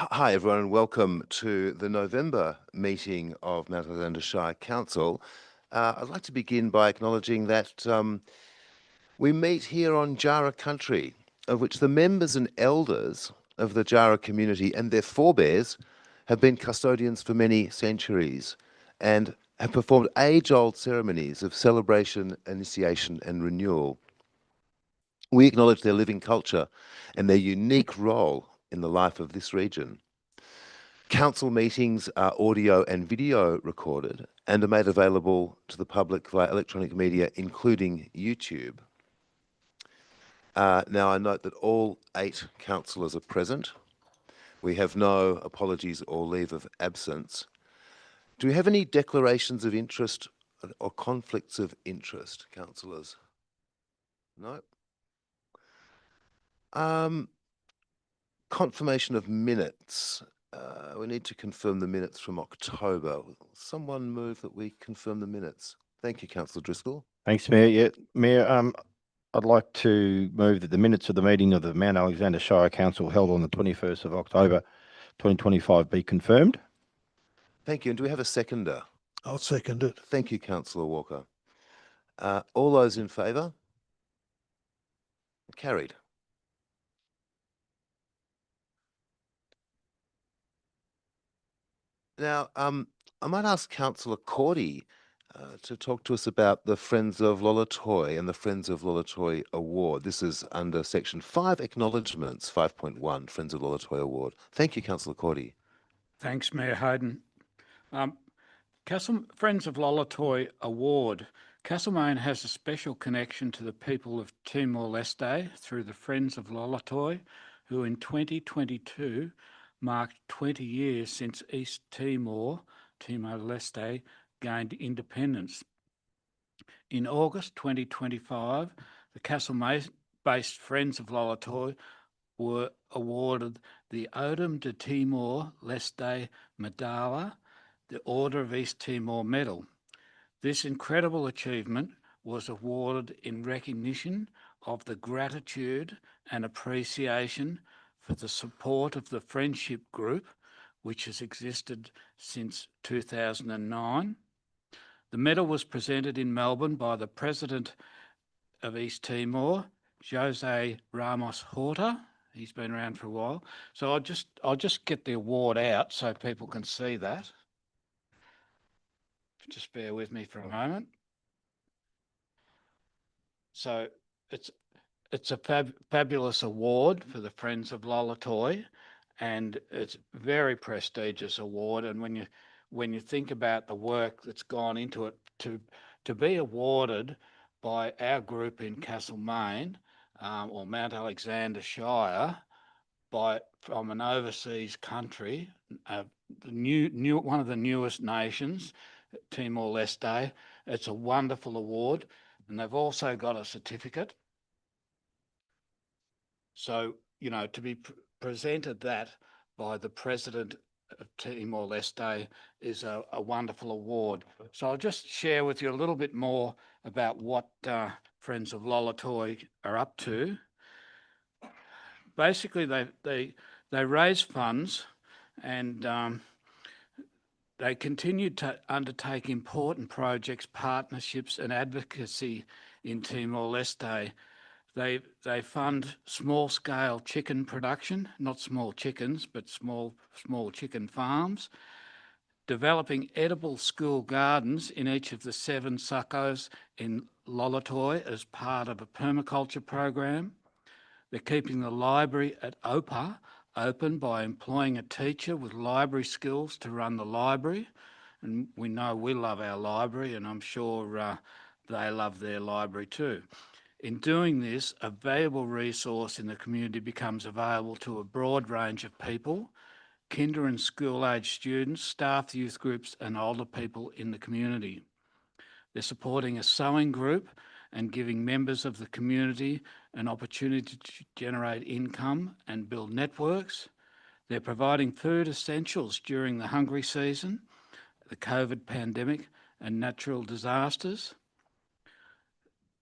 Hi, everyone, and welcome to the November meeting of Mount Alexander Shire Council. I'd like to begin by acknowledging that we meet here on Jara country, of which the members and elders of the Jara community and their forebears have been custodians for many centuries and have performed age-old ceremonies of celebration, initiation, and renewal. We acknowledge their living culture and their unique role in the life of this region. Council meetings are audio and video recorded and are made available to the public via electronic media, including YouTube. Now, I note that all 8 councillors are present. We have no apologies or leave of absence. Do we have any declarations of interest or conflicts of interest, councillors? No? Confirmation of minutes. We need to confirm the minutes from October. Will someone move that we confirm the minutes? Thank you, Councillor Driscoll. Thanks, Mayor. Yeah, Mayor, I'd like to move that the minutes of the meeting of the Mount Alexander Shire Council held on the 21st of October 2025 be confirmed. Thank you. And do we have a seconder? I'll second it. Thank you, Councillor Walker. All those in favour? Carried. Now, I might ask Councillor Cordy to talk to us about the Friends of Lolotoi and the Friends of Lolotoi Award. This is under Section 5 Acknowledgements, 5.1, Friends of Lolotoi Award. Thank you, Councillor Cordy. Thanks, Mayor Hayden. Friends of Lolotoi Award. Castlemaine has a special connection to the people of Timor-Leste through the Friends of Lolotoi, who in 2022 marked 20 years since East Timor-Leste, gained independence. In August 2025, the Castlemaine-based Friends of Lolotoi were awarded the Odom de Timor-Leste Medalla, the Order of East Timor Medal. This incredible achievement was awarded in recognition of the gratitude and appreciation for the support of the Friendship Group, which has existed since 2009. The medal was presented in Melbourne by the President of East Timor, Jose Ramos Horta. He's been around for a while. So I'll just get the award out so people can see that. Just bear with me for a moment. So it's a fabulous award for the Friends of Lolotoi, and it's a very prestigious award. And when you think about the work that's gone into it, to be awarded by our group in Castlemaine or Mount Alexander Shire from an overseas country, one of the newest nations, Timor-Leste. It's a wonderful award, and they've also got a certificate. So, to be presented that by the President of Timor-Leste is a wonderful award. So I'll just share with you a little bit more about what Friends of Lolotoi are up to. Basically, they raise funds and they continue to undertake important projects, partnerships and advocacy in Timor-Leste. They fund small-scale chicken production, not small chickens, but small chicken farms, developing edible school gardens in each of the 7 succos in Lolotoi as part of a permaculture program. They're keeping the library at OPA open by employing a teacher with library skills to run the library. And we know we love our library, and I'm sure they love their library too. In doing this, a valuable resource in the community becomes available to a broad range of people, kinder and school-age students, staff, youth groups and older people in the community. They're supporting a sewing group and giving members of the community an opportunity to generate income and build networks. They're providing food essentials during the hungry season, the COVID pandemic and natural disasters.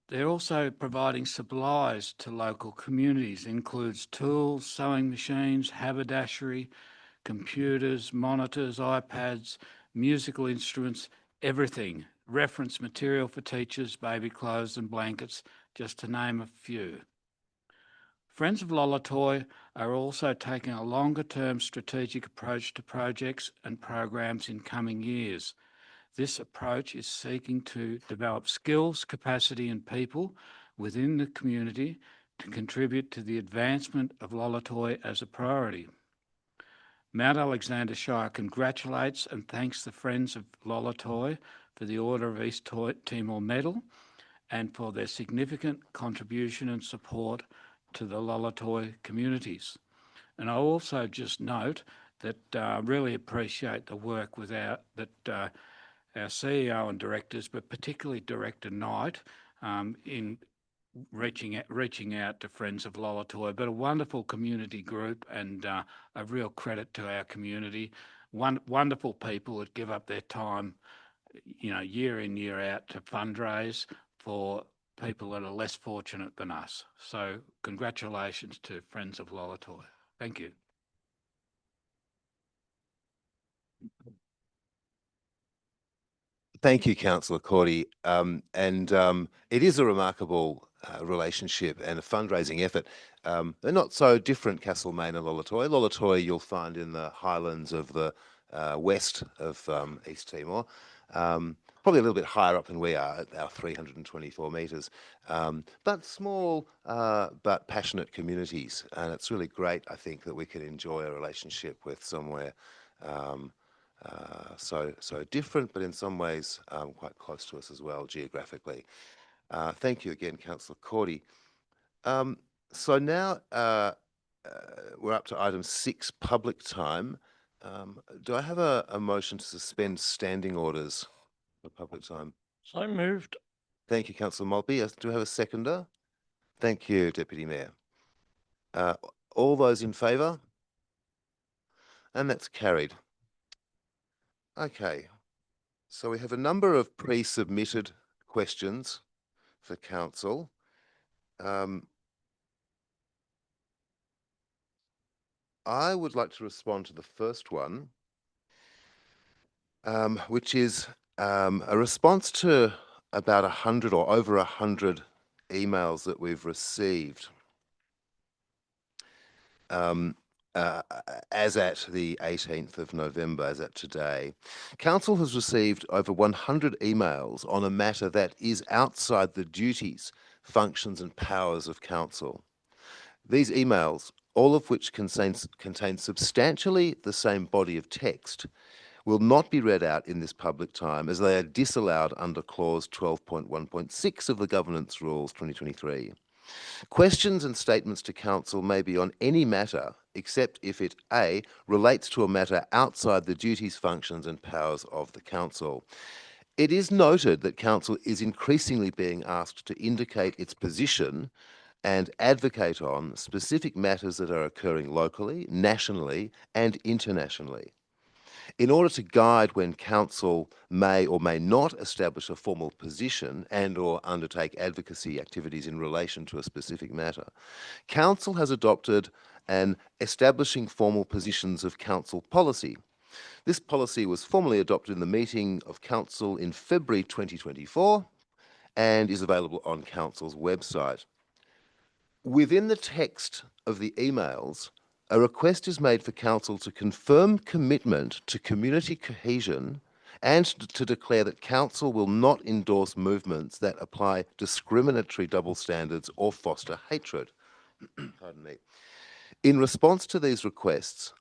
They're also providing supplies to local communities, includes tools, sewing machines, haberdashery, computers, monitors, iPads, musical instruments, everything. Reference material for teachers, baby clothes and blankets, just to name a few. Friends of Lolotoi are also taking a longer-term strategic approach to projects and programs in coming years. This approach is seeking to develop skills, capacity and people within the community to contribute to the advancement of Lolotoi as a priority. Mount Alexander Shire congratulates and thanks the Friends of Lolotoi for the Order of East Timor Medal and for their significant contribution and support to the Lolotoi communities. And I also just note that I really appreciate the work with our CEO and directors, but particularly Director Knight, in reaching out to Friends of Lolotoi, but a wonderful community group and a real credit to our community. Wonderful people that give up their time, year in, year out to fundraise for people that are less fortunate than us. So congratulations to Friends of Lolotoi. Thank you. Thank you, Councillor Cordy. It is a remarkable relationship and a fundraising effort. They're not so different, Castlemaine and Lolotoi. Lolotoi you'll find in the highlands of the west of East Timor, probably a little bit higher up than we are at our 324 metres, but small but passionate communities. And it's really great, I think, that we can enjoy a relationship with somewhere so different, but in some ways quite close to us as well geographically. Thank you again, Councillor Cordy. So now we're up to item 6, public time. Do I have a motion to suspend standing orders for public time? So moved. Thank you, Councillor Maltby. Do I have a seconder? Thank you, Deputy Mayor. All those in favour? And that's carried. Okay, so we have a number of pre-submitted questions for Council. I would like to respond to the first one, which is a response to about 100 or over 100 emails that we've received as at the 18th of November, as at today. Council has received over 100 emails on a matter that is outside the duties, functions and powers of Council. These emails, all of which contain substantially the same body of text, will not be read out in this public time as they are disallowed under clause 12.1.6 of the Governance Rules 2023. Questions and statements to Council may be on any matter except if it A, relates to a matter outside the duties, functions and powers of the Council. It is noted that Council is increasingly being asked to indicate its position and advocate on specific matters that are occurring locally, nationally and internationally. In order to guide when Council may or may not establish a formal position and or undertake advocacy activities in relation to a specific matter, Council has adopted an establishing formal positions of Council policy. This policy was formally adopted in the meeting of Council in February 2024 and is available on Council's website. Within the text of the emails, a request is made for Council to confirm commitment to community cohesion and to declare that Council will not endorse movements that apply discriminatory double standards or foster hatred. Pardon me. In response to these requests,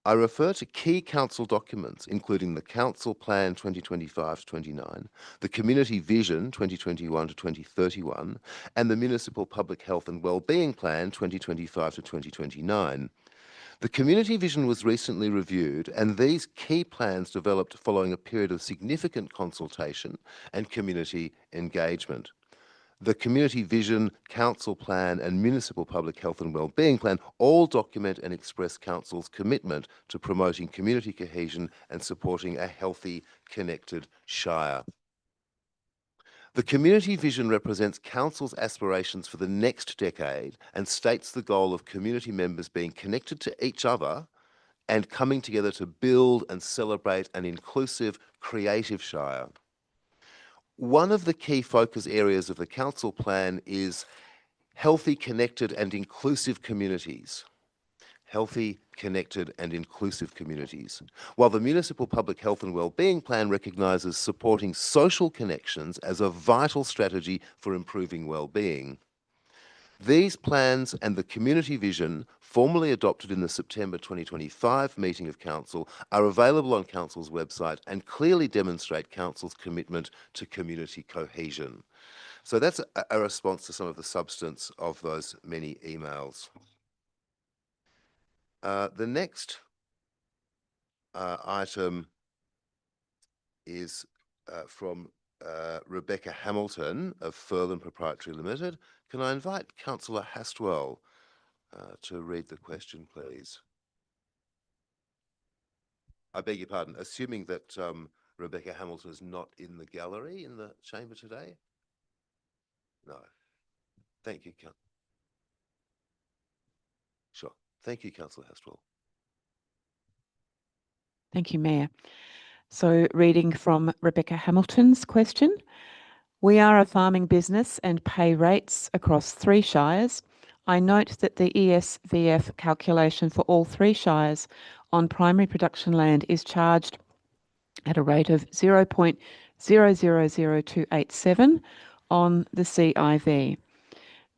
I refer to key Council documents, including the Council Plan 2025-29, the Community Vision 2021-2031, and the Municipal Public Health and Wellbeing Plan 2025-2029. The Community Vision was recently reviewed, and these key plans developed following a period of significant consultation and community engagement. The Community Vision, Council Plan and Municipal Public Health and Wellbeing Plan all document and express Council's commitment to promoting community cohesion and supporting a healthy, connected Shire. The Community Vision represents Council's aspirations for the next decade and states the goal of community members being connected to each other and coming together to build and celebrate an inclusive, creative shire. One of the key focus areas of the council plan is healthy, connected and inclusive communities. Healthy, connected and inclusive communities. While the Municipal Public Health and Wellbeing Plan recognises supporting social connections as a vital strategy for improving wellbeing. These plans and the community vision, formally adopted in the September 2025 meeting of Council, are available on Council's website and clearly demonstrate Council's commitment to community cohesion. So that's a response to some of the substance of those many emails. The next item is from Rebecca Hamilton of Furlan Proprietary Limited. Can I invite Councillor Hastwell to read the question, please? I beg your pardon, assuming that Rebecca Hamilton is not in the gallery in the chamber today? No. Thank you, Sure. Thank you, Councillor Hastwell. Thank you, Mayor. So reading from Rebecca Hamilton's question, we are a farming business and pay rates across 3 shires. I note that the ESVF calculation for all 3 shires on primary production land is charged at a rate of 0.000287 on the CIV.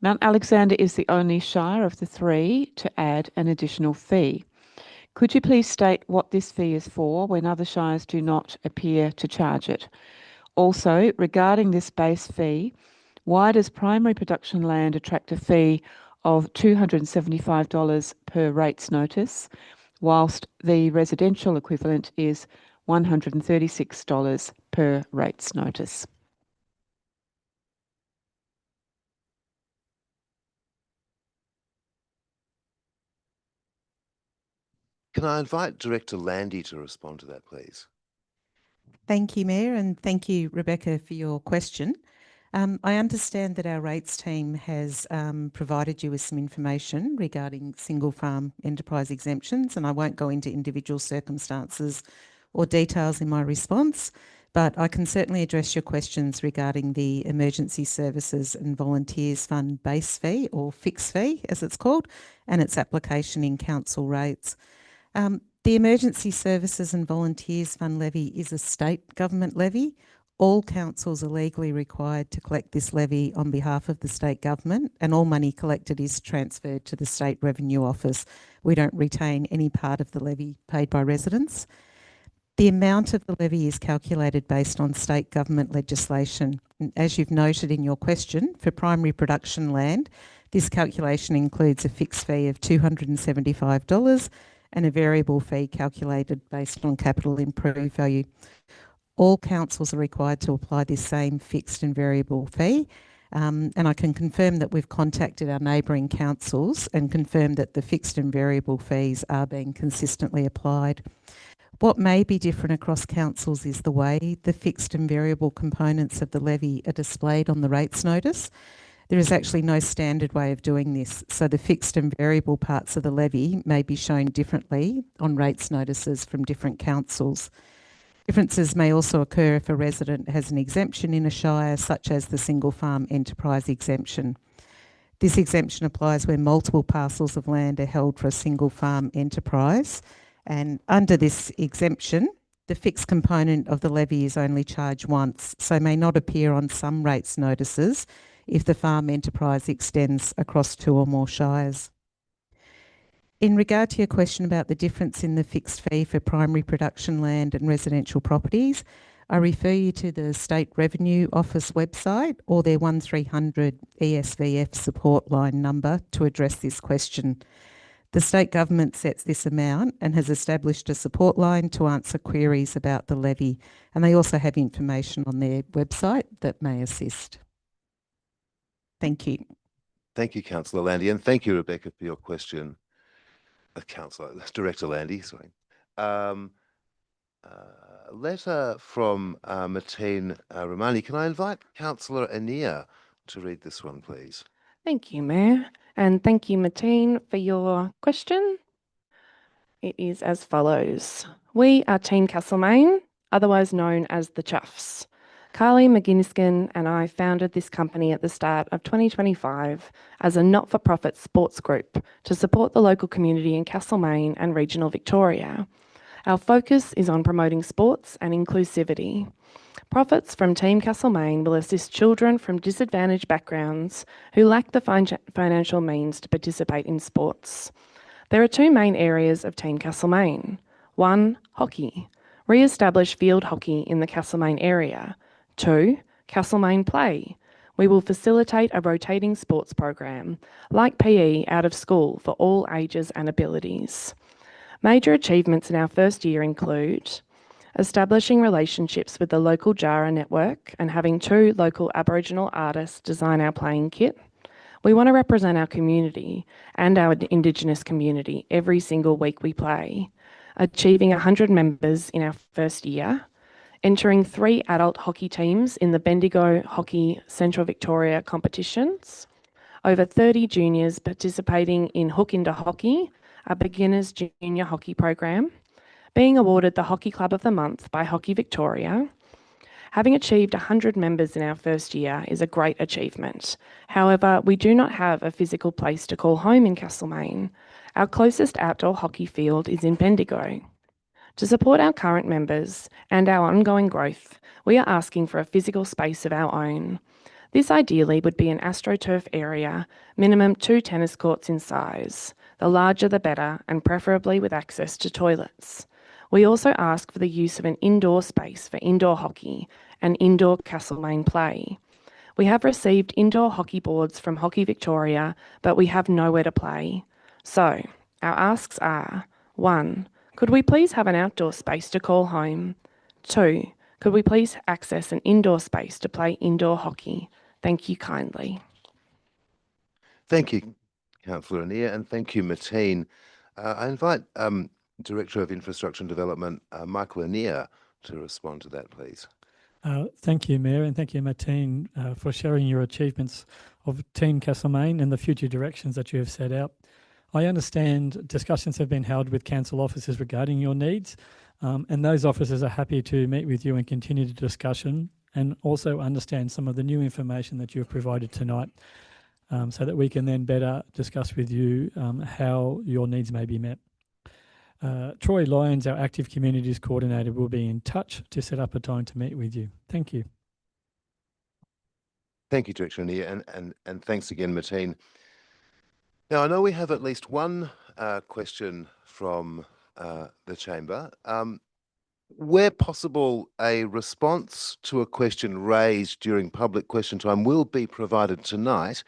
Mount Alexander is the only shire of the 3 to add an additional fee. Could you please state what this fee is for when other shires do not appear to charge it? Also, regarding this base fee, why does primary production land attract a fee of $275 per rates notice, whilst the residential equivalent is $136 per rates notice? Can I invite Director Landy to respond to that, please? Thank you, Mayor, and thank you, Rebecca, for your question. I understand that our rates team has provided you with some information regarding single farm enterprise exemptions, and I won't go into individual circumstances or details in my response, but I can certainly address your questions regarding the Emergency Services and Volunteers Fund base fee, or fixed fee as it's called, and its application in council rates. The Emergency Services and Volunteers Fund levy is a state government levy. All councils are legally required to collect this levy on behalf of the state government, and all money collected is transferred to the State Revenue Office. We don't retain any part of the levy paid by residents. The amount of the levy is calculated based on state government legislation. And as you've noted in your question, for primary production land, this calculation includes a fixed fee of $275 and a variable fee calculated based on capital improved value. All councils are required to apply this same fixed and variable fee, and I can confirm that we've contacted our neighbouring councils and confirmed that the fixed and variable fees are being consistently applied. What may be different across councils is the way the fixed and variable components of the levy are displayed on the rates notice. There is actually no standard way of doing this, so the fixed and variable parts of the levy may be shown differently on rates notices from different councils. Differences may also occur if a resident has an exemption in a shire, such as the single farm enterprise exemption. This exemption applies where multiple parcels of land are held for a single farm enterprise, and under this exemption, the fixed component of the levy is only charged once, so may not appear on some rates notices if the farm enterprise extends across 2 or more shires. In regard to your question about the difference in the fixed fee for primary production land and residential properties, I refer you to the State Revenue Office website or their 1300 ESVF support line number to address this question. The state government sets this amount and has established a support line to answer queries about the levy, and they also have information on their website that may assist. Thank you. Thank you, Councillor Landy, and thank you, Rebecca, for your question. Director Landy, sorry. Letter from Mateen Romani. Can I invite Councillor Anea to read this one, please? Thank you, Mayor, and thank you, Mateen, for your question. It is as follows. We are Team Castlemaine, otherwise known as the Chuffs. Carly McGinniskin and I founded this company at the start of 2025 as a not-for-profit sports group to support the local community in Castlemaine and regional Victoria. Our focus is on promoting sports and inclusivity. Profits from Team Castlemaine will assist children from disadvantaged backgrounds who lack the financial means to participate in sports. There are two main areas of Team Castlemaine. 1, hockey. Re-establish field hockey in the Castlemaine area. 2, Castlemaine Play. We will facilitate a rotating sports program, like PE out of school for all ages and abilities. Major achievements in our first year include establishing relationships with the local Jara network and having 2 local Aboriginal artists design our playing kit. We want to represent our community and our Indigenous community every single week we play. Achieving 100 members in our first year. Entering 3 adult hockey teams in the Bendigo Hockey Central Victoria competitions. Over 30 juniors participating in Hook Into Hockey, a beginners junior hockey program. Being awarded the Hockey Club of the Month by Hockey Victoria. Having achieved 100 members in our first year is a great achievement. However, we do not have a physical place to call home in Castlemaine. Our closest outdoor hockey field is in Bendigo. To support our current members and our ongoing growth, we are asking for a physical space of our own. This ideally would be an AstroTurf area, minimum 2 tennis courts in size. The larger the better, and preferably with access to toilets. We also ask for the use of an indoor space for indoor hockey and indoor Castlemaine Play. We have received indoor hockey boards from Hockey Victoria, but we have nowhere to play. So, our asks are, 1, could we please have an outdoor space to call home? 2, could we please access an indoor space to play indoor hockey? Thank you kindly. Thank you, Councillor Anir, and thank you, Mateen. I invite Director of Infrastructure and Development, Michael Anir, to respond to that, please. Thank you, Mayor, and thank you, Mateen, for sharing your achievements of Team Castlemaine and the future directions that you have set out. I understand discussions have been held with council officers regarding your needs, and those officers are happy to meet with you and continue the discussion, and also understand some of the new information that you have provided tonight, so that we can then better discuss with you how your needs may be met. Troy Lyons, our Active Communities Coordinator, will be in touch to set up a time to meet with you. Thank you. Thank you, Director Anir, and thanks again, Mateen. Now, I know we have at least one question from the chamber. Where possible, a response to a question raised during public question time will be provided tonight.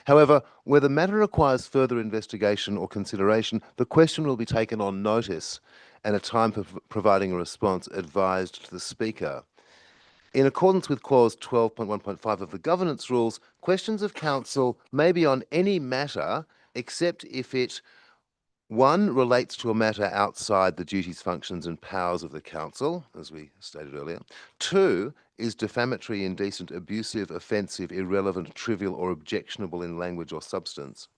However, where the matter requires further investigation or consideration, the question will be taken on notice and a time for providing a response advised to the Speaker. In accordance with Clause 12.1.5 of the Governance Rules, questions of Council may be on any matter except if it 1, relates to a matter outside the duties, functions and powers of the Council, as we stated earlier. 2, is defamatory, indecent, abusive, offensive, irrelevant, trivial or objectionable in language or substance.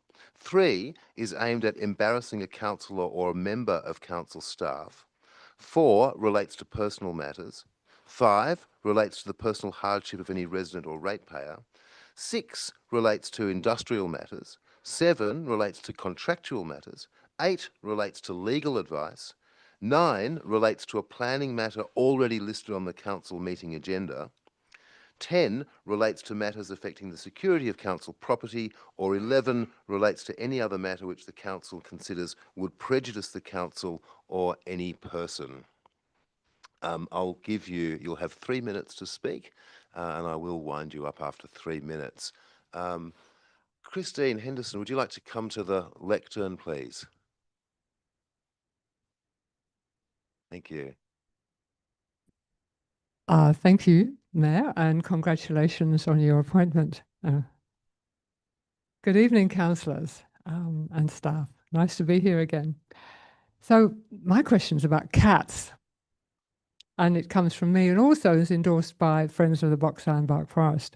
3, is aimed at embarrassing a councillor or a member of Council staff. 4, relates to personal matters. 5, relates to the personal hardship of any resident or ratepayer. 6, relates to industrial matters. 7, relates to contractual matters. 8, relates to legal advice. 9, relates to a planning matter already listed on the Council meeting agenda. 10, relates to matters affecting the security of Council property, or 11, relates to any other matter which the Council considers would prejudice the Council or any person. I'll give you, you'll have 3 minutes to speak, and I will wind you up after 3 minutes. Christine Henderson, would you like to come to the lectern, please? Thank you. Thank you, Mayor, and congratulations on your appointment. Good evening, councillors and staff. Nice to be here again. So my question is about cats, and it comes from me and also is endorsed by Friends of the Box Ironbark Forest.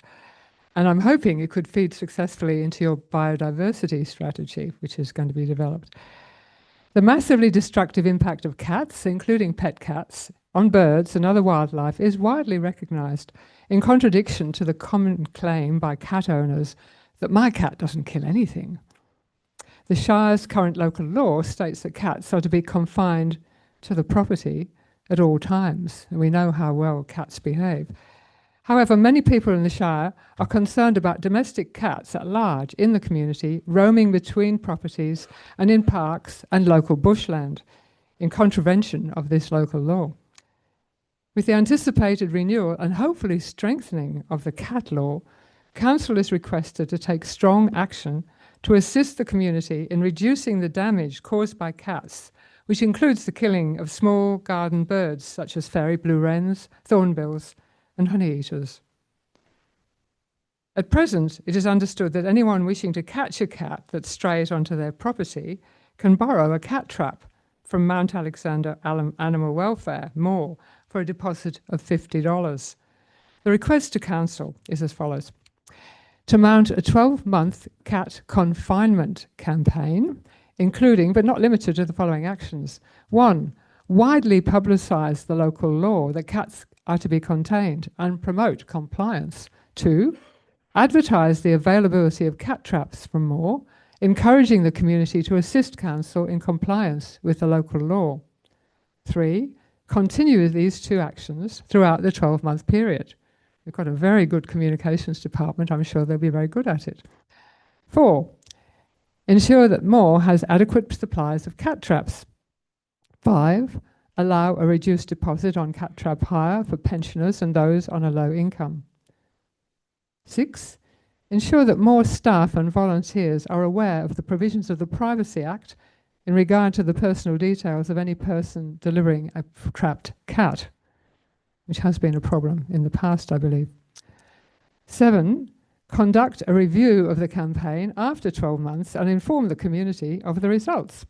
And I'm hoping it could feed successfully into your biodiversity strategy, which is going to be developed. The massively destructive impact of cats, including pet cats, on birds and other wildlife is widely recognised, in contradiction to the common claim by cat owners that my cat doesn't kill anything. The Shire's current local law states that cats are to be confined to the property at all times, and we know how well cats behave. However, many people in the Shire are concerned about domestic cats at large in the community, roaming between properties and in parks and local bushland, in contravention of this local law. With the anticipated renewal and hopefully strengthening of the cat law, Council is requested to take strong action to assist the community in reducing the damage caused by cats, which includes the killing of small garden birds such as fairy blue wrens, thornbills, and honeyeaters. At present, it is understood that anyone wishing to catch a cat that strays onto their property can borrow a cat trap from Mount Alexander Animal Welfare, MORE, for a deposit of $50. The request to Council is as follows: to mount a 12-month cat confinement campaign, including but not limited to the following actions. 1, widely publicise the local law that cats are to be contained and promote compliance. 2, advertise the availability of cat traps from MORE, encouraging the community to assist Council in compliance with the local law. 3, continue these 2 actions throughout the 12-month period. We've got a very good communications department. I'm sure they'll be very good at it. 4, ensure that MORE has adequate supplies of cat traps. 5, allow a reduced deposit on cat trap hire for pensioners and those on a low income. 6, ensure that MORE staff and volunteers are aware of the provisions of the Privacy Act in regard to the personal details of any person delivering a trapped cat, which has been a problem in the past, I believe. 7, conduct a review of the campaign after 12 months and inform the community of the results.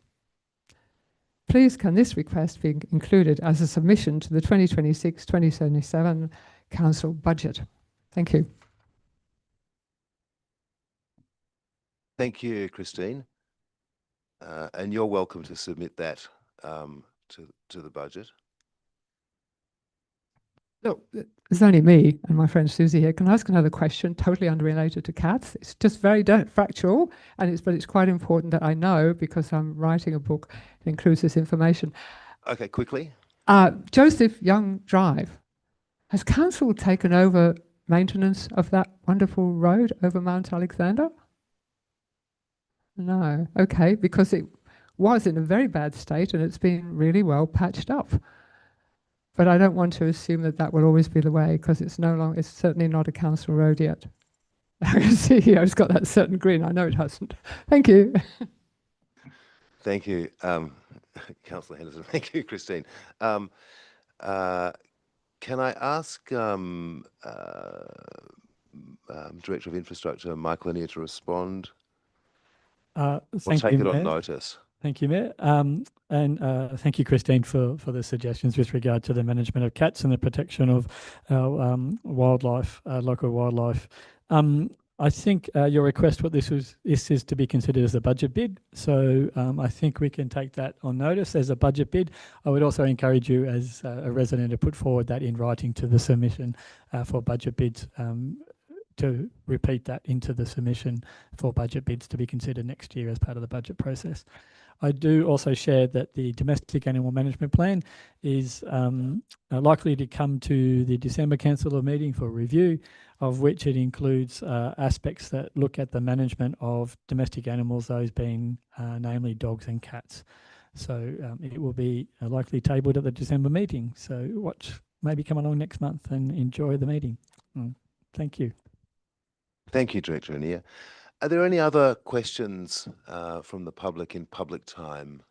Please can this request be included as a submission to the 2026-2027 Council budget? Thank you. Thank you, Christine. And you're welcome to submit that to the budget. Look, there's only me and my friend Susie here. Can I ask another question, totally unrelated to cats? It's just very factual, but it's quite important that I know because I'm writing a book that includes this information. Okay, quickly. Joseph Young Drive. Has Council taken over maintenance of that wonderful road over Mount Alexander? No. Okay, because it was in a very bad state and it's been really well patched up. But I don't want to assume that that will always be the way because it's certainly not a council road yet. I can see here, it's got that certain grin. I know it hasn't. Thank you. Thank you, Councillor Henderson. Thank you, Christine. Can I ask Director of Infrastructure, Mike Lanier, to respond? Or Thank take you, it on Mayor. notice? Thank you, Mayor. And thank you, Christine, for the suggestions with regard to the management of cats and the protection of our wildlife, local wildlife. I think your request, this is to be considered as a budget bid. So I think we can take that on notice as a budget bid. I would also encourage you as a resident to put forward that in writing to the submission for budget bids, to repeat that into the submission for budget bids to be considered next year as part of the budget process. I do also share that the domestic animal management plan is likely to come to the December Council meeting for review, of which it includes aspects that look at the management of domestic animals, those being namely dogs and cats. So it will be likely tabled at the December meeting. So watch, maybe come along next month and enjoy the meeting. Thank you. Thank you, Director Lanier. Are there any other questions from the public in public time?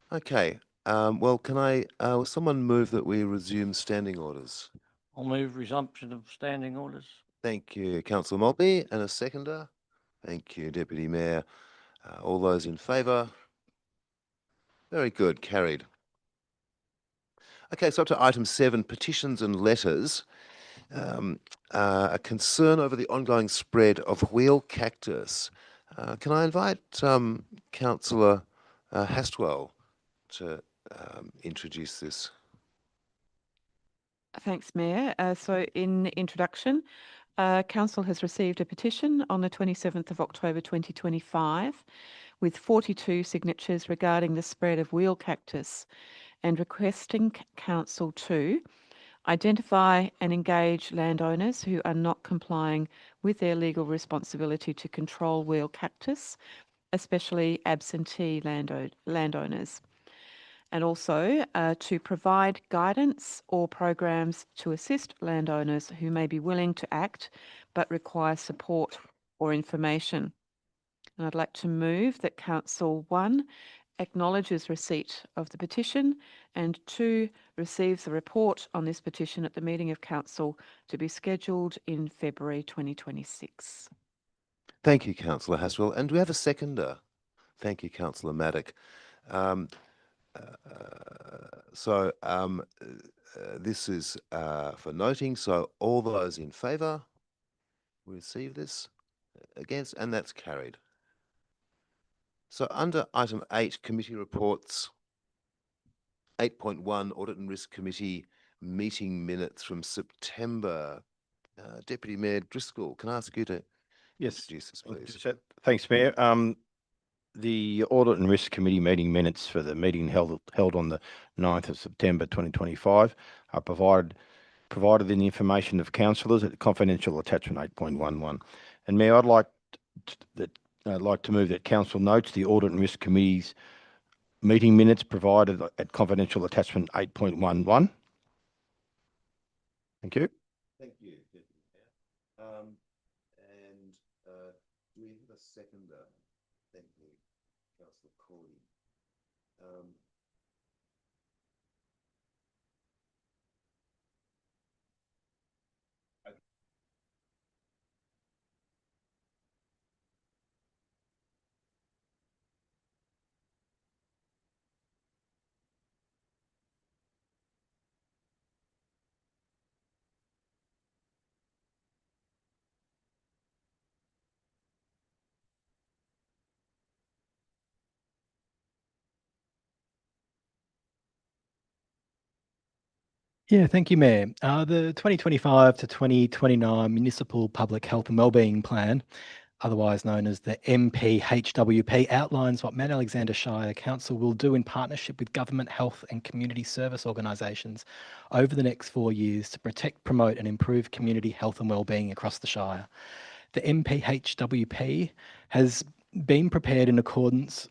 Okay. Well, can will someone move that we resume standing orders? I'll move resumption of standing orders. Thank you, Councillor Maltby. And a seconder? Thank you, Deputy Mayor. All those in favour? Very good, carried. Okay, so up to item 7, petitions and letters. A concern over the ongoing spread of wheel cactus Can I invite Councillor Hastwell to introduce this? Thanks, Mayor. So in introduction, Council has received a petition on the 27th of October 2025 with 42 signatures regarding the spread of wheel cactus and requesting Council to identify and engage landowners who are not complying with their legal responsibility to control wheel cactus, especially absentee landowners, and also to provide guidance or programs to assist landowners who may be willing to act but require support or information. And I'd like to move that Council 1 acknowledges receipt of the petition and 2 receives the report on this petition at the meeting of Council to be scheduled in February 2026. Thank you, Councillor Hastwell. And do we have a seconder? Thank you, Councillor Maddock. This is for noting. So all those in favour receive this, against, and that's carried. So under item 8, committee reports, 8.1, Audit and Risk Committee meeting minutes from September. Deputy Mayor Driscoll, can I ask you to introduce this, please? Thanks, Mayor. The Audit and Risk Committee meeting minutes for the meeting held on the 9th of September 2025 are provided in the information of councillors at confidential attachment 8.11. And Mayor, I'd like to move that Council notes the Audit and Risk Committee's meeting minutes provided at confidential attachment 8.11. Thank you. Thank you, Deputy Mayor. Do we have a seconder? Thank you, Councillor Corey. Yeah, thank you, Mayor. The 2025 to 2029 Municipal Public Health and Wellbeing Plan, otherwise known as the MPHWP, outlines what Mount Alexander Shire Council will do in partnership with government, health and community service organisations over the next 4 years to protect, promote and improve community health and wellbeing across the Shire. The MPHWP has been prepared in accordance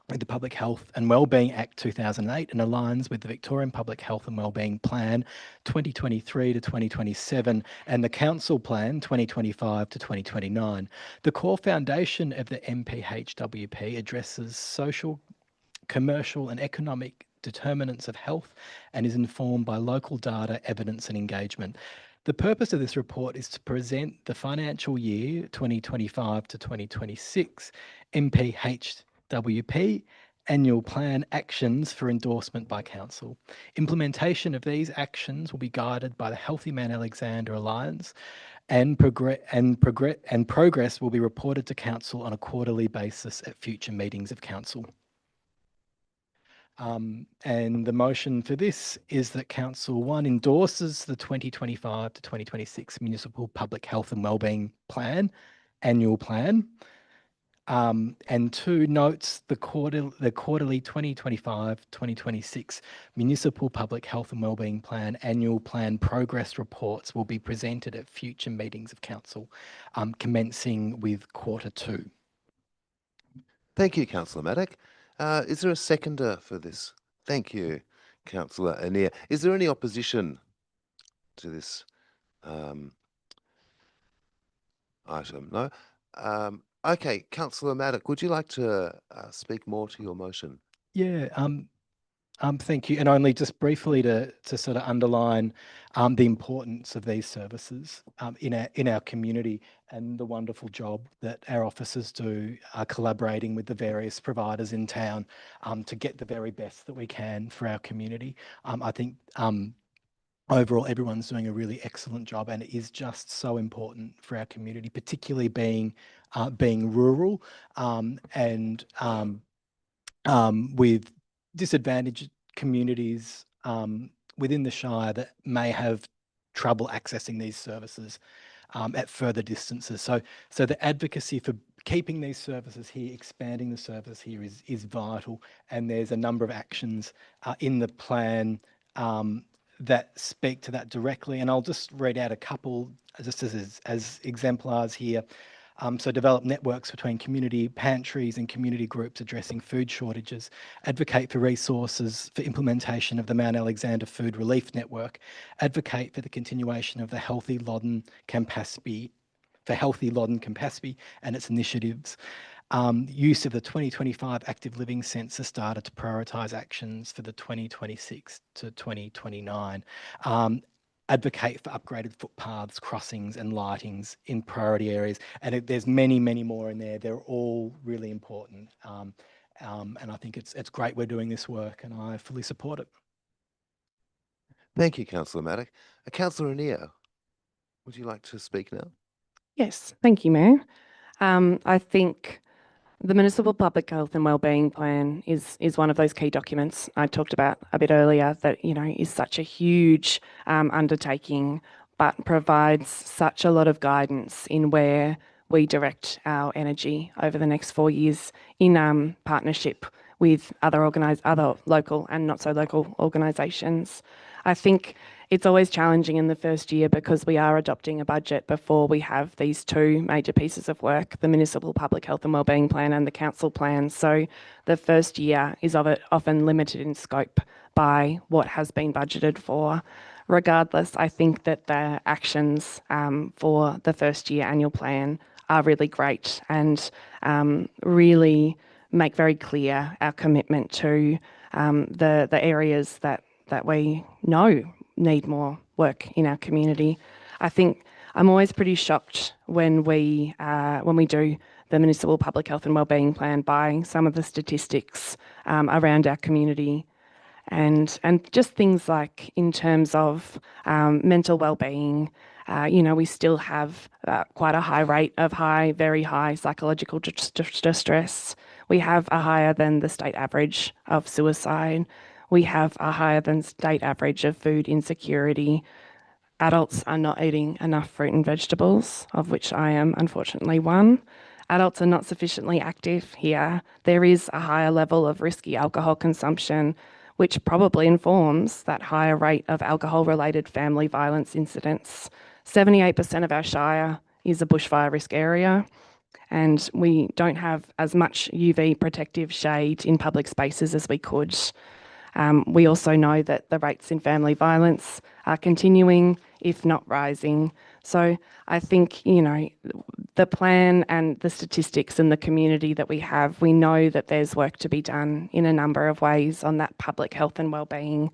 with the Public Health and Wellbeing Act 2008 and aligns with the Victorian Public Health and Wellbeing Plan 2023 to 2027 and the Council Plan 2025 to 2029. The core foundation of the MPHWP addresses social, commercial and economic determinants of health and is informed by local data, evidence and engagement. The purpose of this report is to present the financial year 2025 to 2026 MPHWP annual plan actions for endorsement by Council. Implementation of these actions will be guided by the Healthy Mount Alexander Alliance and progress will be reported to Council on a quarterly basis at future meetings of Council. And the motion for this is that Council 1 endorses the 2025 to 2026 Municipal Public Health and Wellbeing Plan, annual plan, and 2 notes the quarterly 2025-2026 Municipal Public Health and Wellbeing Plan annual plan progress reports will be presented at future meetings of Council, commencing with Q2. Thank you, Councillor Maddock. Is there a seconder for this? Thank you, Councillor Anir. Is there any opposition to this item? No? Okay, Councillor Maddock, would you like to speak more to your motion? Yeah, thank you. And only just briefly to sort of underline the importance of these services in our community and the wonderful job that our officers do collaborating with the various providers in town to get the very best that we can for our community. I think overall, everyone's doing a really excellent job, and it is just so important for our community, particularly being rural and with disadvantaged communities within the Shire that may have trouble accessing these services at further distances. So the advocacy for keeping these services here, expanding the service here is vital, and there's a number of actions in the plan that speak to that directly. And I'll just read out a couple just as exemplars here. So develop networks between community pantries and community groups addressing food shortages, advocate for resources for implementation of the Mount Alexander Food Relief Network, advocate for the continuation of the Healthy Loddon Campaspe and its initiatives, use of the 2025 Active Living Census data to prioritise actions for the 2026 to 2029. Advocate for upgraded footpaths, crossings and lightings in priority areas. And there's many, many more in there. They're all really important. And I think it's great we're doing this work, and I fully support it. Thank you, Councillor Maddock. Councillor Anea, would you like to speak now? Yes, thank you, Mayor. I think the Municipal Public Health and Wellbeing Plan is one of those key documents I talked about a bit earlier that, you know, is such a huge undertaking, but provides such a lot of guidance in where we direct our energy over the next 4 years in partnership with other local and not so local organisations. I think it's always challenging in the first year because we are adopting a budget before we have these two major pieces of work, the Municipal Public Health and Wellbeing Plan and the Council Plan. So the first year is often limited in scope by what has been budgeted for. Regardless, I think that the actions for the first year annual plan are really great and really make very clear our commitment to the areas that we know need more work in our community. I think I'm always pretty shocked when we do the Municipal Public Health and Wellbeing Plan by some of the statistics around our community, and just things like in terms of mental wellbeing. You know, we still have quite a high rate of very high psychological distress. We have a higher than the state average of suicide. We have a higher than state average of food insecurity. Adults are not eating enough fruit and vegetables, of which I am unfortunately one. Adults are not sufficiently active here. There is a higher level of risky alcohol consumption, which probably informs that higher rate of alcohol-related family violence incidents. 78% of our Shire is a bushfire risk area, and we don't have as much UV protective shade in public spaces as we could. We also know that the rates in family violence are continuing, if not rising. So I think, you know, the plan and the statistics and the community that we have, we know that there's work to be done in a number of ways on that public health and wellbeing.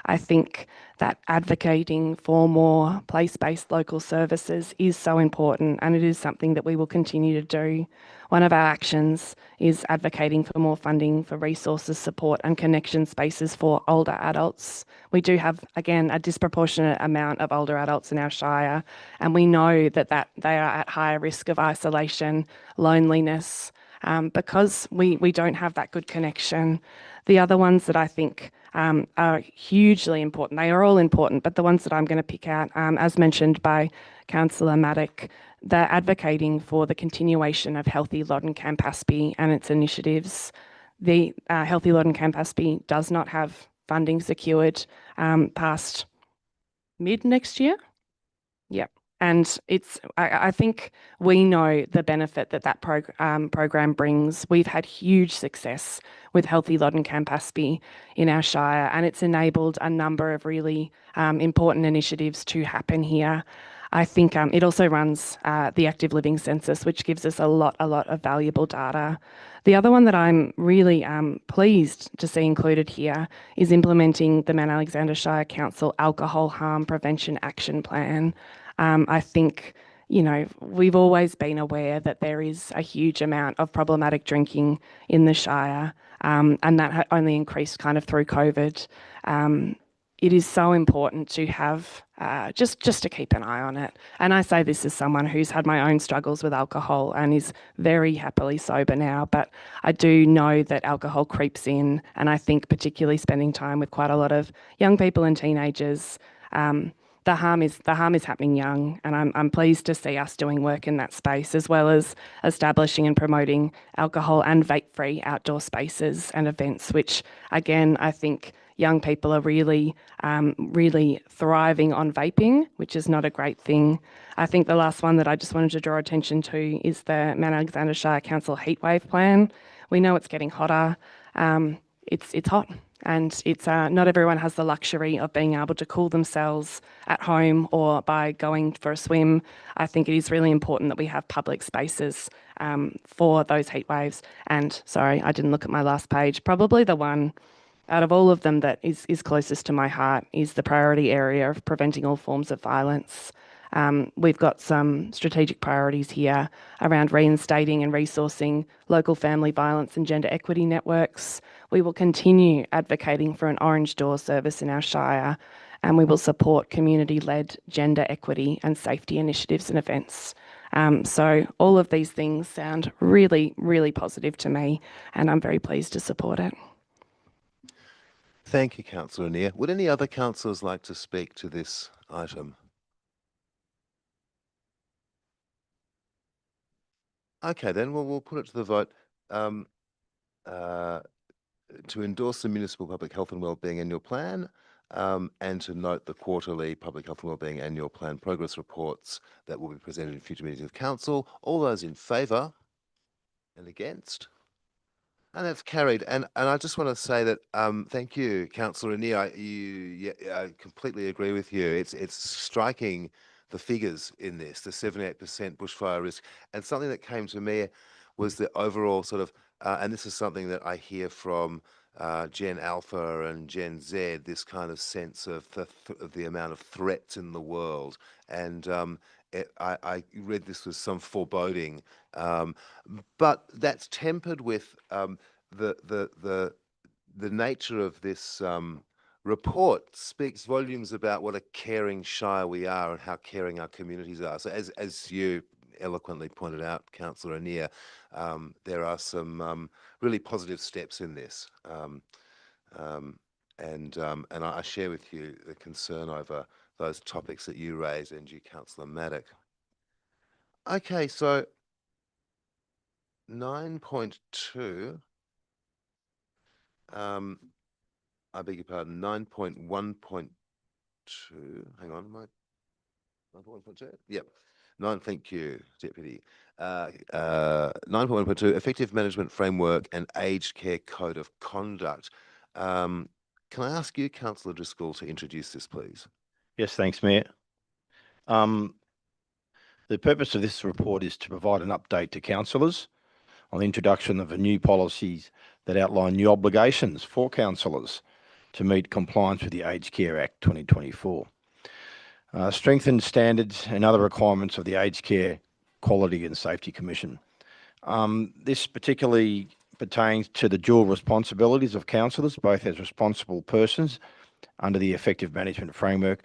I think that advocating for more place-based local services is so important, and it is something that we will continue to do. One of our actions is advocating for more funding for resources, support and connection spaces for older adults. We do have, again, a disproportionate amount of older adults in our Shire, and we know that they are at higher risk of isolation, loneliness, because we don't have that good connection. The other ones that I think are hugely important, they are all important, but the ones that I'm going to pick out, as mentioned by Councillor Maddock, they're advocating for the continuation of Healthy Loddon Campaspe and its initiatives. The Healthy Loddon Campaspe does not have funding secured past mid next year. Yep. And I think we know the benefit that program brings. We've had huge success with Healthy Loddon Campaspe in our Shire, and it's enabled a number of really important initiatives to happen here. I think it also runs the Active Living Census, which gives us a lot of valuable data. The other one that I'm really pleased to see included here is implementing the Mount Alexander Shire Council Alcohol Harm Prevention Action Plan. I think, you know, we've always been aware that there is a huge amount of problematic drinking in the Shire, and that only increased kind of through COVID. it is so important to have just to keep an eye on it. And I say this as someone who's had my own struggles with alcohol and is very happily sober now, but I do know that alcohol creeps in, and I think particularly spending time with quite a lot of young people and teenagers, the harm is happening young, and I'm pleased to see us doing work in that space, as well as establishing and promoting alcohol and vape-free outdoor spaces and events, which again I think young people are really thriving on vaping, which is not a great thing. I think the last one that I just wanted to draw attention to is the Mount Alexander Shire Council heatwave plan. We know it's getting hotter. It's hot, and it's not everyone has the luxury of being able to cool themselves at home or by going for a swim. I think it is really important that we have public spaces for those heat waves. And sorry, I didn't look at my last page. Probably the one out of all of them that is closest to my heart is the priority area of preventing all forms of violence. We've got some strategic priorities here around reinstating and resourcing local family violence and gender equity networks. We will continue advocating for an orange door service in our shire, and we will support community-led gender equity and safety initiatives and events. So all of these things sound really, really positive to me, and I'm very pleased to support it. Thank you, Councillor Annear. Would any other councillors like to speak to this item? Okay, then we'll put it to the vote. To endorse the Municipal Public Health and Wellbeing Annual Plan, and to note the quarterly Public Health and Wellbeing Annual Plan progress reports that will be presented in future meetings of Council. All those in favour and against? And that's carried. And I just want to say that thank you, Councillor Annear. I completely agree with you. It's striking, the figures in this, the 78% bushfire risk. And something that came to me was the overall sort of, and this is something that I hear from Gen Alpha and Gen Z, this kind of sense of the amount of threats in the world. And I read this with some foreboding, but that's tempered with the nature of this report speaks volumes about what a caring shire we are and how caring our communities are. So as you eloquently pointed out, Councillor Annear, there are some really positive steps in this. And I share with you the concern over those topics that you raised, and you, Councillor Maddock. Okay, so 9.2, I beg your pardon, 9.1.2, hang on, 9.1.2? Yep. Thank you, Deputy. 9.1.2, Effective Management Framework and Aged Care Code of Conduct. Can I ask you, Councillor Driscoll, to introduce this, please? Yes, thanks, Mayor. The purpose of this report is to provide an update to councillors on the introduction of new policies that outline new obligations for councillors to meet compliance with the Aged Care Act 2024. Strengthened standards and other requirements of the Aged Care Quality and Safety Commission. This particularly pertains to the dual responsibilities of councillors, both as responsible persons under the Effective Management Framework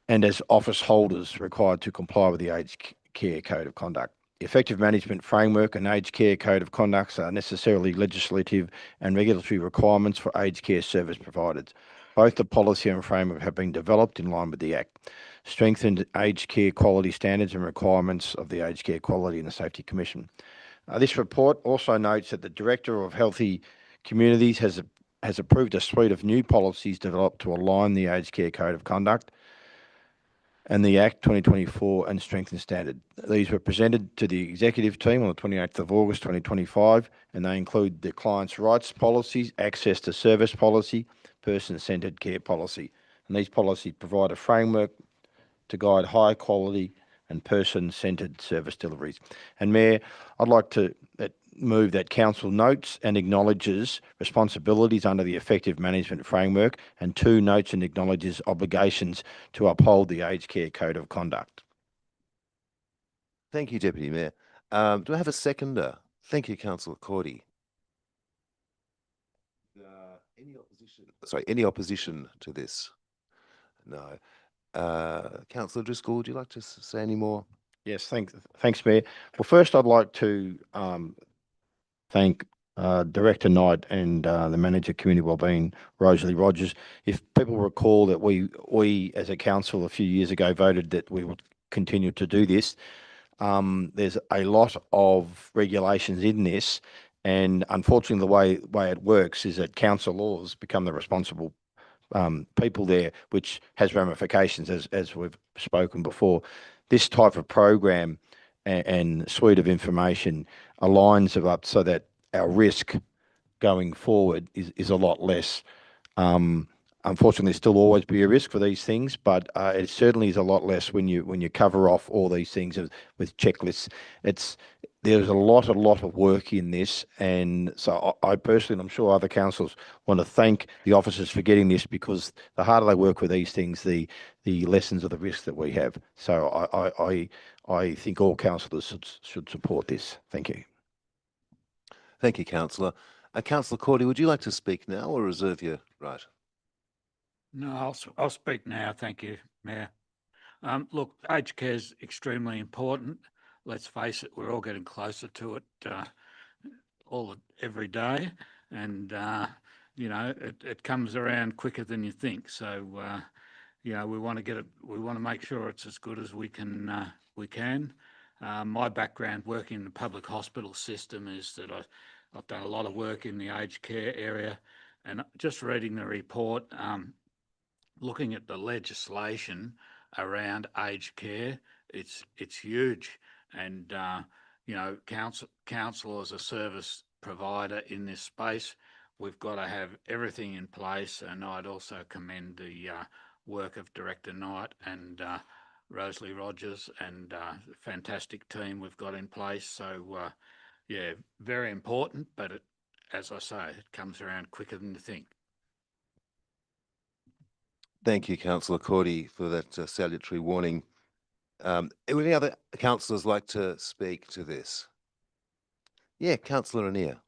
and as office holders required to comply with the Aged Care Code of Conduct. The Effective Management Framework and Aged Care Code of Conduct are necessarily legislative and regulatory requirements for aged care service providers. Both the policy and framework have been developed in line with the Act. Strengthened aged care quality standards and requirements of the Aged Care Quality and Safety Commission. This report also notes that the Director of Healthy Communities has approved a suite of new policies developed to align the Aged Care Code of Conduct and the Act 2024 and strengthen standard. These were presented to the executive team on the 28th of August 2025, and they include the client's rights policies, access to service policy, person-centred care policy. And these policies provide a framework to guide high quality and person-centred service deliveries. And Mayor, I'd like to move that Council notes and acknowledges responsibilities under the Effective Management Framework, and 2, notes and acknowledges obligations to uphold the Aged Care Code of Conduct. Thank you, Deputy Mayor. Do I have a seconder? Thank you, Councillor Cordy. Any opposition? Any opposition to this? No. Councillor Driscoll, would you like to say any more? Yes, thanks, Mayor. Well, first I'd like to thank Director Knight and the Manager Community Wellbeing, Rosalie Rogers. If people recall that we as a council a few years ago voted that we would continue to do this, there's a lot of regulations in this, and unfortunately the way it works is that council laws become the responsible people there, which has ramifications as we've spoken before. This type of program and suite of information aligns it up so that our risk going forward is a lot less. Unfortunately, there's still always be a risk for these things, but it certainly is a lot less when you cover off all these things with checklists. There's a lot of work in this, and so I personally, and I'm sure other councils, want to thank the officers for getting this, because the harder they work with these things, the lessons of the risk that we have. So I think all councillors should support this. Thank you. Thank you, Councillor. Councillor Cordy, would you like to speak now or reserve your right? No, I'll speak now. Thank you, Mayor. Look, aged care is extremely important. Let's face it, we're all getting closer to it every day, and you know, it comes around quicker than you think. So you know, we want to get it. We want to make sure it's as good as we can. My background working in the public hospital system is that I've done a lot of work in the aged care area, and just reading the report, looking at the legislation around aged care, it's huge. And you know, council as a service provider in this space, we've got to have everything in place. And I'd also commend the work of Director Knight and Rosalie Rogers and the fantastic team we've got in place. So yeah, very important, but as I say, it comes around quicker than you think. Thank you, Councillor Cordy, for that salutary warning. Would any other councillors like to speak to this? Yeah, Councillor Anea.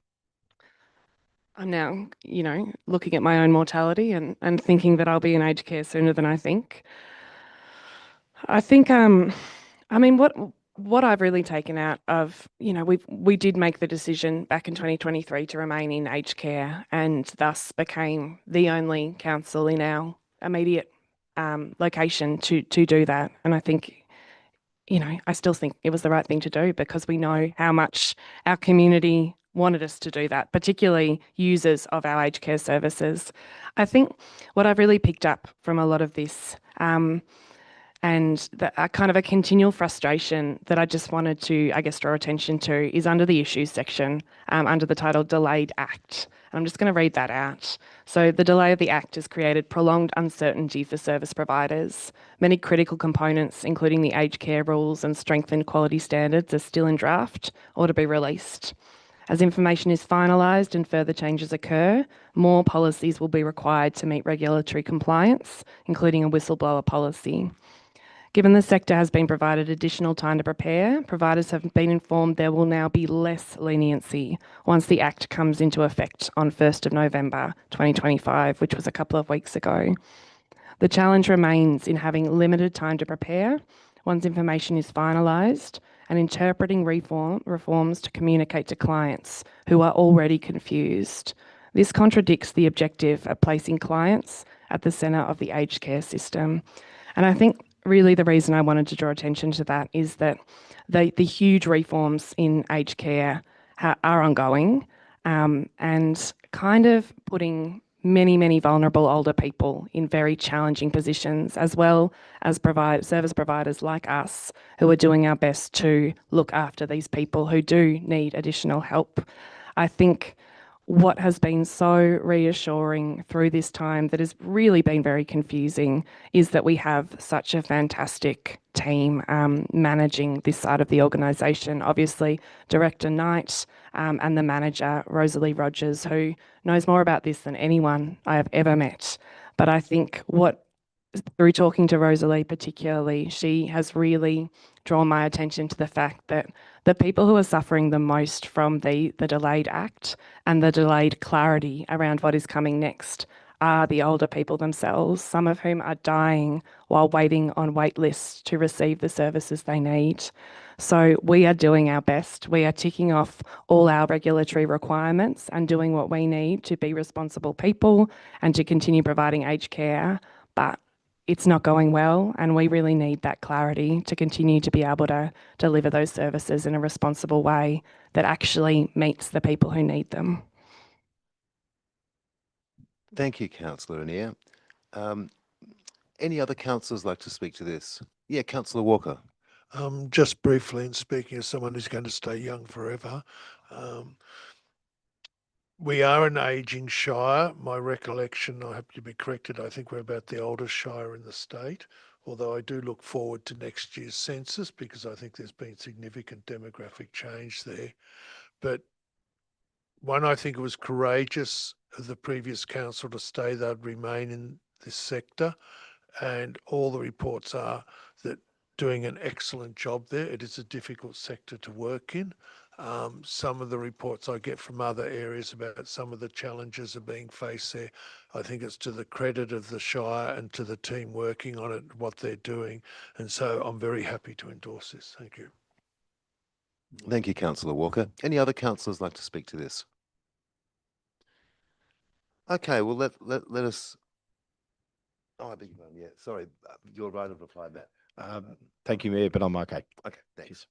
I'm now, you know, looking at my own mortality and thinking that I'll be in aged care sooner than I think. I think, I mean, what I've really taken out of, you know, we did make the decision back in 2023 to remain in aged care, and thus became the only council in our immediate location to do that. And I think, you know, I still think it was the right thing to do, because we know how much our community wanted us to do that, particularly users of our aged care services. I think what I've really picked up from a lot of this, and kind of a continual frustration that I just wanted to, I guess, draw attention to, is under the issues section, under the title Delayed Act. And I'm just going to read that out. So the delay of the Act has created prolonged uncertainty for service providers. Many critical components, including the aged care rules and strengthened quality standards, are still in draft or to be released. As information is finalised and further changes occur, more policies will be required to meet regulatory compliance, including a whistleblower policy. Given the sector has been provided additional time to prepare, providers have been informed there will now be less leniency once the Act comes into effect on 1st of November 2025, which was a couple of weeks ago. The challenge remains in having limited time to prepare once information is finalised, and interpreting reforms to communicate to clients who are already confused. This contradicts the objective of placing clients at the centre of the aged care system. And I think really the reason I wanted to draw attention to that is that the huge reforms in aged care are ongoing, and kind of putting many vulnerable older people in very challenging positions, as well as service providers like us who are doing our best to look after these people who do need additional help. I think what has been so reassuring through this time that has really been very confusing is that we have such a fantastic team managing this side of the organisation. Obviously, Director Knight and the manager, Rosalie Rogers, who knows more about this than anyone I have ever met. But I think through talking to Rosalie particularly, she has really drawn my attention to the fact that the people who are suffering the most from the delayed Act and the delayed clarity around what is coming next are the older people themselves, some of whom are dying while waiting on wait lists to receive the services they need. So we are doing our best. We are ticking off all our regulatory requirements and doing what we need to be responsible people and to continue providing aged care. But it's not going well, and we really need that clarity to continue to be able to deliver those services in a responsible way that actually meets the people who need them. Thank you, Councillor Anir. Any other councillors like to speak to this? Yeah, Councillor Walker. Just briefly, and speaking as someone who's going to stay young forever, we are an ageing shire. My recollection, I have to be corrected, I think we're about the oldest shire in the state, although I do look forward to next year's census because I think there's been significant demographic change there. But one, I think it was courageous of the previous council to say they'd remain in this sector, and all the reports are that doing an excellent job there. It is a difficult sector to work in. Some of the reports I get from other areas about some of the challenges are being faced there. I think it's to the credit of the Shire and to the team working on it, what they're doing. And so I'm very happy to endorse this. Thank you. Thank you, Councillor Walker. Any other councillors like to speak to this? Okay, well, let us. Oh, I beg your pardon. Yeah, sorry, your right of reply, Matt. Thank you, Mayor, but I'm okay. Okay, thanks.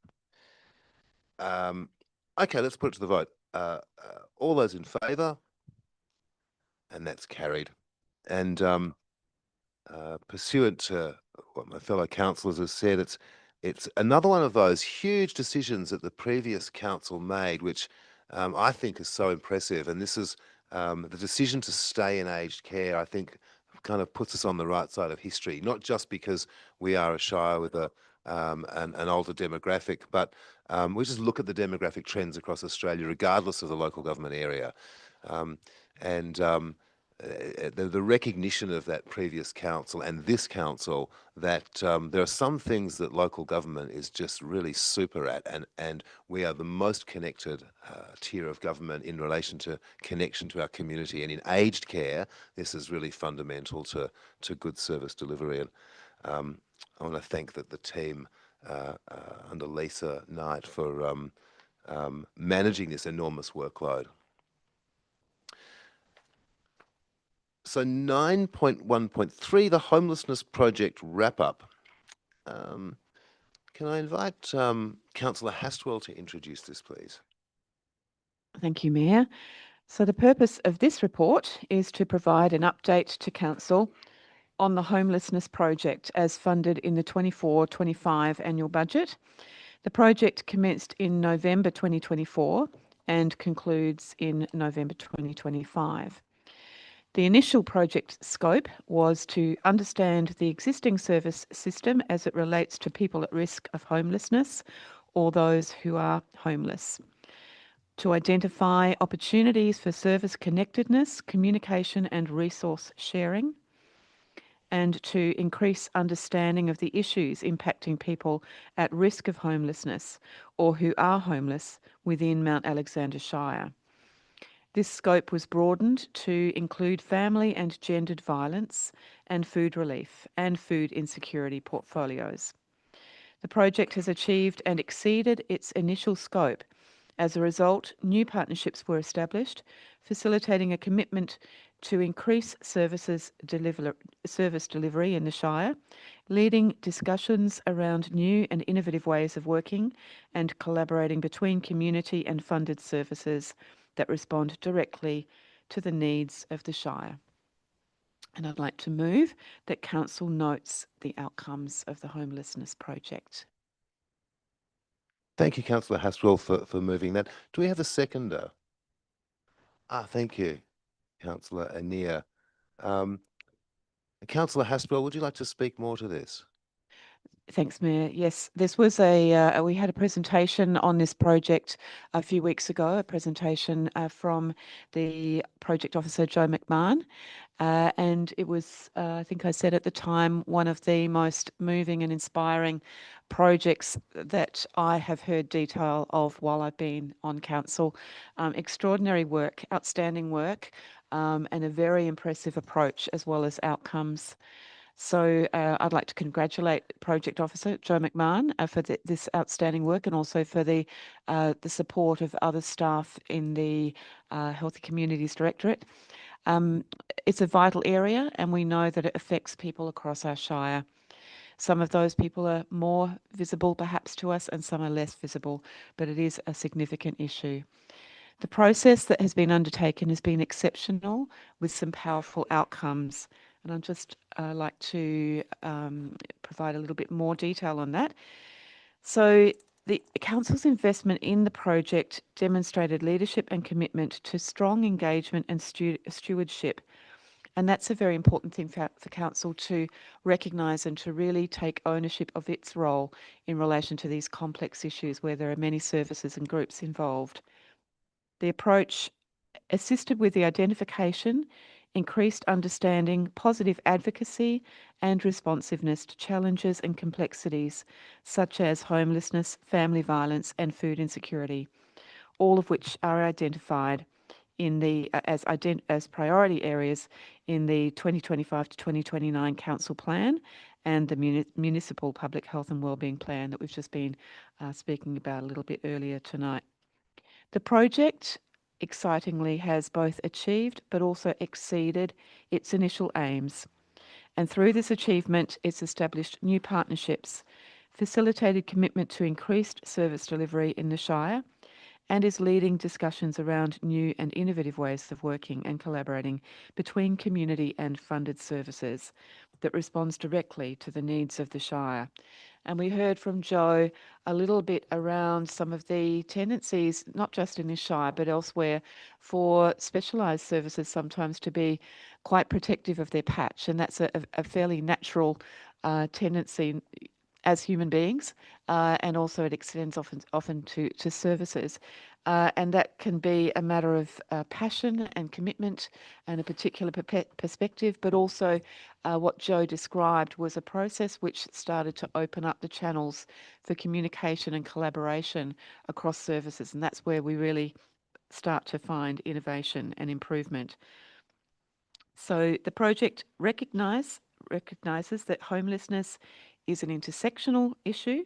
Okay, let's put it to the vote. All those in favour? And that's carried. And pursuant to what my fellow councillors have said, it's another one of those huge decisions that the previous council made, which I think is so impressive. And this is the decision to stay in aged care, I think, kind of puts us on the right side of history, not just because we are a shire with an older demographic, but we just look at the demographic trends across Australia, regardless of the local government area. The recognition of that previous council and this council that there are some things that local government is just really super at, and we are the most connected tier of government in relation to connection to our community. And in aged care, this is really fundamental to good service delivery. And I want to thank the team under Lisa Knight for managing this enormous workload. So 9.1.3, the homelessness project wrap up. Can I invite Councillor Hastwell to introduce this, please? Thank you, Mayor. So the purpose of this report is to provide an update to Council on the homelessness project as funded in the 24-25 annual budget. The project commenced in November 2024 and concludes in November 2025. The initial project scope was to understand the existing service system as it relates to people at risk of homelessness or those who are homeless, to identify opportunities for service connectedness, communication and resource sharing, and to increase understanding of the issues impacting people at risk of homelessness or who are homeless within Mount Alexander Shire. This scope was broadened to include family and gendered violence and food relief and food insecurity portfolios. The project has achieved and exceeded its initial scope. As a result, new partnerships were established, facilitating a commitment to increase service delivery in the Shire, leading discussions around new and innovative ways of working and collaborating between community and funded services that respond directly to the needs of the Shire. And I'd like to move that Council notes the outcomes of the homelessness project. Thank you, Councillor Hastwell, for moving that. Do we have a seconder? Thank you, Councillor Anir. Councillor Hastwell, would you like to speak more to this? Thanks, Mayor. Yes, this was we had a presentation on this project a few weeks ago, a presentation from the project officer, Joe McMahon. And it was, I think I said at the time, one of the most moving and inspiring projects that I have heard detail of while I've been on council. Extraordinary work, outstanding work, and a very impressive approach as well as outcomes. So I'd like to congratulate Project Officer Joe McMahon for this outstanding work, and also for the support of other staff in the Healthy Communities Directorate. It's a vital area, and we know that it affects people across our shire. Some of those people are more visible perhaps to us, and some are less visible, but it is a significant issue. The process that has been undertaken has been exceptional, with some powerful outcomes. And I'd just like to provide a little bit more detail on that. So the council's investment in the project demonstrated leadership and commitment to strong engagement and stewardship. And that's a very important thing for council to recognise and to really take ownership of its role in relation to these complex issues where there are many services and groups involved. The approach assisted with the identification, increased understanding, positive advocacy, and responsiveness to challenges and complexities such as homelessness, family violence, and food insecurity, all of which are identified in the as priority areas in the 2025 to 2029 council plan and the municipal public health and wellbeing plan that we've just been speaking about a little bit earlier tonight. The project, excitingly, has both achieved but also exceeded its initial aims. And through this achievement, it's established new partnerships, facilitated commitment to increased service delivery in the Shire, and is leading discussions around new and innovative ways of working and collaborating between community and funded services that responds directly to the needs of the Shire. And we heard from Joe a little bit around some of the tendencies, not just in this Shire, but elsewhere, for specialised services sometimes to be quite protective of their patch. And that's a fairly natural tendency as human beings, and also it extends often to services. And that can be a matter of passion and commitment and a particular perspective, but also what Joe described was a process which started to open up the channels for communication and collaboration across services. And that's where we really start to find innovation and improvement. So the project recognises that homelessness is an intersectional issue,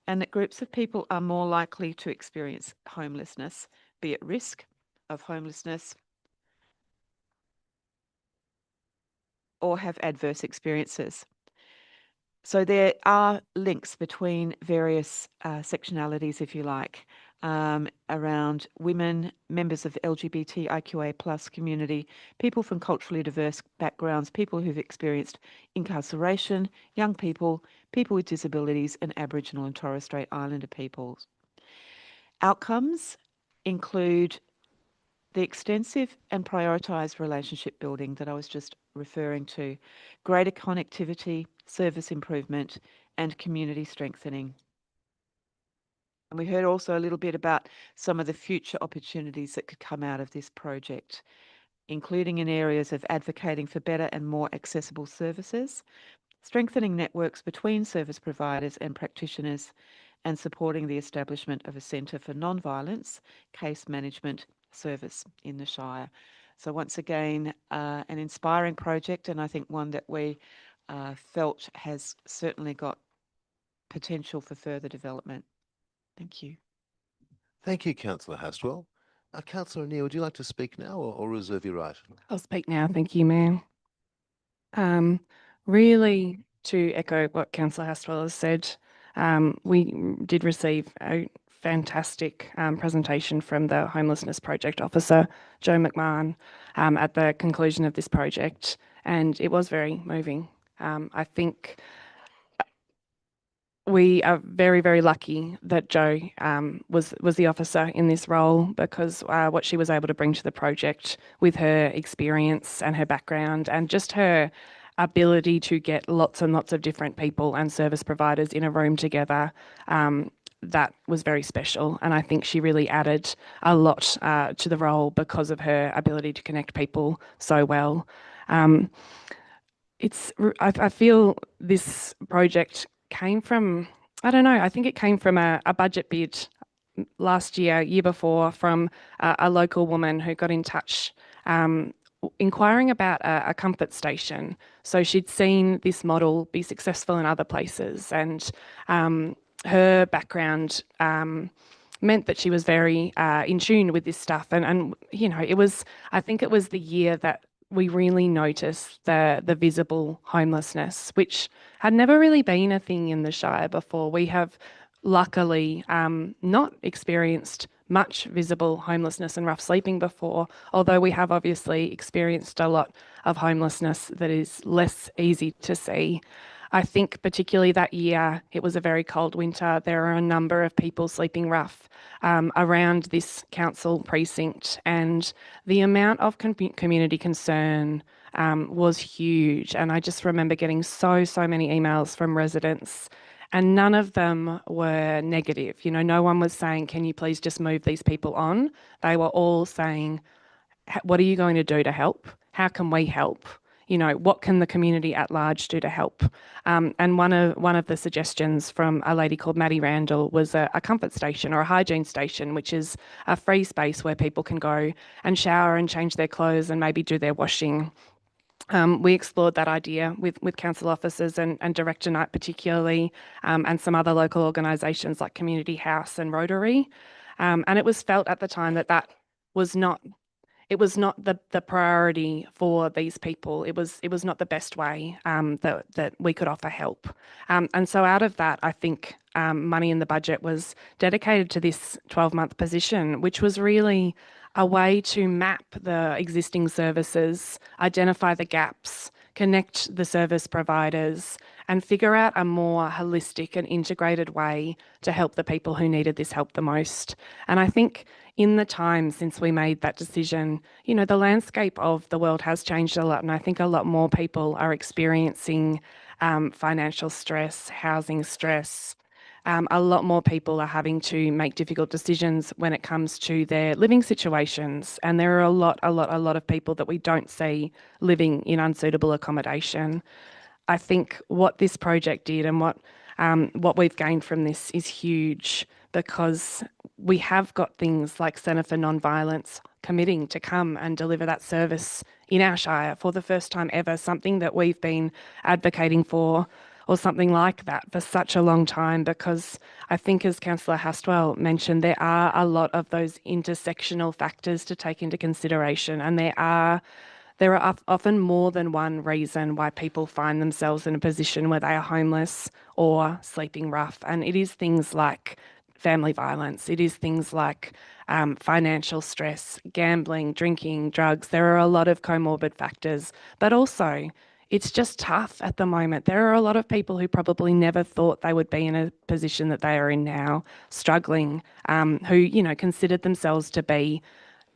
and that groups of people are more likely to experience homelessness, be at risk of homelessness, or have adverse experiences. So there are links between various sectionalities, if you like, around women, members of the LGBTIQA+ community, people from culturally diverse backgrounds, people who've experienced incarceration, young people, people with disabilities, and Aboriginal and Torres Strait Islander peoples. Outcomes include the extensive and prioritised relationship building that I was just referring to, greater connectivity, service improvement, and community strengthening. And we heard also a little bit about some of the future opportunities that could come out of this project, including in areas of advocating for better and more accessible services, strengthening networks between service providers and practitioners, and supporting the establishment of a Centre for Non-Violence Case Management service in the Shire. So once again, an inspiring project, and I think one that we felt has certainly got potential for further development. Thank you. Thank you, Councillor Hastwell. Councillor Neal, would you like to speak now or reserve your right? I'll speak now. Thank you, Mayor. Really, to echo what Councillor Hastwell has said, we did receive a fantastic presentation from the Homelessness Project Officer, Joe McMahon, at the conclusion of this project, and it was very moving. I think we are very, very lucky that Joe was the officer in this role, because what she was able to bring to the project with her experience and her background and just her ability to get lots and lots of different people and service providers in a room together, that was very special. And I think she really added a lot to the role because of her ability to connect people so well. I feel this project came from, I don't know, I think it came from a budget bid last year before, from a local woman who got in touch inquiring about a comfort station. So she'd seen this model be successful in other places, and her background meant that she was very in tune with this stuff. And you know, I think it was the year that we really noticed the visible homelessness, which had never really been a thing in the Shire before. We have luckily not experienced much visible homelessness and rough sleeping before, although we have obviously experienced a lot of homelessness that is less easy to see. I think particularly that year, it was a very cold winter. There are a number of people sleeping rough around this council precinct, and the amount of community concern was huge. And I just remember getting so many emails from residents, and none of them were negative. You know, no one was saying, can you please just move these people on? They were all saying, what are you going to do to help? How can we help? You know, what can the community at large do to help? And one of the suggestions from a lady called Maddie Randall was a comfort station or a hygiene station, which is a free space where people can go and shower and change their clothes and maybe do their washing. We explored that idea with council officers and Director Knight particularly, and some other local organisations like Community House and Rotary. And it was felt at the time that was not the priority for these people. It was not the best way that we could offer help. And so out of that, I think money in the budget was dedicated to this 12-month position, which was really a way to map the existing services, identify the gaps, connect the service providers, and figure out a more holistic and integrated way to help the people who needed this help the most. And I think in the time since we made that decision, you know, the landscape of the world has changed a lot, and I think a lot more people are experiencing financial stress, housing stress. A lot more people are having to make difficult decisions when it comes to their living situations, and there are a lot of people that we don't see living in unsuitable accommodation. I think what this project did and what we've gained from this is huge, because we have got things like Centre for Non-Violence committing to come and deliver that service in our Shire for the first time ever, something that we've been advocating for, or something like that, for such a long time, because I think, as Councillor Hastwell mentioned, there are a lot of those intersectional factors to take into consideration, and there are often more than one reason why people find themselves in a position where they are homeless or sleeping rough. And it is things like family violence, it is things like financial stress, gambling, drinking, drugs. There are a lot of comorbid factors, but also it's just tough at the moment. There are a lot of people who probably never thought they would be in a position that they are in now, struggling, who, you know, considered themselves to be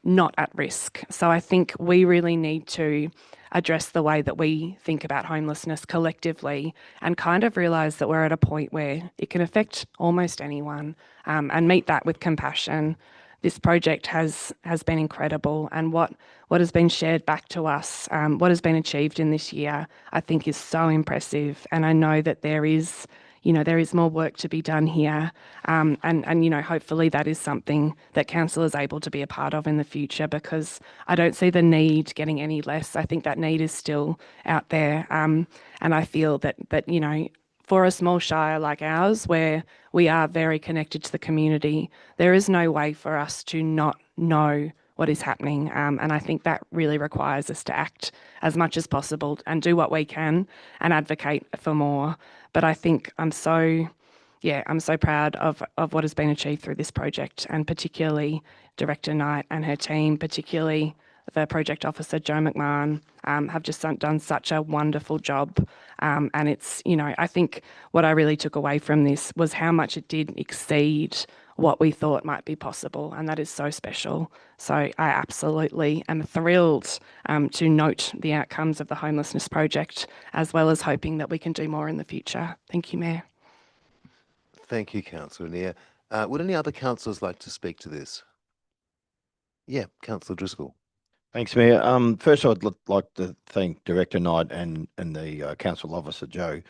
not at risk. So I think we really need to address the way that we think about homelessness collectively, and kind of realise that we're at a point where it can affect almost anyone, and meet that with compassion. This project has been incredible, and what has been shared back to us, what has been achieved in this year, I think is so impressive. And I know that there is more work to be done here, and you know, hopefully that is something that council is able to be a part of in the future, because I don't see the need getting any less. I think that need is still out there, and I feel that you know, for a small shire like ours, where we are very connected to the community, there is no way for us to not know what is happening. And I think that really requires us to act as much as possible and do what we can and advocate for more. But I think I'm so proud of what has been achieved through this project, and particularly Director Knight and her team, particularly the project officer, Joe McMahon, have just done such a wonderful job. And it's, you know, I think what I really took away from this was how much it did exceed what we thought might be possible, and that is so special. So I absolutely am thrilled to note the outcomes of the homelessness project, as well as hoping that we can do more in the future. Thank you, Mayor. Thank you, Councillor Neer. Would any other councillors like to speak to this? Yeah, Councillor Driscoll. Thanks, Mayor. First, I'd like to thank Director Knight and the Council Officer Joe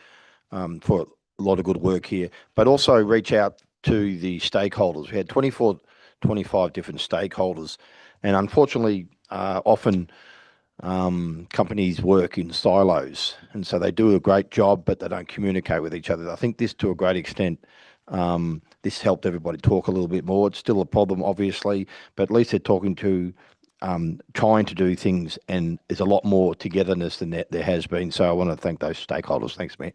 for a lot of good work here, but also reach out to the stakeholders. We had 25 different stakeholders, and unfortunately, often companies work in silos, and so they do a great job, but they don't communicate with each other. I think this, to a great extent, this helped everybody talk a little bit more. It's still a problem, obviously, but at least they're talking to, trying to do things, and there's a lot more togetherness than there has been. So I want to thank those stakeholders. Thanks, Mayor.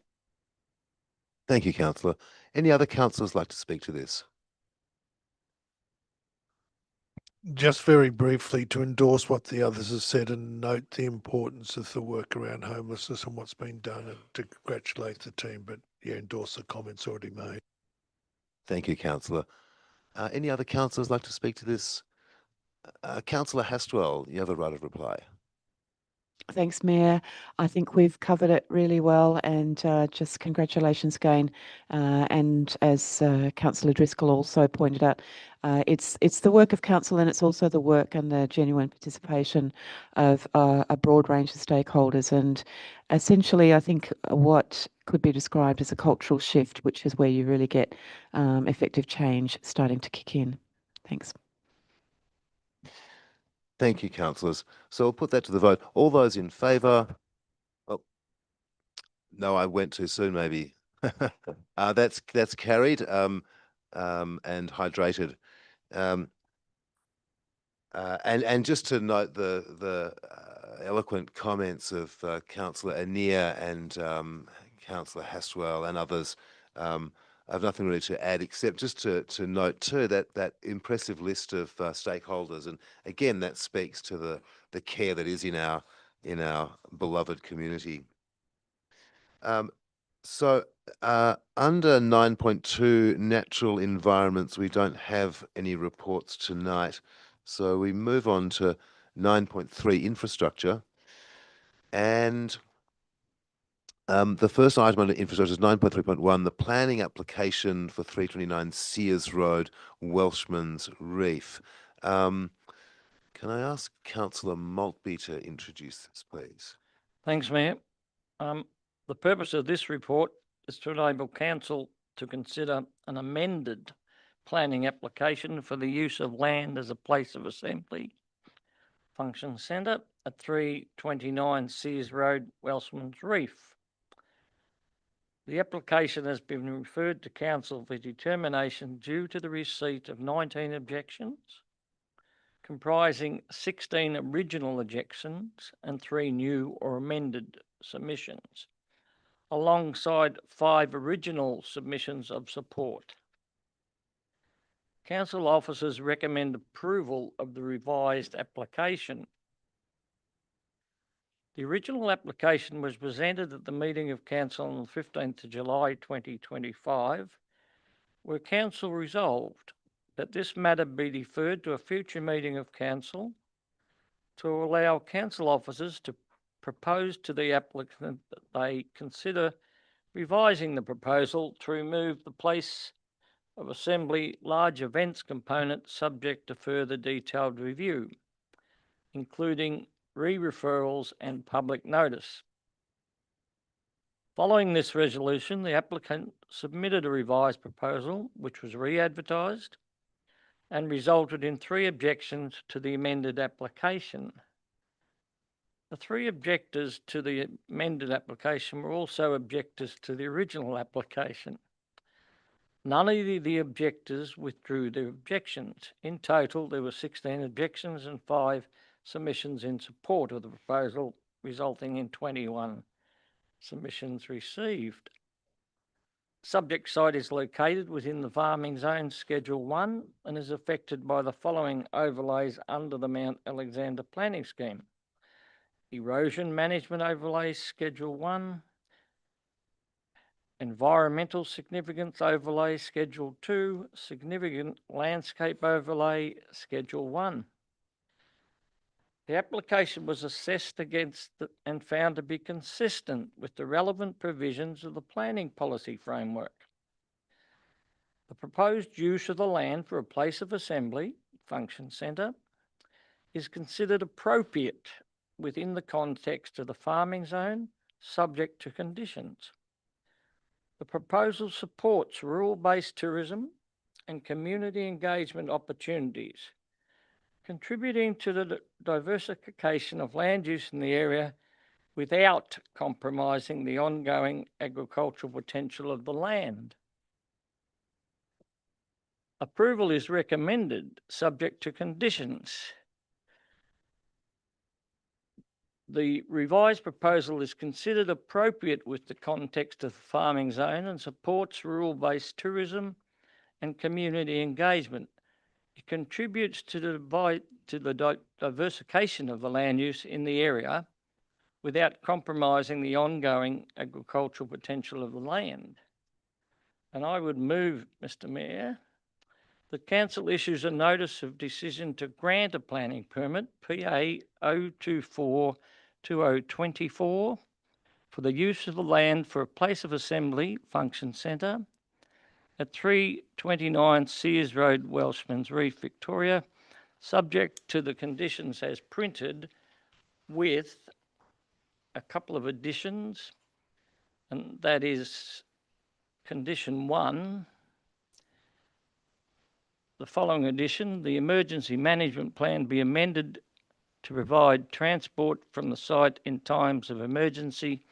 Thank you, Councillor. Any other councillors like to speak to this? Just very briefly to endorse what the others have said and note the importance of the work around homelessness and what's been done, and to congratulate the team, but yeah, endorse the comments already made. Thank you, Councillor. Any other councillors like to speak to this? Councillor Hastwell, you have a right of reply. Thanks, Mayor. I think we've covered it really well, and just congratulations again. And as Councillor Driscoll also pointed out, it's the work of council, and it's also the work and the genuine participation of a broad range of stakeholders. And essentially, I think what could be described as a cultural shift, which is where you really get effective change starting to kick in. Thanks. Thank you, councillors. So we'll put that to the vote. All those in favour? Oh, no, I went too soon, maybe. That's carried and hydrated. And just to note the eloquent comments of Councillor Anir and Councillor Hastwell and others. I have nothing really to add, except just to note too that impressive list of stakeholders, and again that speaks to the care that is in our beloved community. So under 9.2 natural environments, we don't have any reports tonight. So we move on to 9.3 infrastructure, and the first item under infrastructure is 9.3.1, the planning application for 329 Sears Road, Welshman's Reef. Can I ask Councillor Maltby to introduce this, please? Thanks, Mayor. The purpose of this report is to enable Council to consider an amended planning application for the use of land as a place of assembly function centre at 329 Sears Road, Welshman's Reef. The application has been referred to Council for determination due to the receipt of 19 objections, comprising 16 original objections and 3 new or amended submissions, alongside 5 original submissions of support. Council officers recommend approval of the revised application. The original application was presented at the meeting of Council on the 15th of July 2025, where Council resolved that this matter be deferred to a future meeting of Council to allow Council officers to propose to the applicant that they consider revising the proposal to remove the place of assembly large events component subject to further detailed review, including re-referrals and public notice. Following this resolution, the applicant submitted a revised proposal, which was re-advertised and resulted in 3 objections to the amended application. The 3 objectors to the amended application were also objectors to the original application. None of the objectors withdrew their objections. In total, there were 16 objections and 5 submissions in support of the proposal, resulting in 21 submissions received. Subject site is located within the farming zone Schedule 1 and is affected by the following overlays under the Mount Alexander Planning Scheme: Erosion Management Overlay Schedule 1, Environmental Significance Overlay Schedule 2, Significant Landscape Overlay Schedule 1. The application was assessed against and found to be consistent with the relevant provisions of the planning policy framework. The proposed use of the land for a place of assembly, function centre, is considered appropriate within the context of the farming zone, subject to conditions. The proposal supports rural-based tourism and community engagement opportunities, contributing to the diversification of land use in the area without compromising the ongoing agricultural potential of the land. Approval is recommended, subject to conditions. The revised proposal is considered appropriate with the context of the farming zone and supports rural-based tourism and community engagement. It contributes to the diversification of the land use in the area without compromising the ongoing agricultural potential of the land. And I would move, Mr. Mayor, the council issues a notice of decision to grant a planning permit, PA 024-2024, for the use of the land for a place of assembly function centre at 329 Sears Road, Welshman's Reef, Victoria, subject to the conditions as printed, with a couple of additions, and that is condition 1. The following addition: the emergency management plan be amended to provide transport from the site in times of emergency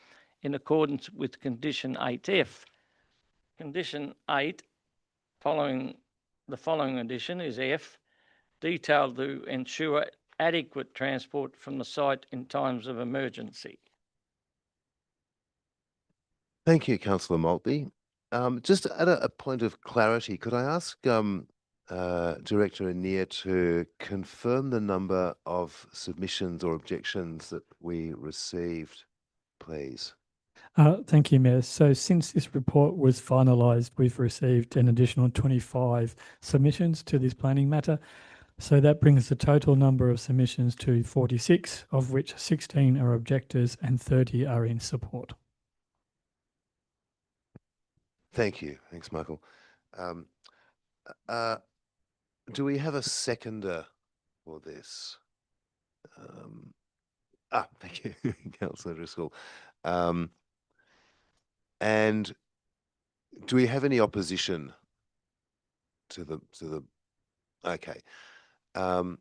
in accordance with condition 8F. Condition 8, following the following addition, is F, detailed to ensure adequate transport from the site in times of emergency. Thank you, Councillor Maltby. Just at a point of clarity, could I ask Director Anir to confirm the number of submissions or objections that we received, please? Thank you, Mayor. So since this report was finalised, we've received an additional 25 submissions to this planning matter. So that brings the total number of submissions to 46, of which 16 are objectors and 30 are in support. Thank you. Thanks, Michael. Do we have a seconder for this? Thank you, Councillor Driscoll. And do we have any opposition to the? Okay. All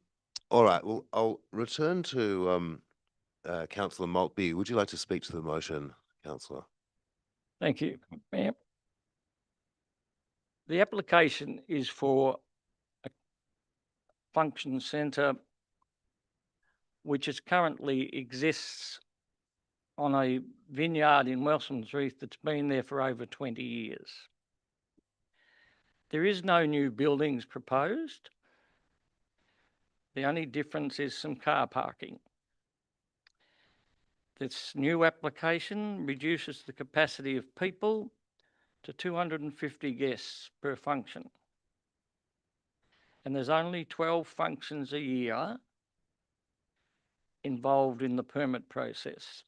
right. Well, I'll return to Councillor Maltby. Would you like to speak to the motion, Councillor? Thank you, Mayor. The application is for a function centre which is currently exists on a vineyard in Welshman's Reef that's been there for over 20 years. There is no new buildings proposed. The only difference is some car parking. This new application reduces the capacity of people to 250 guests per function. And there's only 12 functions a year involved in the permit process.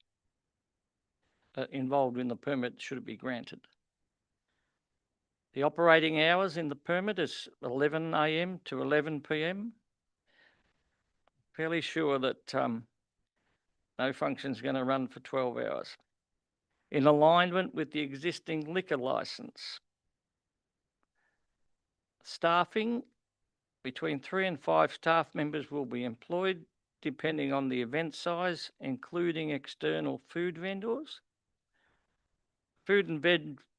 Involved in the permit should it be granted. The operating hours in the permit is 11 a.m. to 11 p.m. Fairly sure that no function is going to run for 12 hours. In alignment with the existing liquor licence. Staffing, between 3 and 5 staff members will be employed depending on the event size, including external food vendors. Food and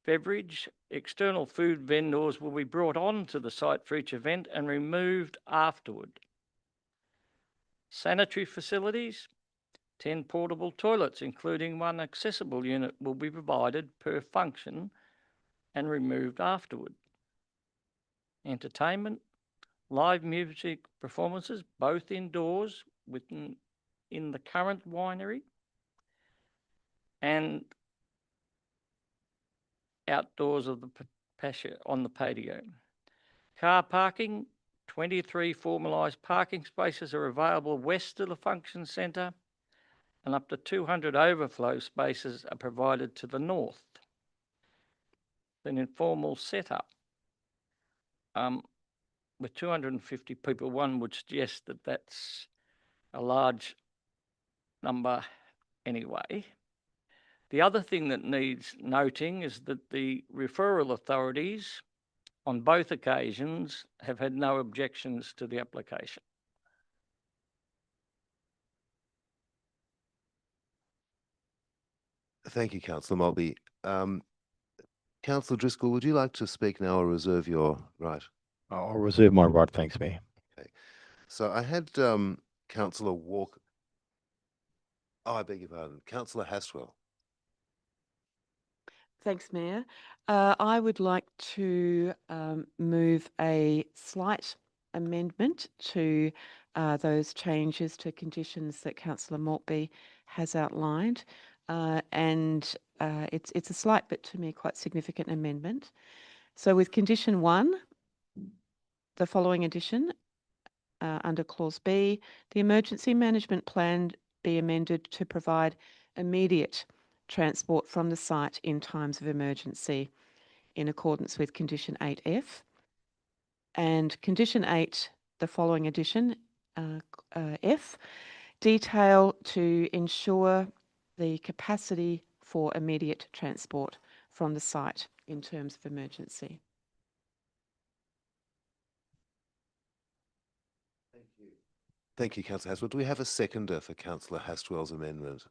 beverage, external food vendors will be brought on to the site for each event and removed afterward. Sanitary facilities, 10 portable toilets, including 1 accessible unit, will be provided per function and removed afterward. Entertainment, live music performances, both indoors in the current winery and outdoors of the on the patio. Car parking, 23 formalised parking spaces are available west of the function centre, and up to 200 overflow spaces are provided to the north. An informal setup. With 250 people, one would suggest that that's a large number anyway. The other thing that needs noting is that the referral authorities on both occasions have had no objections to the application. Thank you, Councillor Mulby. Councillor Driscoll, would you like to speak now or reserve your right? I'll reserve my right. Thanks, Mayor. Okay. So I had Councillor Walker. Oh, I beg your pardon. Councillor Haswell. Thanks, Mayor. I would like to move a slight amendment to those changes to conditions that Councillor Maltby has outlined. It's a slight but to me quite significant amendment. So with condition 1, the following addition under clause B, the emergency management plan be amended to provide immediate transport from the site in times of emergency in accordance with condition 8F. And condition 8, the following addition, F, detail to ensure the capacity for immediate transport from the site in terms of emergency. Thank you, Councillor Haswell. Do we have a seconder for Councillor Haswell's amendment?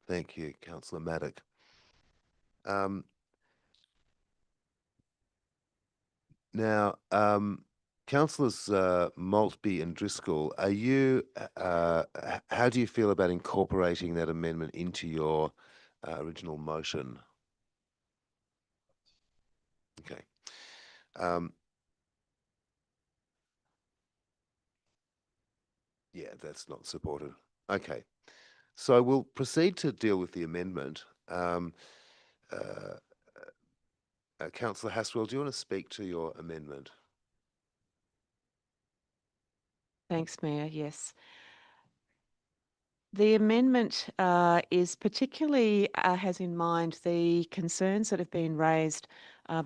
Thank you, Councillor Maddock. Now, Councillors Maltby and Driscoll, are you? How do you feel about incorporating that amendment into your original motion? Okay. Yeah, that's not supported. Okay. So we'll proceed to deal with the amendment. Councillor Haswell, do you want to speak to your amendment? Thanks, Mayor. Yes. The amendment is particularly has in mind the concerns that have been raised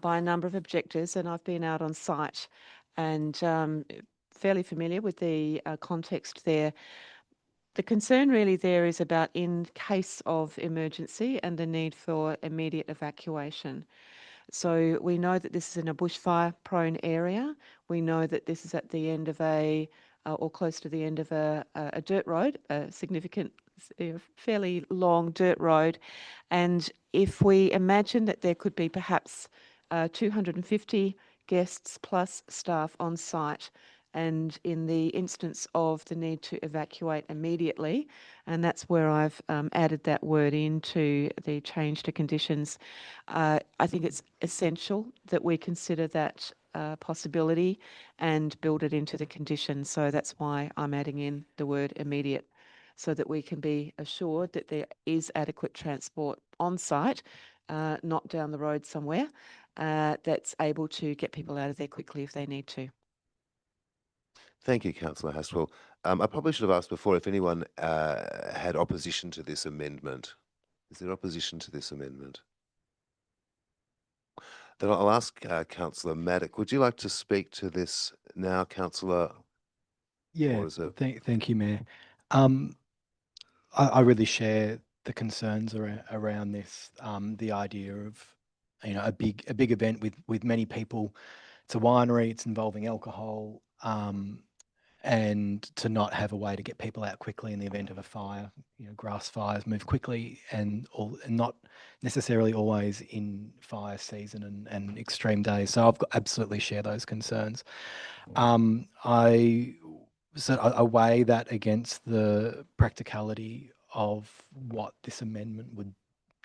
by a number of objectors, and I've been out on site and fairly familiar with the context there. The concern really there is about in case of emergency and the need for immediate evacuation. So we know that this is in a bushfire prone area. We know that this is at the end of or close to the end of a dirt road, a significant, fairly long dirt road. And if we imagine that there could be perhaps 250 guests plus staff on site, and in the instance of the need to evacuate immediately, and that's where I've added that word into the change to conditions, I think it's essential that we consider that possibility and build it into the conditions. So that's why I'm adding in the word immediate, so that we can be assured that there is adequate transport on site, not down the road somewhere, that's able to get people out of there quickly if they need to. Thank you, Councillor Haswell. I probably should have asked before if anyone had opposition to this amendment. Is there opposition to this amendment? Then I'll ask Councillor Maddock. Would you like to speak to this now, Councillor? Yeah, Or is it- thank you, Mayor. I really share the concerns around this. The idea of, a big event with many people. It's a winery. It's involving alcohol. And to not have a way to get people out quickly in the event of a fire. Grass fires move quickly and not necessarily always in fire season and extreme days. So absolutely share those concerns. I weigh that against the practicality of what this amendment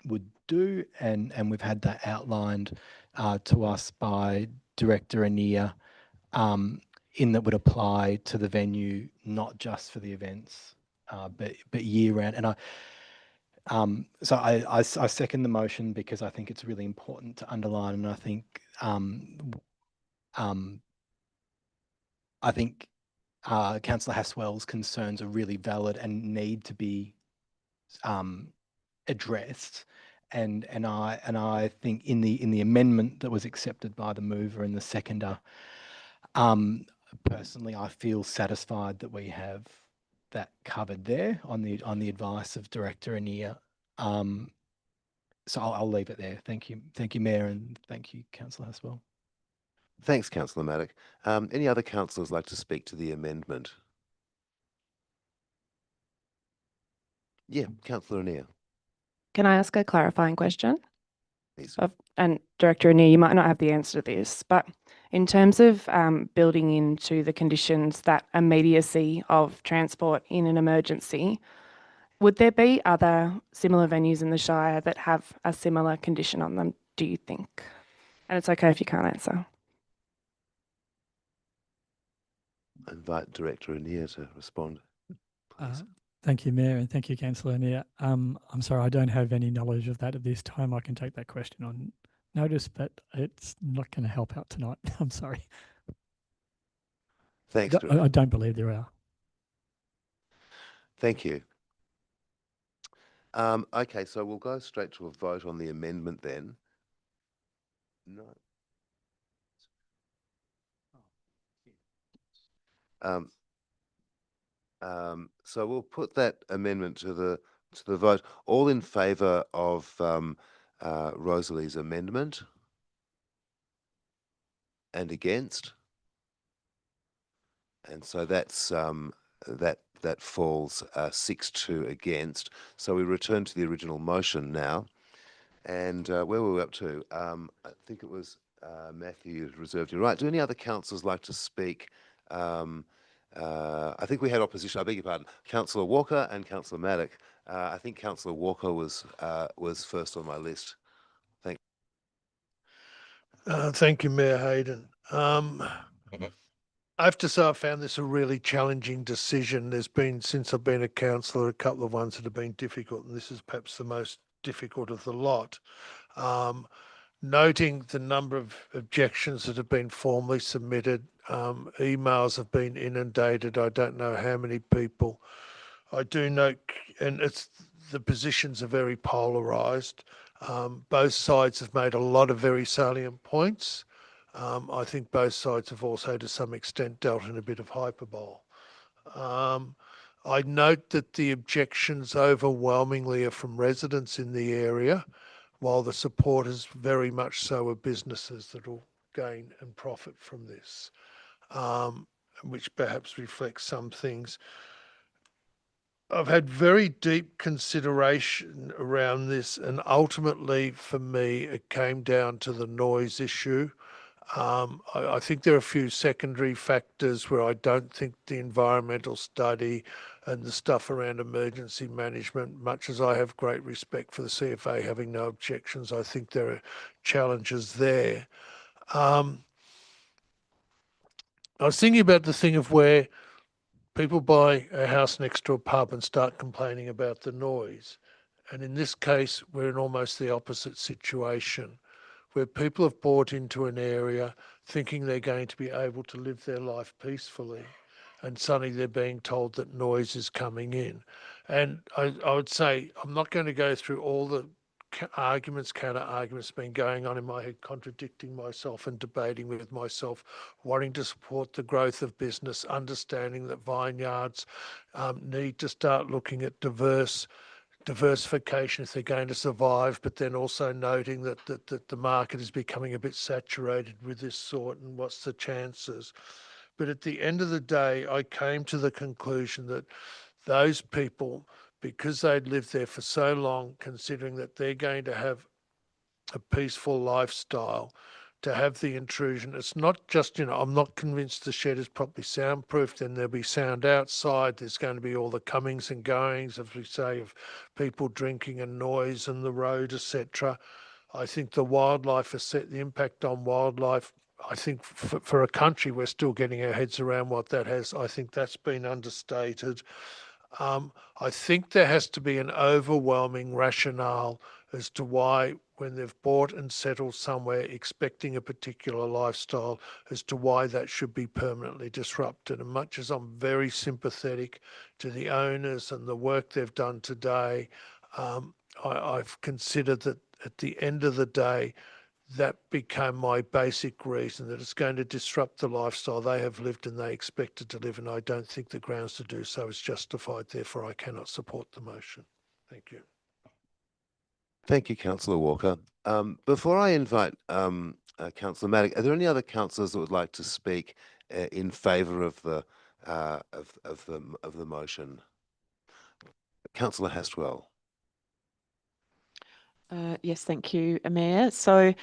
would do, and we've had that outlined to us by Director Anea, in that would apply to the venue, not just for the events, but year round. And So I second the motion because I think it's really important to underline, and I think Councillor Haswell's concerns are really valid and need to be addressed. And I think in the amendment that was accepted by the mover and the seconder, personally, I feel satisfied that we have that covered there on the advice of Director Anir. So I'll leave it there. Thank you, Mayor, and thank you, Councillor Haswell. Thanks, Councillor Maddock. Any other councillors like to speak to the amendment? Yeah, Councillor Anir, Can I ask a clarifying question? please. And Director Anir, you might not have the answer to this, but in terms of building into the conditions that immediacy of transport in an emergency, would there be other similar venues in the Shire that have a similar condition on them, do you think? And it's okay if you can't answer. I invite Director Anir to respond, please. Thank you, Mayor, and thank you, Councillor Anir. I'm sorry, I don't have any knowledge of that at this time. I can take that question on notice, but it's not going to help out tonight. I'm sorry. Thanks, I don't believe there are. Thank you. Okay, so we'll go straight to a vote on the amendment then. No. So we'll put that amendment to the vote. All in favour of Rosalie's amendment? And against? And so that's that falls 6-2 against. So we return to the original motion now. And where were we up to? I think it was Matthew reserved your right. Do any other councillors like to speak? I think we had opposition. I beg your pardon. Councillor Walker and Councillor Maddock. I think Councillor Walker was first on my list. Thank you, Mayor Hayden. I have to say I found this a really challenging decision. There's been, since I've been a councillor, a couple of ones that have been difficult, and this is perhaps the most difficult of the lot. Noting the number of objections that have been formally submitted, emails have been inundated. I don't know how many people. I do note, and the positions are very polarised. Both sides have made a lot of very salient points. I think both sides have also, to some extent, dealt in a bit of hyperbole. I note that the objections overwhelmingly are from residents in the area, while the support is very much so of businesses that will gain and profit from this, which perhaps reflects some things. I've had very deep consideration around this, and ultimately for me, it came down to the noise issue. I think there are a few secondary factors where I don't think the environmental study and the stuff around emergency management, much as I have great respect for the CFA having no objections, I think there are challenges there. I was thinking about the thing of where people buy a house next to a pub and start complaining about the noise. And in this case, we're in almost the opposite situation, where people have bought into an area thinking they're going to be able to live their life peacefully, and suddenly they're being told that noise is coming in. And I would say, I'm not going to go through all the counter arguments been going on in my head, contradicting myself and debating with myself, wanting to support the growth of business, understanding that vineyards need to start looking at diversification if they're going to survive, but then also noting that the market is becoming a bit saturated with this sort, and what's the chances. But at the end of the day, I came to the conclusion that those people, because they'd lived there for so long, considering that they're going to have a peaceful lifestyle, to have the intrusion. It's not just, I'm not convinced the shed is properly soundproofed, and there'll be sound outside. There's going to be all the comings and goings, as we say, of people drinking and noise and the road, etc. I think the wildlife the impact on wildlife, I think for a country, we're still getting our heads around what that has. I think that's been understated. I think there has to be an overwhelming rationale as to why, when they've bought and settled somewhere expecting a particular lifestyle, as to why that should be permanently disrupted. And much as I'm very sympathetic to the owners and the work they've done today, I've considered that at the end of the day, that became my basic reason, that it's going to disrupt the lifestyle they have lived and they expected to live, and I don't think the grounds to do so is justified. Therefore, I cannot support the motion. Thank you. Thank you, Councillor Walker. Before I invite Councillor Maddock, are there any other councillors that would like to speak in favour of the motion? Councillor Hastwell. Yes, thank you, Mayor. So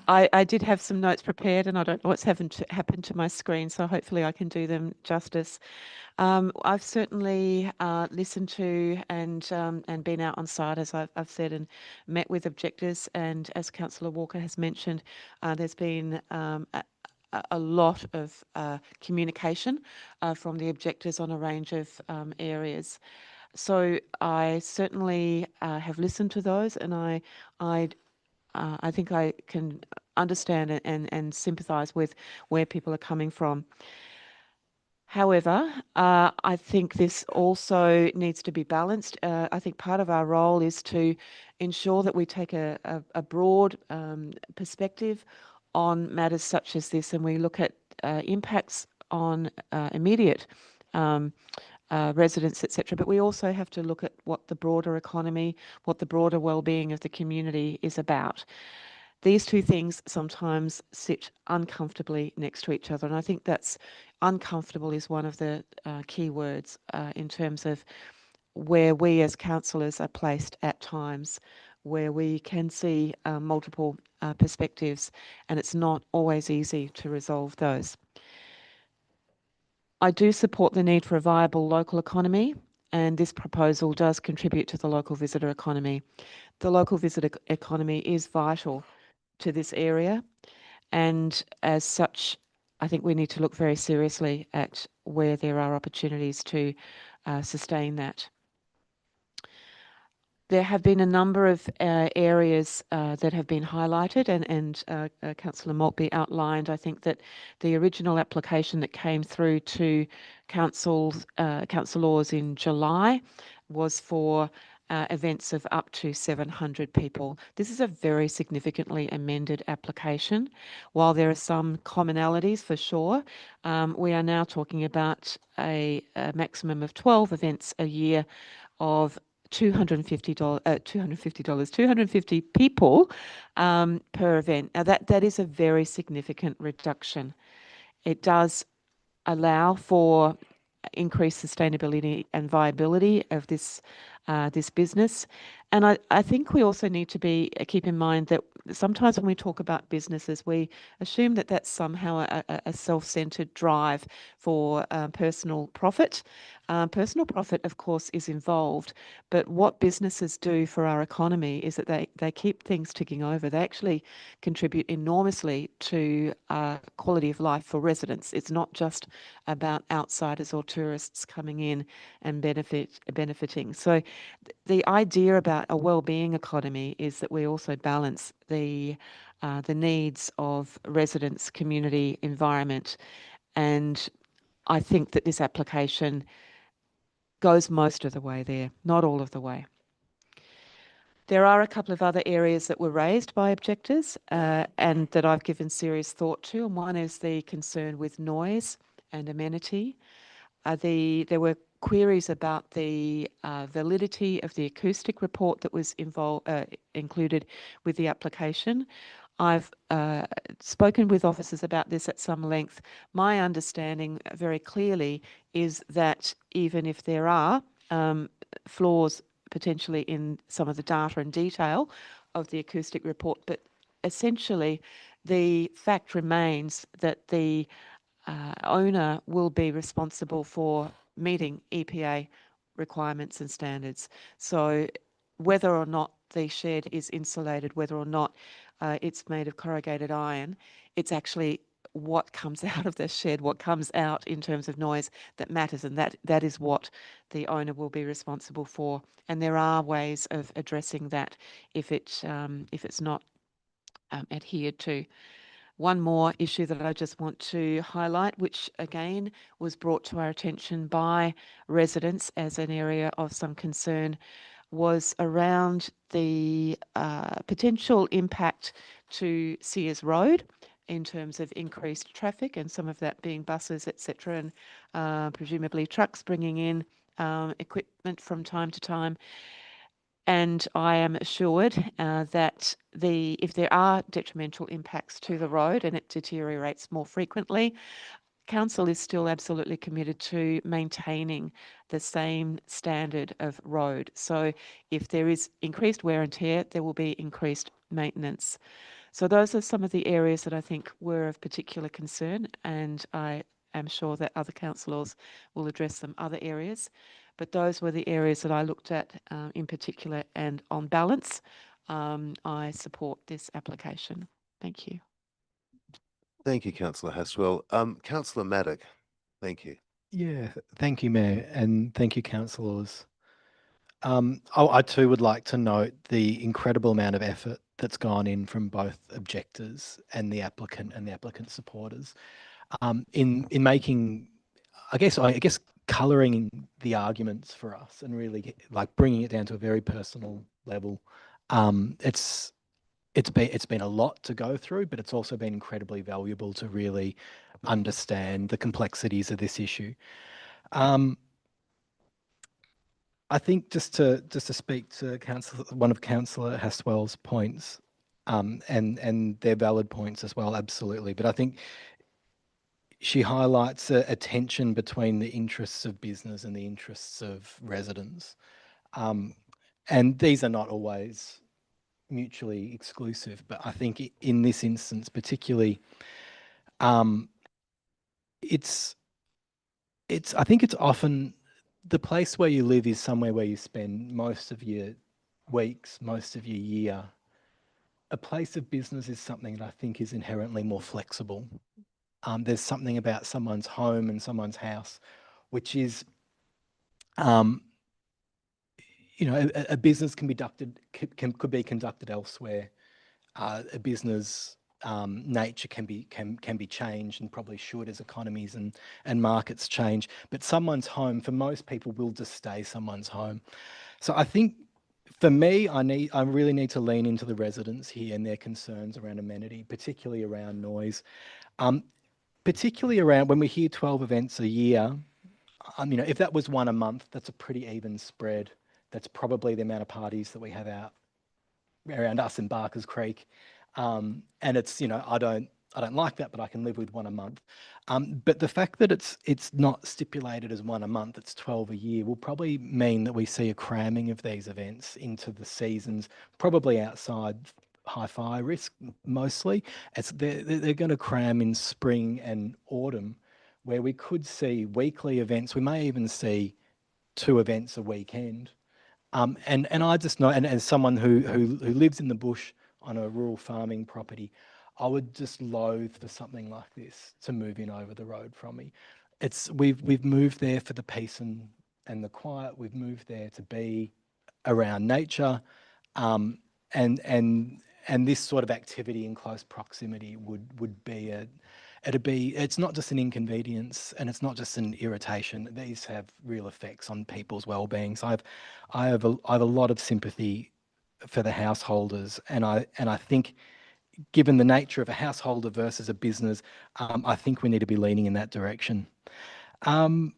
I did have some notes prepared and I don't know what's happened to my screen, so hopefully I can do them justice. I've certainly listened to and been out on site, as I've said, and met with objectors. And as Councillor Walker has mentioned, there's been a lot of communication from the objectors on a range of areas. So I certainly have listened to those, and I think I can understand and sympathise with where people are coming from. However, I think this also needs to be balanced. I think part of our role is to ensure that we take a broad perspective on matters such as this, and we look at impacts on immediate residents, etc. But we also have to look at what the broader economy, what the broader well-being of the community is about. These two things sometimes sit uncomfortably next to each other, and I think that's uncomfortable is one of the key words in terms of where we as councillors are placed at times, where we can see multiple perspectives, and it's not always easy to resolve those. I do support the need for a viable local economy, and this proposal does contribute to the local visitor economy. The local visitor economy is vital to this area, and as such, I think we need to look very seriously at where there are opportunities to sustain that. There have been a number of areas that have been highlighted, and Councillor Maltby outlined. I think that the original application that came through to councillors in July was for events of up to 700 people. This is a very significantly amended application. While there are some commonalities for sure, we are now talking about a maximum of 12 events a year of $250 250 people per event. Now that is a very significant reduction. It does allow for increased sustainability and viability of this business. And I think we also need to keep in mind that sometimes when we talk about businesses, we assume that that's somehow a self-centered drive for personal profit. Personal profit, of course, is involved, but what businesses do for our economy is that they keep things ticking over. They actually contribute enormously to quality of life for residents. It's not just about outsiders or tourists coming in and benefiting. So the idea about a well-being economy is that we also balance the needs of residents, community, environment, and I think that this application goes most of the way there, not all of the way. There are a couple of other areas that were raised by objectors and that I've given serious thought to, and one is the concern with noise and amenity. There were queries about the validity of the acoustic report that was included with the application. I've spoken with officers about this at some length. My understanding very clearly is that even if there are flaws potentially in some of the data and detail of the acoustic report, but essentially the fact remains that the owner will be responsible for meeting EPA requirements and standards. So whether or not the shed is insulated, whether or not it's made of corrugated iron, it's actually what comes out of the shed, what comes out in terms of noise that matters, and that is what the owner will be responsible for. And there are ways of addressing that if it's not adhered to. One more issue that I just want to highlight, which again was brought to our attention by residents as an area of some concern, was around the potential impact to Sears Road in terms of increased traffic, and some of that being buses, etc., and presumably trucks bringing in equipment from time to time. And I am assured that if there are detrimental impacts to the road and it deteriorates more frequently, Council is still absolutely committed to maintaining the same standard of road. So if there is increased wear and tear, there will be increased maintenance. So those are some of the areas that I think were of particular concern, and I am sure that other councillors will address some other areas. But those were the areas that I looked at in particular, and on balance, I support this application. Thank you. Thank you, Councillor Haswell. Councillor Maddock, thank you. Yeah, thank you, Mayor, and thank you, councillors. I too would like to note the incredible amount of effort that's gone in from both objectors and the applicant supporters in making, I guess, colouring the arguments for us and really like bringing it down to a very personal level. It's been a lot to go through, but it's also been incredibly valuable to really understand the complexities of this issue. I think just to speak to one of Councillor Haswell's points, and their valid points as well, absolutely. But I think she highlights a tension between the interests of business and the interests of residents, and these are not always mutually exclusive. But I think in this instance, particularly, I think it's often the place where you live is somewhere where you spend most of your weeks, most of your year. A place of business is something that I think is inherently more flexible. There's something about someone's home and someone's house, which is, a business could be conducted elsewhere. A business nature can be changed, and probably should, as economies and markets change. But someone's home, for most people, will just stay someone's home. So I think for me, I really need to lean into the residents here and their concerns around amenity, particularly around noise, particularly around when we hear 12 events a year. If that was one a month, that's a pretty even spread. That's probably the amount of parties that we have out around us in Barkers Creek. And it's, I don't like that, but I can live with one a month. But the fact that it's not stipulated as one a month, it's 12 a year, will probably mean that we see a cramming of these events into the seasons, probably outside high fire risk mostly. They're going to cram in spring and autumn, where we could see weekly events. We may even see 2 events a weekend. And I just know, and as someone who lives in the bush on a rural farming property, I would just loathe for something like this to move in over the road from me. We've moved there for the peace and the quiet. We've moved there to be around nature, and this sort of activity in close proximity would be it's not just an inconvenience, and it's not just an irritation. These have real effects on people's well-being. So I have a lot of sympathy for the householders, and I think, given the nature of a householder versus a business, I think we need to be leaning in that direction. The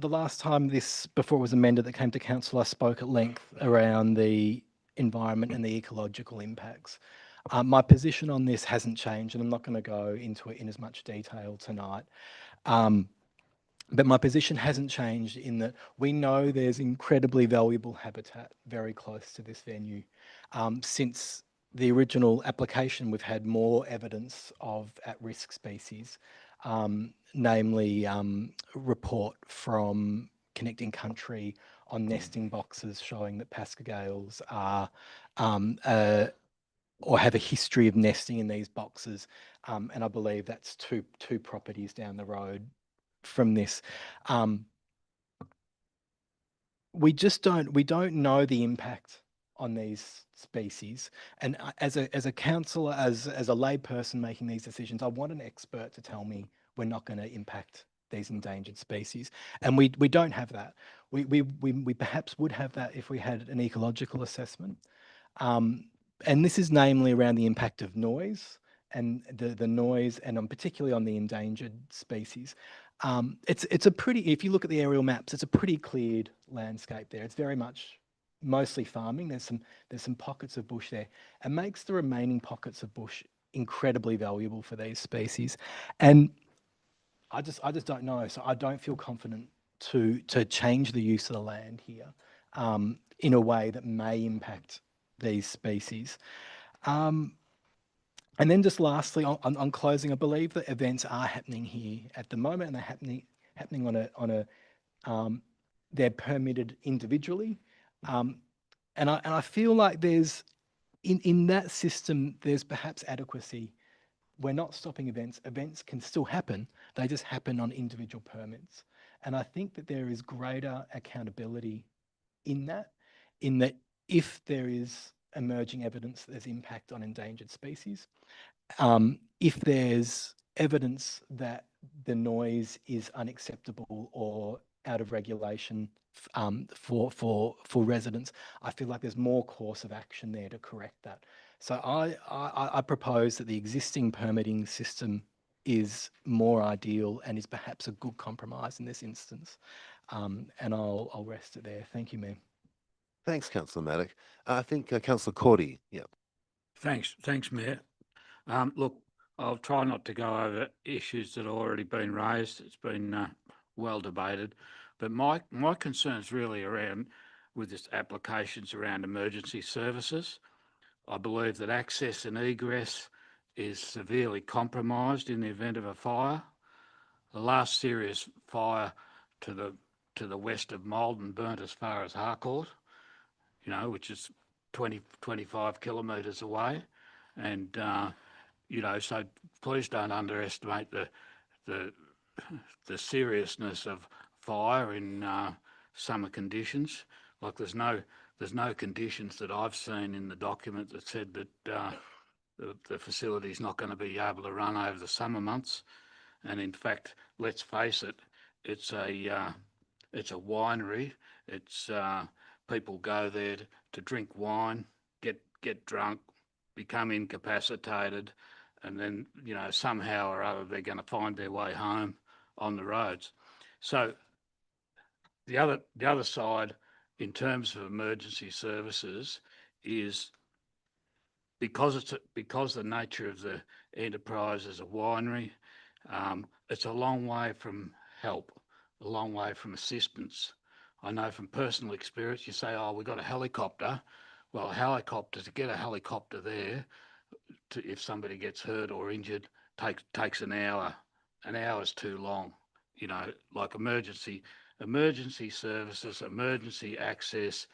last time before it was amended, that came to council, I spoke at length around the environment and the ecological impacts. My position on this hasn't changed, and I'm not going to go into it in as much detail tonight. But my position hasn't changed in that we know there's incredibly valuable habitat very close to this venue. Since the original application, we've had more evidence of at-risk species, namely report from Connecting Country on nesting boxes showing that pascagales are or have a history of nesting in these boxes. And I believe that's two properties down the road from this. We don't know the impact on these species. And as a councillor, as a layperson making these decisions, I want an expert to tell me we're not going to impact these endangered species. And we don't have that. We perhaps would have that if we had an ecological assessment. And this is namely around the impact of noise and the noise, and particularly on the endangered species. It's a pretty, if you look at the aerial maps, it's a pretty cleared landscape there. It's very much mostly farming. There's some pockets of bush there, and makes the remaining pockets of bush incredibly valuable for these species. And I just don't know. So I don't feel confident to change the use of the land here in a way that may impact these species. And then just lastly, on closing, I believe that events are happening here at the moment, and they're happening on a they're permitted individually, and I feel like there's in that system there's perhaps adequacy. We're not stopping events. Events can still happen. They just happen on individual permits, and I think that there is greater accountability in that if there is emerging evidence that there's impact on endangered species, if there's evidence that the noise is unacceptable or out of regulation for residents, I feel like there's more course of action there to correct that. So I propose that the existing permitting system is more ideal and is perhaps a good compromise in this instance. And I'll rest it there. Thank you, Mayor. Thanks, Councillor Maddock. I think Councillor Cordy. Yeah. Thanks, Mayor. Look, I'll try not to go over issues that have already been raised. It's been well debated, but my concerns really around with this applications around emergency services. I believe that access and egress is severely compromised in the event of a fire. The last serious fire to the west of Maldon burnt as far as Harcourt, which is 25 kilometres away. And, so please don't underestimate the seriousness of fire in summer conditions. Like there's no conditions that I've seen in the document that said that the facility's not going to be able to run over the summer months. And in fact, let's face it, it's a winery. It's people go there to drink wine, get drunk, become incapacitated, and then somehow or other they're going to find their way home on the roads. So the other side in terms of emergency services is because the nature of the enterprise is a winery, it's a long way from help, a long way from assistance. I know from personal experience, you say, oh, we've got a helicopter. Well, to get a helicopter there, if somebody gets hurt or injured, takes an hour. An hour's too long. Like emergency services, emergency access.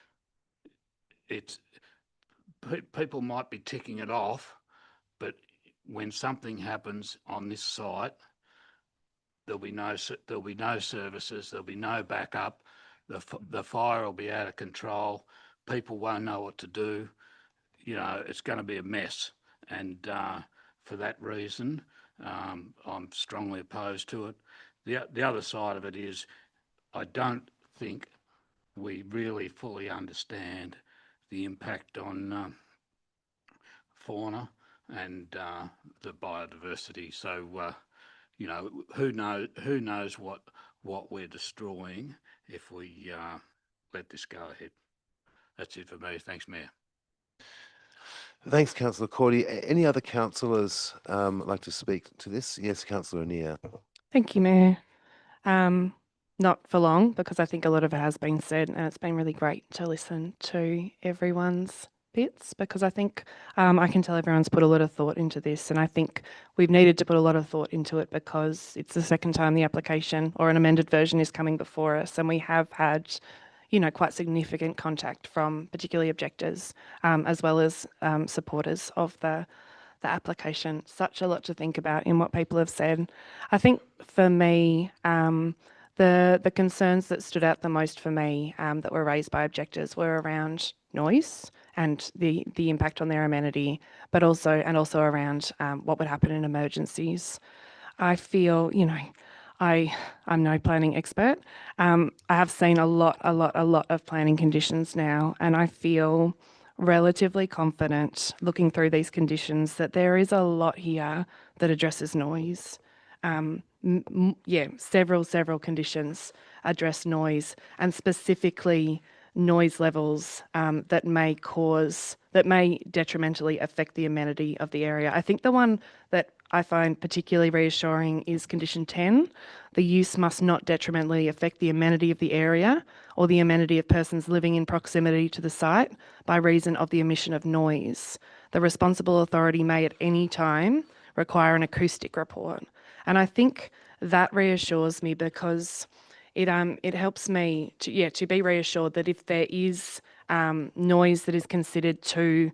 People might be ticking it off, but when something happens on this site, there'll be no services. There'll be no backup. The fire will be out of control. People won't know what to do. It's going to be a mess. And for that reason, I'm strongly opposed to it. The other side of it is I don't think we really fully understand the impact on fauna and the biodiversity. So, who knows what we're destroying if we let this go ahead. That's it for me. Thanks, Mayor. Thanks, Councillor Cordy. Any other councillors like to speak to this? Yes, Councillor O'Neill. Thank you, Mayor. Not for long, because I think a lot of it has been said, and it's been really great to listen to everyone's bits, because I think I can tell everyone's put a lot of thought into this, and I think we've needed to put a lot of thought into it because it's the second time the application or an amended version is coming before us, and we have had quite significant contact from particularly objectors, as well as supporters of the application. Such a lot to think about in what people have said. I think for me, the concerns that stood out the most for me that were raised by objectors were around noise and the impact on their amenity, but also around what would happen in emergencies. I feel, I'm no planning expert. I have seen a lot of planning conditions now, and I feel relatively confident looking through these conditions that there is a lot here that addresses noise. Several conditions address noise, and specifically noise levels that may detrimentally affect the amenity of the area. I think the one that I find particularly reassuring is condition 10. The use must not detrimentally affect the amenity of the area or the amenity of persons living in proximity to the site by reason of the emission of noise. The responsible authority may at any time require an acoustic report. And I think that reassures me because it helps me to be reassured that if there is noise that is considered to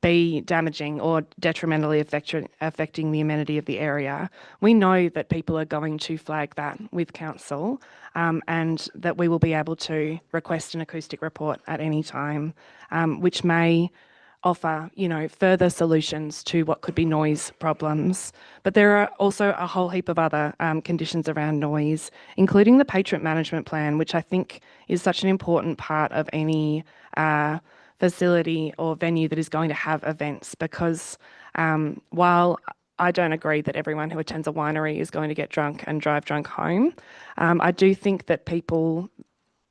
be damaging or detrimentally affecting the amenity of the area, we know that people are going to flag that with council, and that we will be able to request an acoustic report at any time, which may offer, further solutions to what could be noise problems. But there are also a whole heap of other conditions around noise, including the patron management plan, which I think is such an important part of any facility or venue that is going to have events, because while I don't agree that everyone who attends a winery is going to get drunk and drive drunk home, I do think that people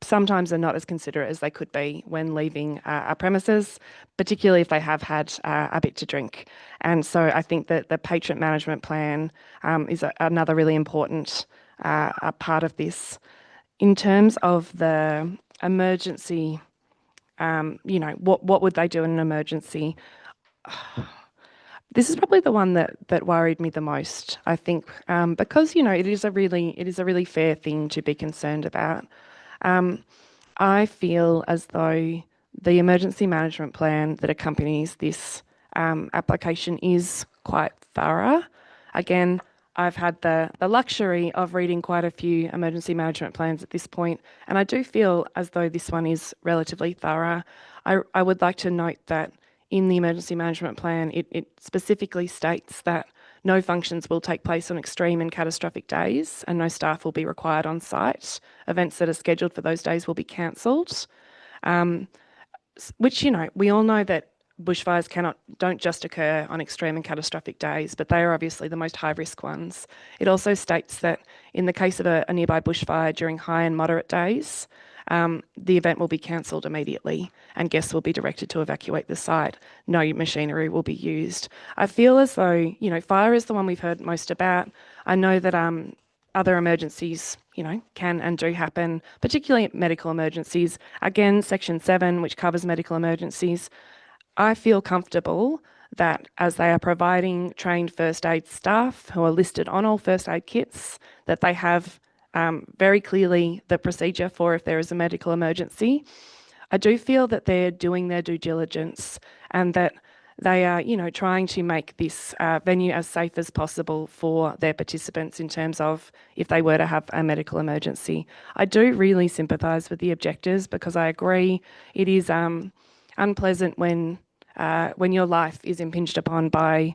sometimes are not as considerate as they could be when leaving our premises, particularly if they have had a bit to drink. And so I think that the patron management plan is another really important part of this. In terms of the emergency, what would they do in an emergency? This is probably the one that worried me the most, I think, because it is a really fair thing to be concerned about. I feel as though the emergency management plan that accompanies this application is quite thorough. Again, I've had the luxury of reading quite a few emergency management plans at this point, and I do feel as though this one is relatively thorough. I would like to note that in the emergency management plan, it specifically states that no functions will take place on extreme and catastrophic days, and no staff will be required on site. Events that are scheduled for those days will be cancelled, which, we all know that bushfires don't just occur on extreme and catastrophic days, but they are obviously the most high-risk ones. It also states that in the case of a nearby bushfire during high and moderate days, the event will be cancelled immediately and guests will be directed to evacuate the site. No machinery will be used. I feel as though, fire is the one we've heard most about. I know that other emergencies, can and do happen, particularly medical emergencies. Again, Section 7, which covers medical emergencies, I feel comfortable that as they are providing trained first aid staff who are listed on all first aid kits, that they have very clearly the procedure for if there is a medical emergency. I do feel that they're doing their due diligence and that they are, trying to make this venue as safe as possible for their participants in terms of if they were to have a medical emergency. I do really sympathise with the objectors because I agree it is unpleasant when your life is impinged upon by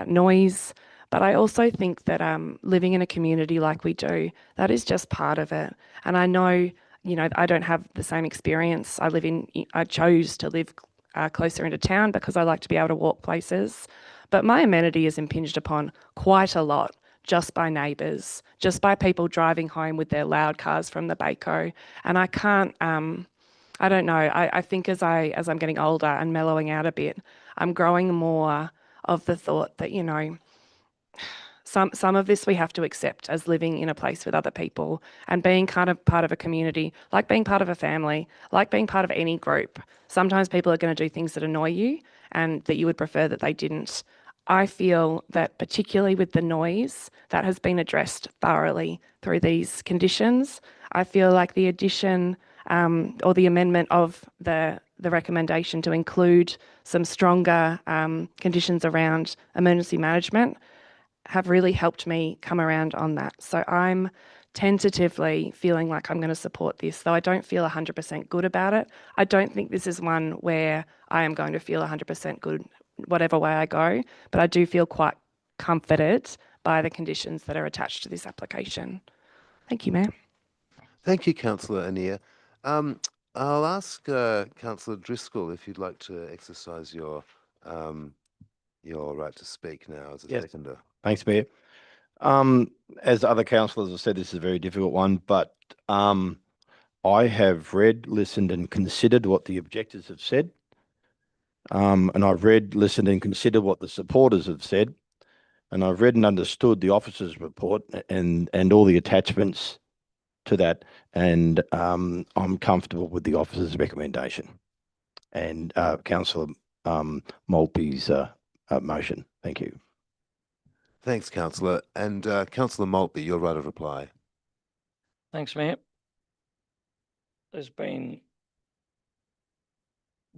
noise. But I also think that living in a community like we do, that is just part of it. And I know, I don't have the same experience. I chose to live closer into town because I like to be able to walk places. But my amenity is impinged upon quite a lot just by neighbours, just by people driving home with their loud cars from the Baco. And I can't, I don't know, I think as I'm getting older and mellowing out a bit, I'm growing more of the thought that, some of this we have to accept as living in a place with other people and being kind of part of a community, like being part of a family, like being part of any group. Sometimes people are going to do things that annoy you and that you would prefer that they didn't. I feel that particularly with the noise, that has been addressed thoroughly through these conditions. I feel like the addition or the amendment of the recommendation to include some stronger conditions around emergency management have really helped me come around on that. So I'm tentatively feeling like I'm going to support this, though I don't feel 100% good about it. I don't think this is one where I am going to feel 100% good whatever way I go, but I do feel quite comforted by the conditions that are attached to this application. Thank you, Mayor. Thank you, Councillor Anir. I'll ask Councillor Driscoll if you'd like to exercise your right to speak now as a Yes. seconder. Thanks, Mayor. As other councillors have said, this is a very difficult one, but I have read, listened and considered what the objectors have said. And I've read, listened and considered what the supporters have said. And I've read and understood the officer's report and all the attachments to that. And I'm comfortable with the officer's recommendation and Councillor Maltby's motion. Thank you. Thanks, Councillor. And Councillor Maltby, your right of reply. Thanks, Mayor. There's been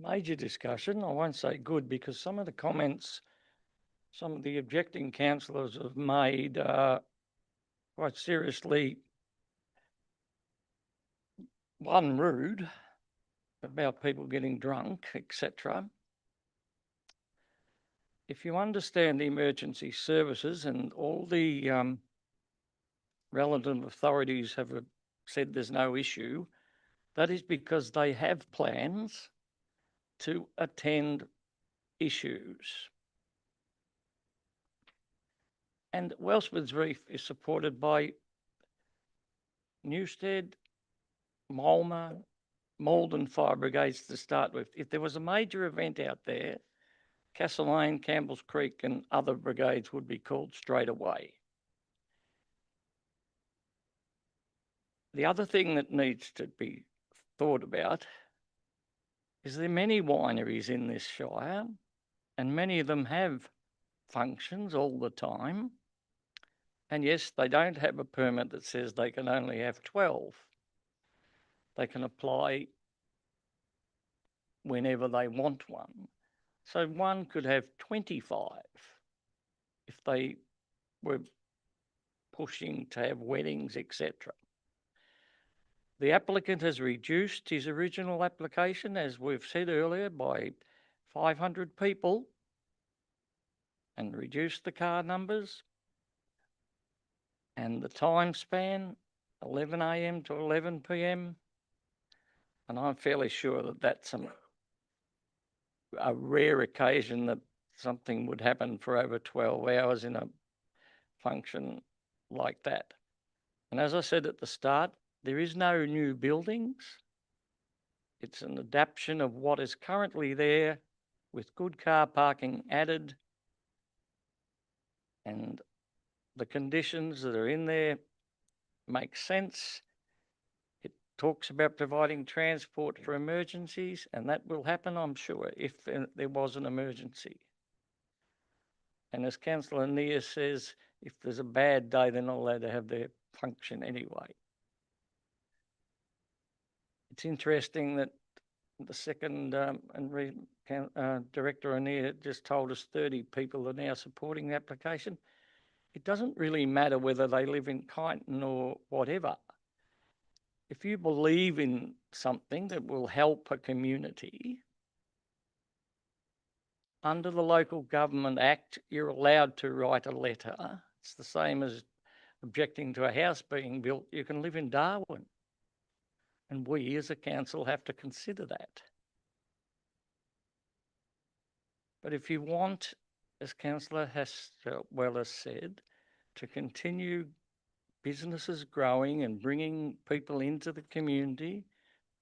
major discussion. I won't say good because some of the comments some of the objecting councillors have made quite seriously, one, rude about people getting drunk, etc. If you understand the emergency services and all the relevant authorities have said there's no issue, that is because they have plans to attend issues. And Wellsford's Reef is supported by Newstead, Mulmer, Malden Fire Brigades to start with. If there was a major event out there, Castlemaine, Campbell's Creek and other brigades would be called straight away. The other thing that needs to be thought about is there are many wineries in this shire and many of them have functions all the time. And yes, they don't have a permit that says they can only have 12. They can apply whenever they want one. So one could have 25 if they were pushing to have weddings, etc. The applicant has reduced his original application, as we've said earlier, by 500 people and reduced the car numbers and the time span, 11 a.m. to 11 p.m. And I'm fairly sure that that's a rare occasion that something would happen for over 12 hours in a function like that. And as I said at the start, there is no new buildings. It's an adaptation of what is currently there with good car parking added, and the conditions that are in there make sense. It talks about providing transport for emergencies, and that will happen, I'm sure, if there was an emergency. And as Councillor Anir says, if there's a bad day, they're not allowed to have their function anyway. It's interesting that the second Director Anir just told us 30 people are now supporting the application. It doesn't really matter whether they live in Kyneton or whatever. If you believe in something that will help a community, under the Local Government Act, you're allowed to write a letter. It's the same as objecting to a house being built. You can live in Darwin. And we as a council have to consider that. But if you want, as Councillor Weller said, to continue businesses growing and bringing people into the community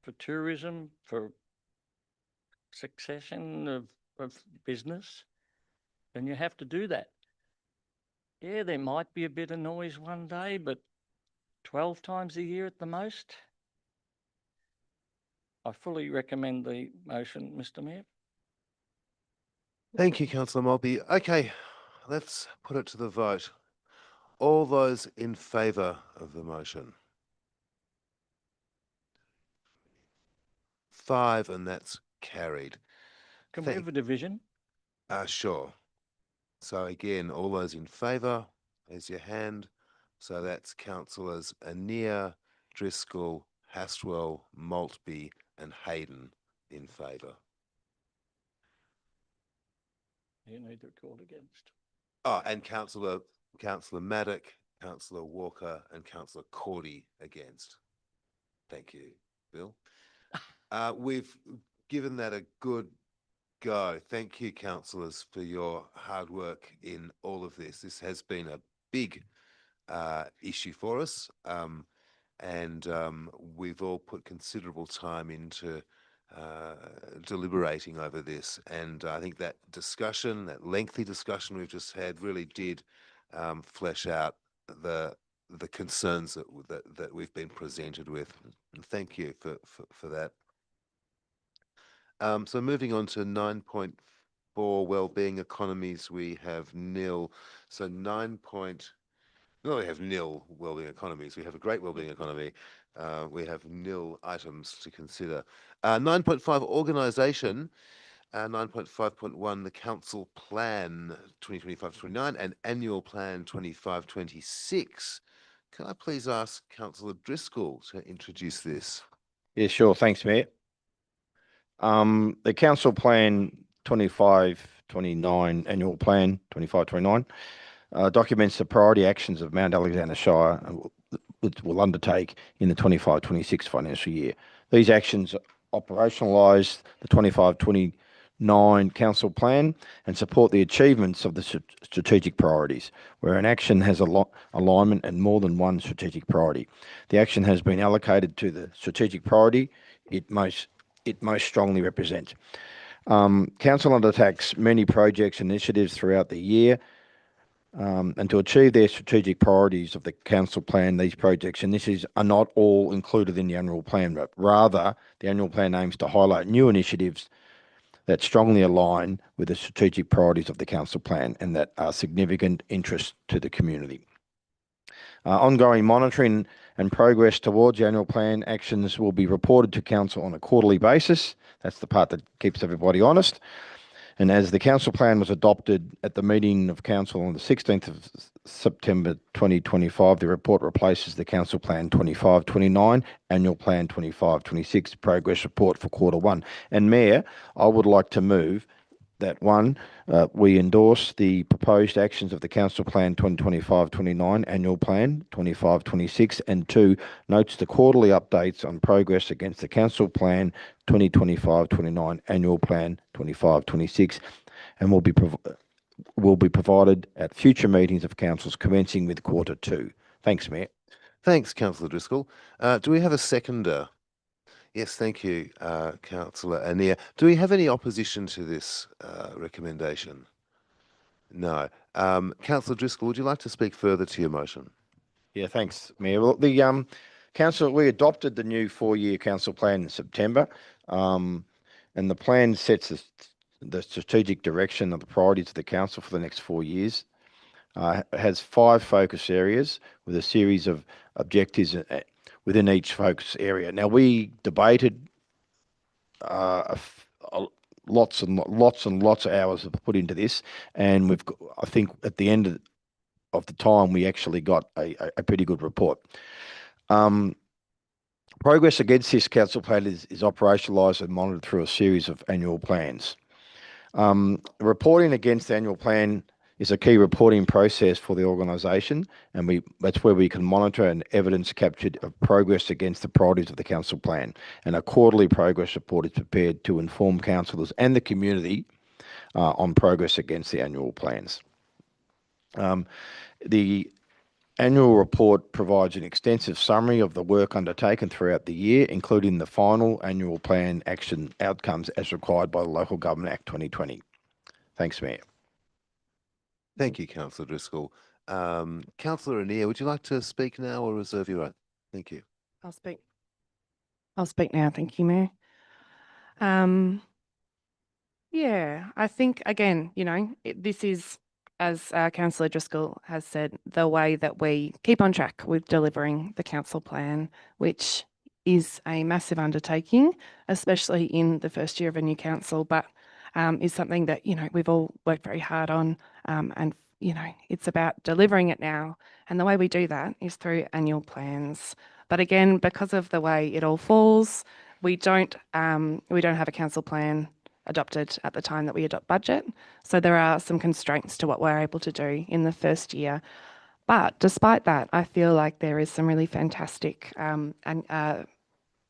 for tourism, for succession of business, then you have to do that. Yeah, there might be a bit of noise one day, but 12 times a year at the most. I fully recommend the motion, Mr. Mayor. Thank you, Councillor Maltby. Okay, let's put it to the vote. All those in favour of the motion? 5, and that's carried. Can we Thank- have a division? Sure. So again, all those in favour, raise your hand. So that's councillors Anea, Driscoll, Hastwell, Maltby and Hayden in favour. You need to record against. Oh, and Councillor Maddock, Councillor Walker and Councillor Cordy against. Thank you, Bill. We've given that a good go. Thank you, councillors, for your hard work in all of this. This has been a big issue for us, and we've all put considerable time into deliberating over this. And I think that discussion, that lengthy discussion we've just had, really did flesh out the concerns that we've been presented with. And thank you for that. So moving on to 9.4 wellbeing economies, we have nil. So no, we have nil wellbeing economies. We have a great wellbeing economy. We have nil items to consider. 9.5 organisation. 9.5.1 the council plan 2025-29 and annual plan 25-26. Can I please ask Councillor Driscoll to introduce this? Yeah, sure. Thanks, Mayor. The council plan 25-29 annual plan 25-29 documents the priority actions of Mount Alexander Shire which will undertake in the 25-26 financial year. These actions operationalise the 25-29 council plan and support the achievements of the strategic priorities, where an action has alignment and more than one strategic priority. The action has been allocated to the strategic priority it most strongly represents. Council undertakes many projects and initiatives throughout the year, and to achieve their strategic priorities of the council plan, these projects and initiatives are not all included in the annual plan, but rather the annual plan aims to highlight new initiatives that strongly align with the strategic priorities of the council plan and that are significant interest to the community. Ongoing monitoring and progress towards the annual plan actions will be reported to council on a quarterly basis. That's the part that keeps everybody honest. And as the council plan was adopted at the meeting of council on the 16th of September 2025, the report replaces the council plan 25-29, annual plan 25-26 progress report for Q1. And Mayor, I would like to move that one, we endorse the proposed actions of the council plan 2025-29 annual plan 25-26, and 2, notes the quarterly updates on progress against the council plan 2025-29 annual plan 25-26, and will be provided at future meetings of councils commencing with Q2. Thanks, Mayor. Thanks, Councillor Driscoll. Do we have a seconder? Yes, thank you, Councillor Anea. Do we have any opposition to this recommendation? No. Councillor Driscoll, would you like to speak further to your motion? Yeah, thanks, Mayor. Well, the council, we adopted the new 4-year council plan in September, and the plan sets the strategic direction of the priorities of the council for the next 4 years. It has 5 focus areas with a series of objectives within each focus area. Now, we debated lots and lots of hours of put into this, and we've got, I think at the end of the time, we actually got a pretty good report. Progress against this council plan is operationalised and monitored through a series of annual plans. Reporting against the annual plan is a key reporting process for the organisation, and that's where we can monitor and evidence captured of progress against the priorities of the council plan. And a quarterly progress report is prepared to inform councillors and the community on progress against the annual plans. The annual report provides an extensive summary of the work undertaken throughout the year, including the final annual plan action outcomes as required by the Local Government Act 2020. Thanks, Mayor. Thank you, Councillor Driscoll. Councillor Anea, would you like to speak now or reserve your right? Thank you. I'll speak now. Thank you, Mayor. Yeah, I think, again, this is, as Councillor Driscoll has said, the way that we keep on track with delivering the council plan, which is a massive undertaking, especially in the first year of a new council, but is something that, we've all worked very hard on, and, it's about delivering it now. And the way we do that is through annual plans. But again, because of the way it all falls, we don't have a council plan adopted at the time that we adopt budget. So there are some constraints to what we're able to do in the first year. But despite that, I feel like there is some really fantastic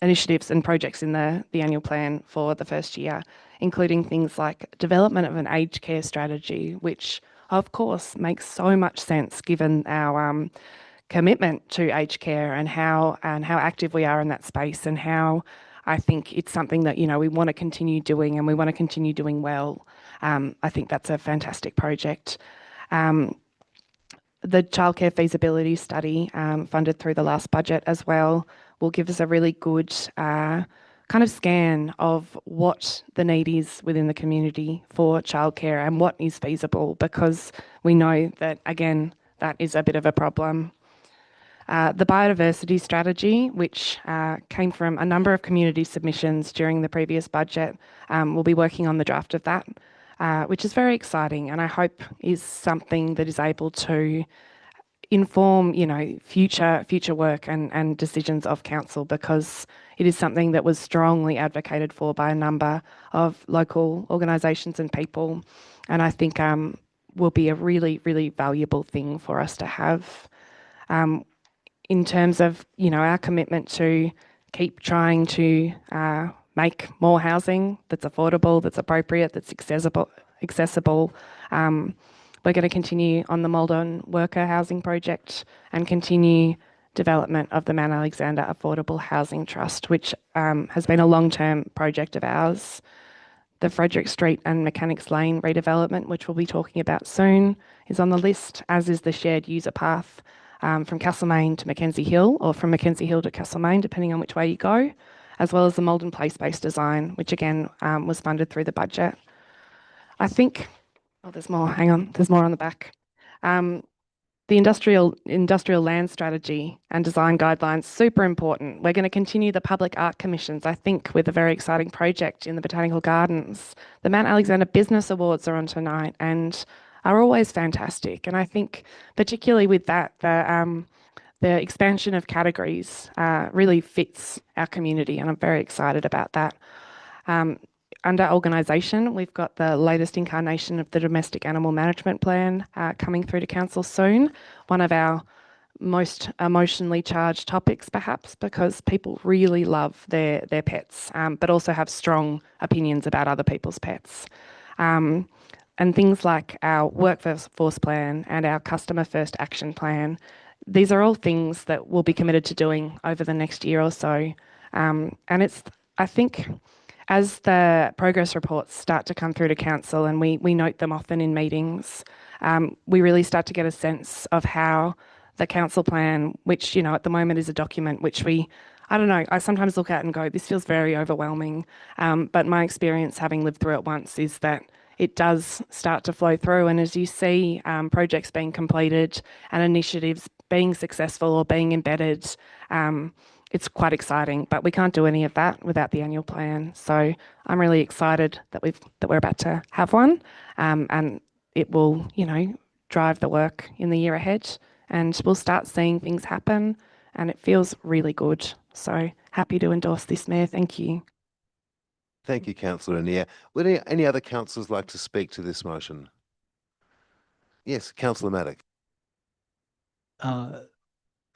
initiatives and projects in the annual plan for the first year, including things like development of an aged care strategy, which of course makes so much sense given our commitment to aged care and how active we are in that space, and how I think it's something that we want to continue doing and we want to continue doing well. I think that's a fantastic project. The childcare feasibility study funded through the last budget as well will give us a really good kind of scan of what the need is within the community for childcare and what is feasible, because we know that, again, that is a bit of a problem. The biodiversity strategy, which came from a number of community submissions during the previous budget, we'll be working on the draft of that, which is very exciting, and I hope is something that is able to inform, future work and decisions of council, because it is something that was strongly advocated for by a number of local organisations and people, and I think will be a really, really valuable thing for us to have. In terms of, our commitment to keep trying to make more housing that's affordable, that's appropriate, that's accessible. We're going to continue on the Maldon Worker Housing Project and continue development of the Mount Alexander Affordable Housing Trust, which has been a long-term project of ours. The Frederick Street and Mechanics Lane redevelopment, which we'll be talking about soon, is on the list, as is the shared user path from Castlemaine to Mackenzie Hill, or from Mackenzie Hill to Castlemaine, depending on which way you go, as well as the Maldon place-based design, which again was funded through the budget. I think, there's more, hang on, there's more on the back. The industrial land strategy and design guidelines, super important. We're going to continue the public art commissions, I think, with a very exciting project in the Botanical Gardens. The Mount Alexander Business Awards are on tonight and are always fantastic. And I think particularly with that, the expansion of categories really fits our community, and I'm very excited about that. Under organisation, we've got the latest incarnation of the Domestic Animal Management Plan coming through to council soon. One of our most emotionally charged topics, perhaps, because people really love their pets, but also have strong opinions about other people's pets. And things like our workforce plan and our customer first action plan, these are all things that we'll be committed to doing over the next year or so. And it's, I think, as the progress reports start to come through to council, and we note them often in meetings, we really start to get a sense of how the council plan, which, at the moment is a document which I don't know, I sometimes look at and go, this feels very overwhelming. But my experience, having lived through it once, is that it does start to flow through. And as you see projects being completed and initiatives being successful or being embedded, it's quite exciting, but we can't do any of that without the annual plan. So I'm really excited that we're about to have one, and it will, drive the work in the year ahead, and we'll start seeing things happen, and it feels really good. So happy to endorse this, Mayor. Thank you. Thank you, Councillor Annear. Would any other councillors like to speak to this motion? Yes, Councillor Maddock.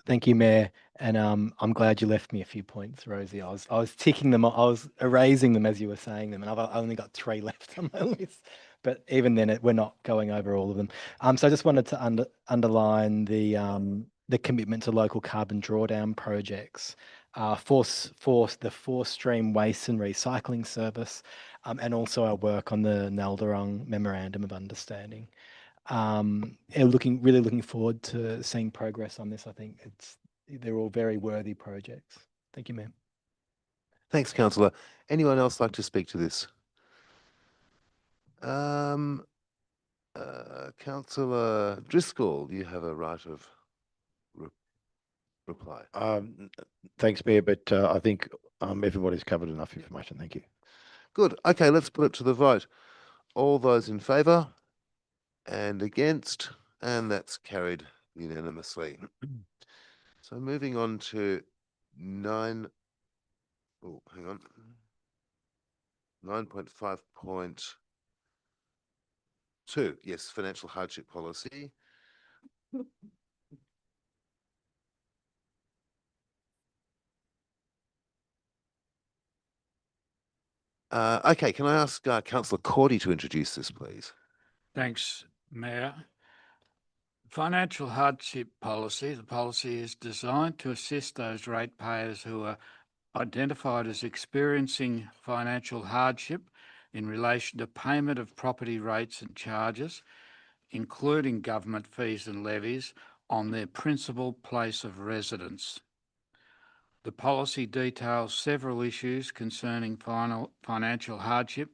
Thank you, Mayor. And I'm glad you left me a few points, Rosie. I was ticking them, I was erasing them as you were saying them, and I've only got 3 left on my list. But even then, we're not going over all of them. So I just wanted to underline the commitment to local carbon drawdown projects, the 4-stream waste and recycling service, and also our work on the Nalderong Memorandum of Understanding. Really looking forward to seeing progress on this. I think they're all very worthy projects. Thank you, ma'am. Thanks, Councillor. Anyone else like to speak to this? Councillor Driscoll, you have a right of. reply? Thanks, Mayor, but I think everybody's covered enough information. Thank you. Good. Okay, let's put it to the vote. All those in favour and against, and that's carried unanimously. So moving on to 9. Oh, hang on. 9.5.2. Yes, financial hardship policy. Okay, can I ask Councillor Cordy to introduce this, please? Thanks, Mayor. Financial hardship policy. The policy is designed to assist those ratepayers who are identified as experiencing financial hardship in relation to payment of property rates and charges, including government fees and levies, on their principal place of residence. The policy details several issues concerning financial hardship,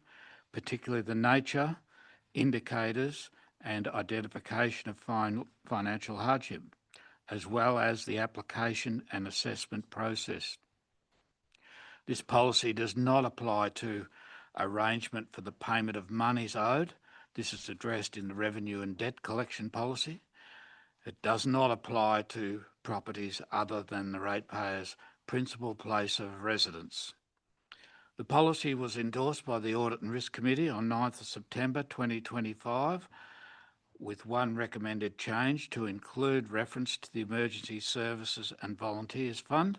particularly the nature, indicators, and identification of financial hardship, as well as the application and assessment process. This policy does not apply to arrangement for the payment of monies owed. This is addressed in the revenue and debt collection policy. It does not apply to properties other than the ratepayer's principal place of residence. The policy was endorsed by the Audit and Risk Committee on 9th of September 2025, with one recommended change to include reference to the Emergency Services and Volunteers Fund.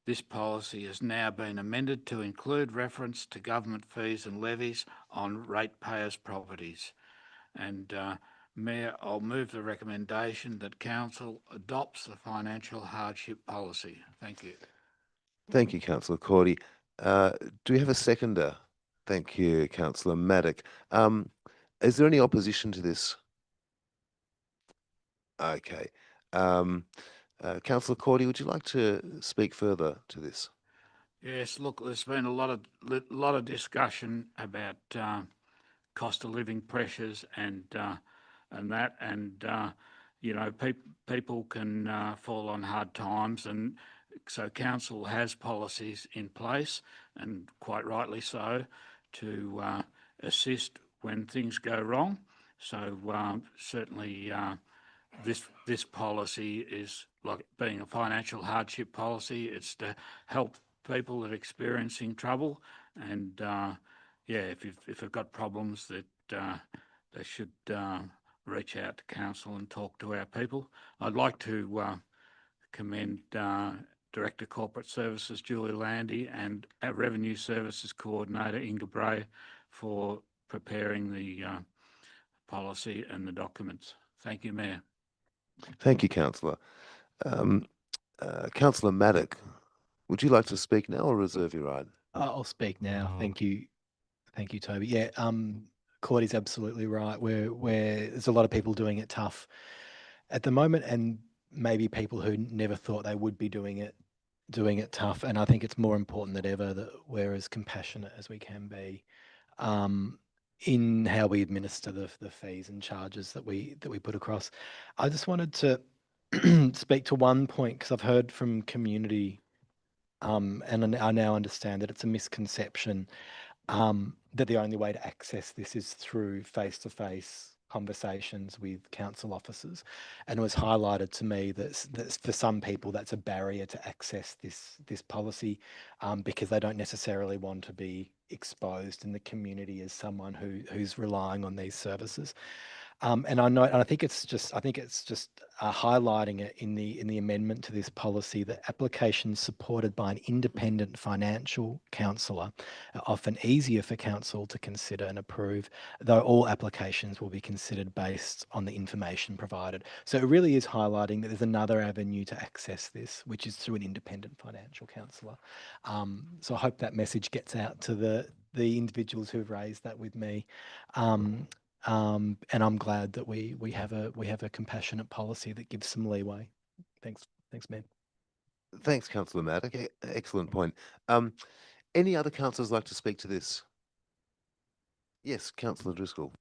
This policy has now been amended to include reference to government fees and levies on ratepayers' properties. And Mayor, I'll move the recommendation that Council adopts the financial hardship policy. Thank you. Thank you, Councillor Cordy. Do we have a seconder? Thank you, Councillor Maddock. Is there any opposition to this? Okay. Councillor Cordy, would you like to speak further to this? Yes, look, there's been a lot of discussion about cost of living pressures and that, and you know, people can fall on hard times, and so council has policies in place, and quite rightly so, to assist when things go wrong. So certainly this policy is like being a financial hardship policy. It's to help people that are experiencing trouble, and yeah, if they've got problems, that they should reach out to council and talk to our people. I'd like to commend Director Corporate Services Julie Landy and our Revenue Services Coordinator Inga Bray for preparing the policy and the documents. Thank you, Mayor. Thank you, Councillor. Councillor Maddock, would you like to speak now or reserve your right? I'll speak now. Thank you, Toby. Yeah, Cordy's absolutely right. Where there's a lot of people doing it tough at the moment, and maybe people who never thought they would be doing it tough. And I think it's more important than ever that we're as compassionate as we can be in how we administer the fees and charges that we put across. I just wanted to speak to one point, because I've heard from community, and I now understand that it's a misconception that the only way to access this is through face-to-face conversations with council officers. And it was highlighted to me that for some people that's a barrier to access this policy, because they don't necessarily want to be exposed in the community as someone who's relying on these services. And I think it's just highlighting it in the amendment to this policy that applications supported by an independent financial counsellor are often easier for council to consider and approve, though all applications will be considered based on the information provided. So it really is highlighting that there's another avenue to access this, which is through an independent financial counsellor. So I hope that message gets out to the individuals who've raised that with me. And I'm glad that we have a compassionate policy that gives some leeway. Thanks, Mayor. Thanks, Councillor Maddock. Excellent point. Any other councillors like to speak to this? Yes, Councillor Driscoll.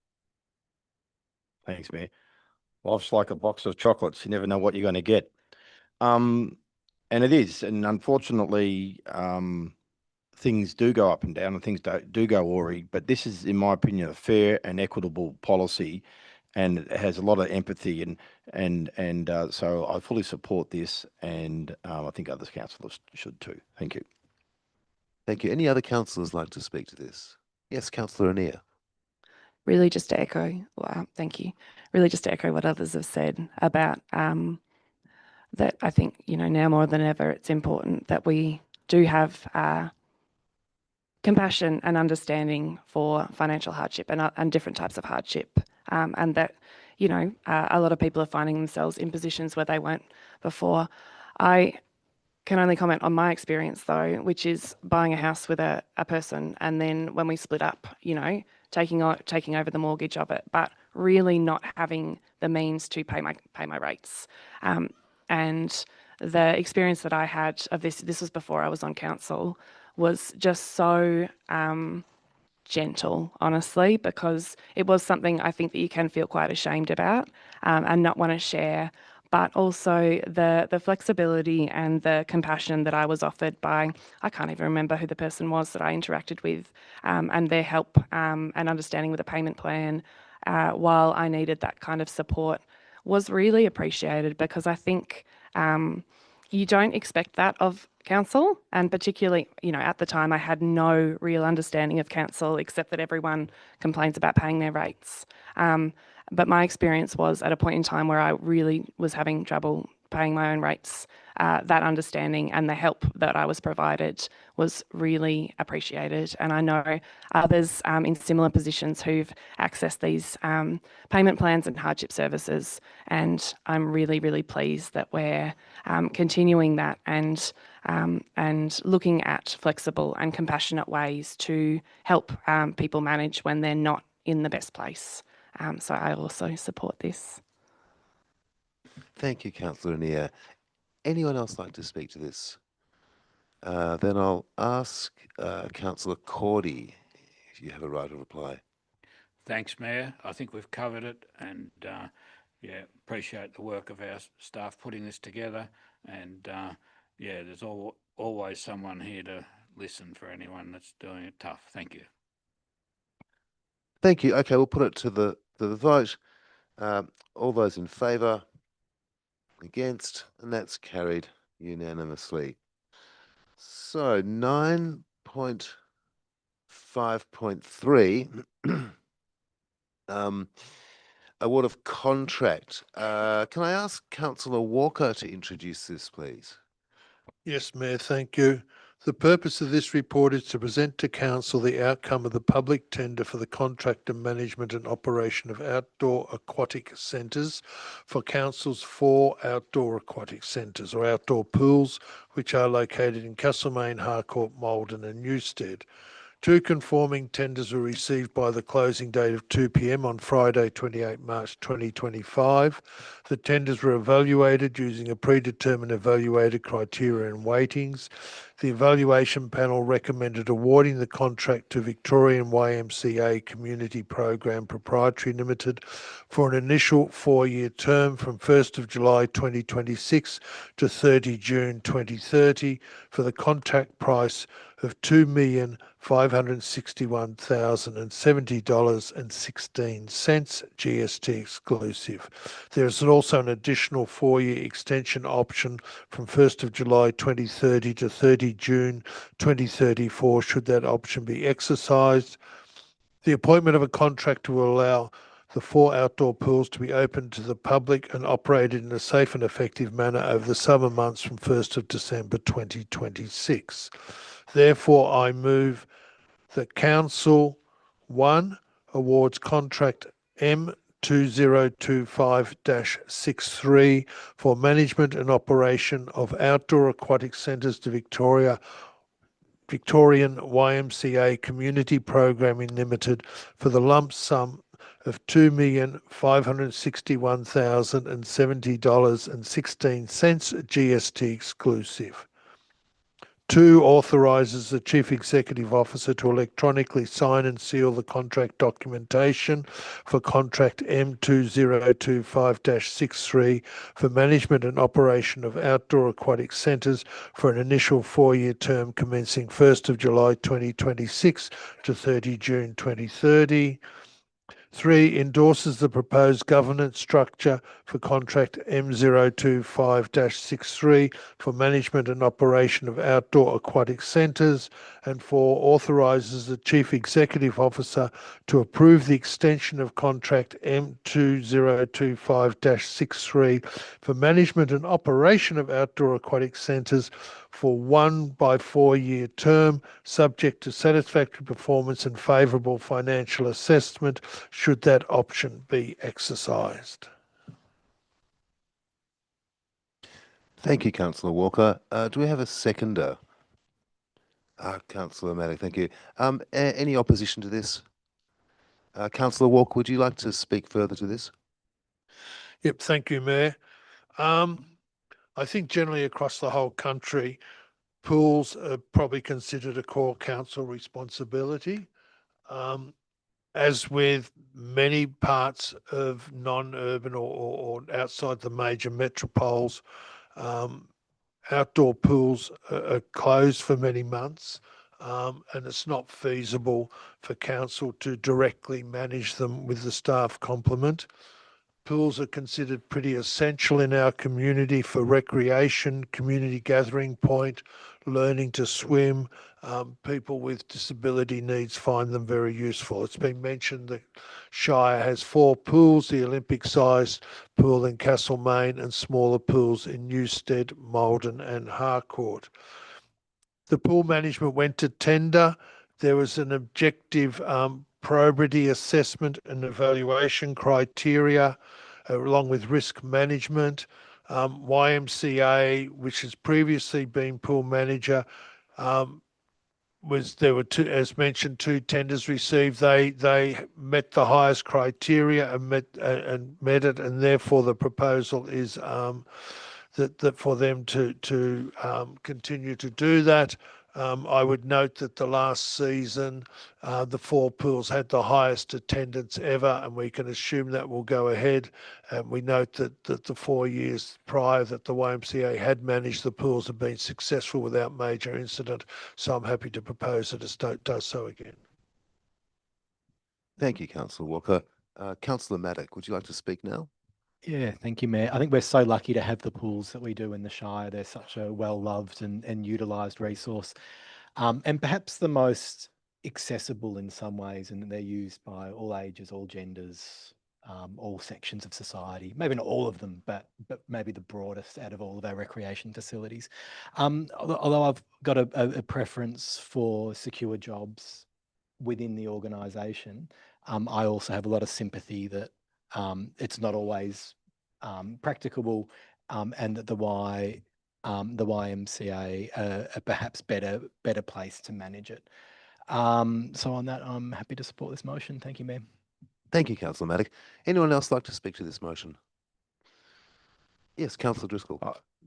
Thanks, Mayor. Life's like a box of chocolates. You never know what you're going to get. And it is, and unfortunately, things do go up and down and things do go awry, but this is, in my opinion, a fair and equitable policy, and it has a lot of empathy, and so I fully support this, and I think other councillors should too. Thank you. Thank you. Any other councillors like to speak to this? Yes, Councillor Anea. Really just to echo, thank you. Really just to echo what others have said about that I think, now more than ever, it's important that we do have compassion and understanding for financial hardship and different types of hardship. And that, a lot of people are finding themselves in positions where they weren't before. I can only comment on my experience though, which is buying a house with a person, and then when we split up, taking over the mortgage of it, but really not having the means to pay my rates. And the experience that I had of this was before I was on council, was just so gentle, honestly, because it was something I think that you can feel quite ashamed about and not want to share. But also the flexibility and the compassion that I was offered by, I can't even remember who the person was that I interacted with, and their help and understanding with the payment plan while I needed that kind of support was really appreciated, because I think you don't expect that of council, and particularly, at the time I had no real understanding of council except that everyone complains about paying their rates. But my experience was at a point in time where I really was having trouble paying my own rates. That understanding and the help that I was provided was really appreciated. And I know others in similar positions who've accessed these payment plans and hardship services. And I'm really, really pleased that we're continuing that and looking at flexible and compassionate ways to help people manage when they're not in the best place. So I also support this. Thank you, Councillor Anea. Anyone else like to speak to this? Then I'll ask Councillor Cordy if you have a right of reply. Thanks, Mayor. I think we've covered it, and appreciate the work of our staff putting this together. And there's always someone here to listen for anyone that's doing it tough. Thank you. Thank you. Okay, we'll put it to the vote. All those in favour, against, and that's carried unanimously. So 9.5.3, award of contract. Can I ask Councillor Walker to introduce this, please? Yes, Mayor, thank you. The purpose of this report is to present to Council the outcome of the public tender for the contract and management and operation of outdoor aquatic centres for Council's 4 outdoor aquatic centres or outdoor pools, which are located in Castlemaine, Harcourt, Maldon and Newstead. 2 conforming tenders were received by the closing date of 2 p.m. on Friday, 28 March 2025. The tenders were evaluated using a predetermined evaluated criteria and weightings. The evaluation panel recommended awarding the contract to Victorian YMCA Community Program Proprietary Limited for an initial 4-year term from 1st of July 2026 to 30 June 2030 for the contract price of $2,561,070.16 GST exclusive. There is also an additional 4-year extension option from 1st of July 2030 to 30 June 2034 should that option be exercised. The appointment of a contractor will allow the 4 outdoor pools to be open to the public and operated in a safe and effective manner over the summer months from 1st of December 2026. Therefore, I move that Council 1 awards contract M2025-63 for management and operation of outdoor aquatic centres to Victorian YMCA Community Programming Limited for the lump sum of $2,561,070.16 GST exclusive. 2 authorises the Chief Executive Officer to electronically sign and seal the contract documentation for contract M2025-63 for management and operation of outdoor aquatic centres for an initial 4-year term commencing 1st of July 2026 to 30 June 2030. 3, endorses the proposed governance structure for contract M025-63 for management and operation of outdoor aquatic centres. And 4, authorises the Chief Executive Officer to approve the extension of contract M2025-63 for management and operation of outdoor aquatic centres for 1 by 4-year term, subject to satisfactory performance and favourable financial assessment, should that option be exercised. Thank you, Councillor Walker. Do we have a seconder? Councillor Maddock, thank you. Any opposition to this? Councillor Walker, would you like to speak further to this? Yep, thank you, Mayor. I think generally across the whole country, pools are probably considered a core council responsibility. As with many parts of non-urban or outside the major metropoles, outdoor pools are closed for many months, and it's not feasible for council to directly manage them with the staff complement. Pools are considered pretty essential in our community for recreation, community gathering point, learning to swim. People with disability needs find them very useful. It's been mentioned that Shire has 4 pools, the Olympic-sized pool in Castlemaine and smaller pools in Newstead, Maldon and Harcourt. The pool management went to tender. There was an objective probity assessment and evaluation criteria, along with risk management. YMCA, which has previously been pool manager, there were 2, as mentioned, 2 tenders received. They met the highest criteria and met it, and therefore the proposal is that for them to continue to do that. I would note that the last season, the 4 pools had the highest attendance ever, and we can assume that will go ahead. And we note that the 4 years prior that the YMCA had managed the pools have been successful without major incident. So I'm happy to propose that it does so again. Thank you, Councillor Walker. Councillor Maddock, would you like to speak now? Yeah, thank you, Mayor. I think we're so lucky to have the pools that we do in the Shire. They're such a well-loved and utilised resource, and perhaps the most accessible in some ways, and they're used by all ages, all genders, all sections of society. Maybe not all of them, but maybe the broadest out of all of our recreation facilities. Although I've got a preference for secure jobs within the organisation, I also have a lot of sympathy that it's not always practicable, and that the YMCA are perhaps better place to manage it. So on that, I'm happy to support this motion. Thank you, Mayor. Thank you, Councillor Maddock. Anyone else like to speak to this motion? Yes, Councillor Driscoll.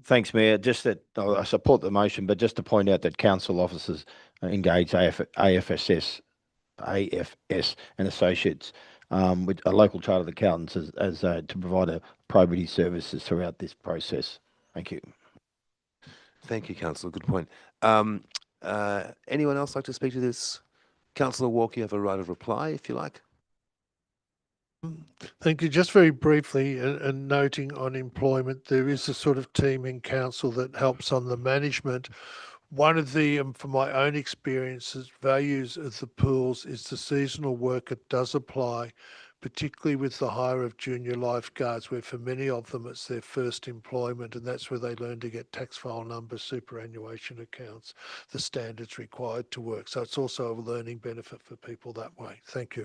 Thanks, Mayor. Just that I support the motion, but just to point out that council officers engage AFS and Associates with a local chartered accountants as to provide probity services throughout this process. Thank you. Thank you, Councillor. Good point. Anyone else like to speak to this? Councillor Walker, you have a right of reply, if you like. Thank you. Just very briefly, and noting on employment, there is a sort of team in council that helps on the management. One of the, from my own experiences, values of the pools is the seasonal work it does apply, particularly with the hire of junior lifeguards, where for many of them it's their first employment, and that's where they learn to get tax file numbers, superannuation accounts, the standards required to work. So it's also a learning benefit for people that way. Thank you.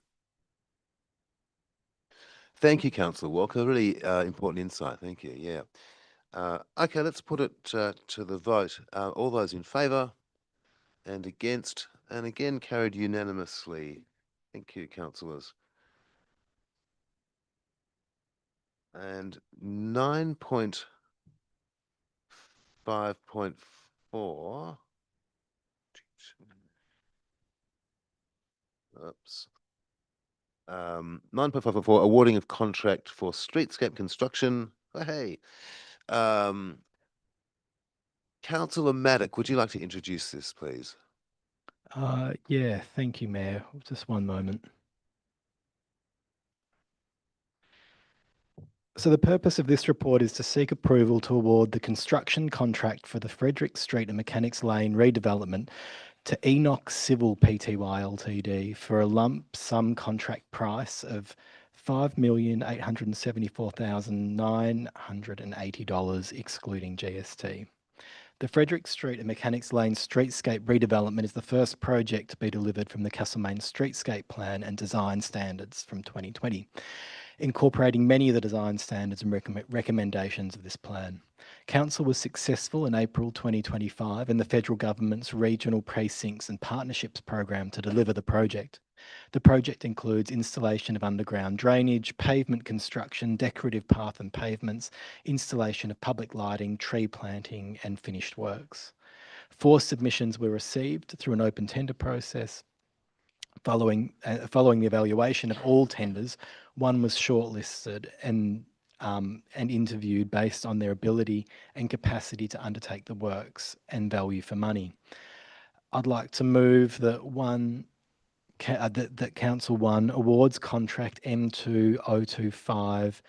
Thank you, Councillor Walker. Really important insight. Thank you. Yeah. Okay, let's put it to the vote. All those in favour and against, and again carried unanimously. Thank you, councillors. And 9.5.4 Oops. 9.544, awarding of contract for streetscape construction. Oh, hey. Councillor Maddock, would you like to introduce this, please? Yeah, thank you, Mayor. Just one moment. So the purpose of this report is to seek approval to award the construction contract for the Frederick Street and Mechanics Lane redevelopment to Enoch Civil Pty Ltd for a lump sum contract price of $5,874,980 excluding GST. The Frederick Street and Mechanics Lane streetscape redevelopment is the first project to be delivered from the Castlemaine Streetscape Plan and Design Standards from 2020, incorporating many of the design standards and recommendations of this plan. Council was successful in April 2025 in the federal government's regional precincts and partnerships program to deliver the project. The project includes installation of underground drainage, pavement construction, decorative path and pavements, installation of public lighting, tree planting, and finished works. 4 submissions were received through an open tender process. Following the evaluation of all tenders, one was shortlisted and interviewed based on their ability and capacity to undertake the works and value for money. I'd like to move that that Council 1 awards contract M2025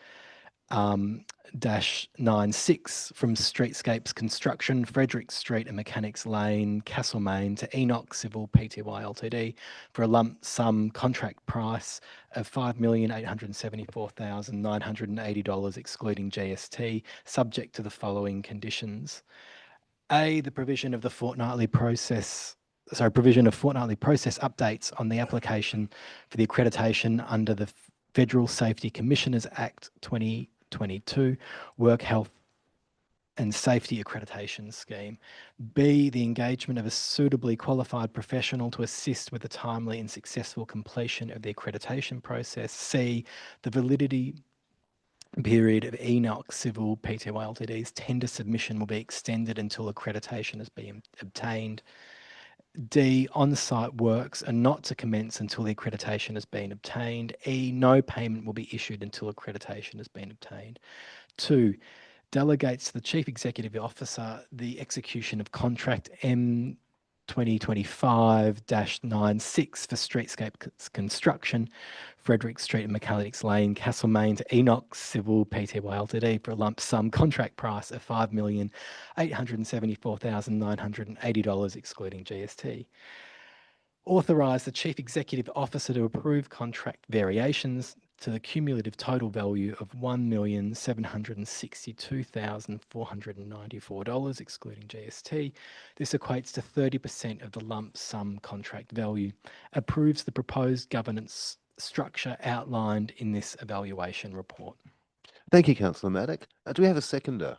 -96 from Streetscapes Construction, Frederick Street and Mechanics Lane, Castlemaine to Enoch Civil Pty Ltd for a lump sum contract price of $5,874,980 excluding GST, subject to the following conditions. A, the provision of fortnightly process updates on the application for the accreditation under the Federal Safety Commissioners Act 2022 Work Health and Safety Accreditation Scheme. B, the engagement of a suitably qualified professional to assist with the timely and successful completion of the accreditation process. C, the validity period of Enoch Civil Pty Ltd's tender submission will be extended until accreditation has been obtained. D, on-site works are not to commence until the accreditation has been obtained. E, no payment will be issued until accreditation has been obtained. 2, delegates to the Chief Executive Officer the execution of contract M2025-96 for streetscape construction, Frederick Street and Mechanics Lane, Castlemaine to Enoch Civil Pty Ltd for a lump sum contract price of $5,874,980 excluding GST. Authorise the Chief Executive Officer to approve contract variations to the cumulative total value of $1,762,494 excluding GST. This equates to 30% of the lump sum contract value. Approves the proposed governance structure outlined in this evaluation report. Thank you, Councillor Maddock. Do we have a seconder?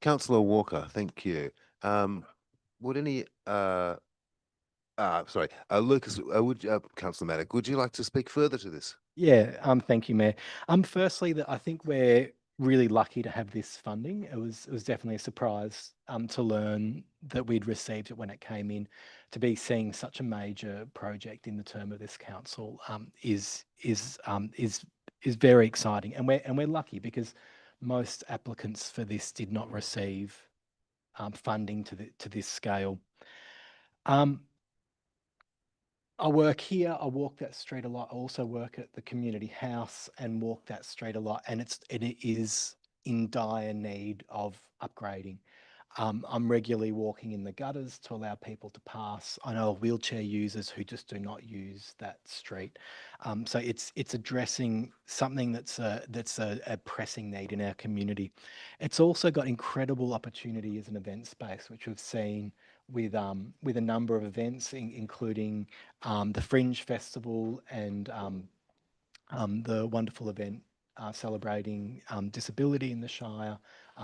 Councillor Walker, thank you. Would any Lucas, Councillor Maddock, would you like to speak further to this? Yeah, thank you, Mayor. Firstly, that I think we're really lucky to have this funding. It was definitely a surprise to learn that we'd received it when it came in. To be seeing such a major project in the term of this council is very exciting, and we're lucky because most applicants for this did not receive funding to this scale. I work here, I walk that street a lot. I also work at the community house and walk that street a lot, and it is in dire need of upgrading. I'm regularly walking in the gutters to allow people to pass. I know wheelchair users who just do not use that street. So it's addressing something that's a pressing need in our community. It's also got incredible opportunity as an event space, which we've seen with a number of events, including the Fringe Festival and the wonderful event celebrating disability in the Shire,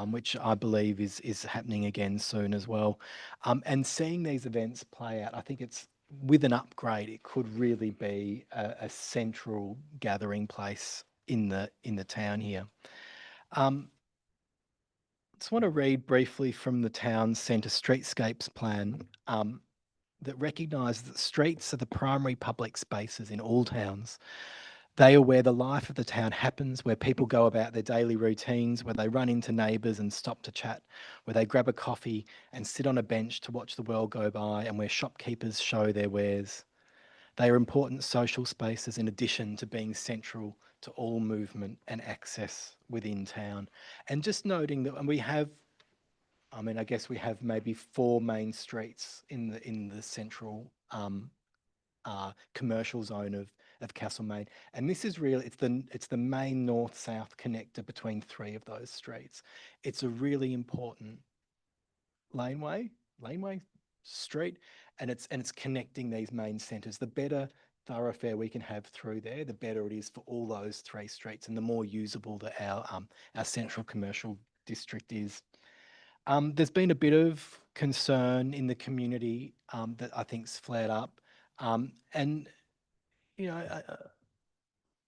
which I believe is happening again soon as well. And seeing these events play out, I think it's with an upgrade, it could really be a central gathering place in the town here. Just want to read briefly from the town centre streetscapes plan. that recognises that streets are the primary public spaces in all towns. They are where the life of the town happens, where people go about their daily routines, where they run into neighbours and stop to chat, where they grab a coffee and sit on a bench to watch the world go by, and where shopkeepers show their wares. They are important social spaces in addition to being central to all movement and access within town. And just noting that, and we have, I guess we have maybe 4 main streets in the central commercial zone of Castlemaine, and this is really it's the main north-south connector between 3 of those streets. It's a really important laneway street, and it's connecting these main centres. The better thoroughfare we can have through there, the better it is for all those 3 streets, and the more usable that our central commercial district is. There's been a bit of concern in the community that I think's flared up, and you know,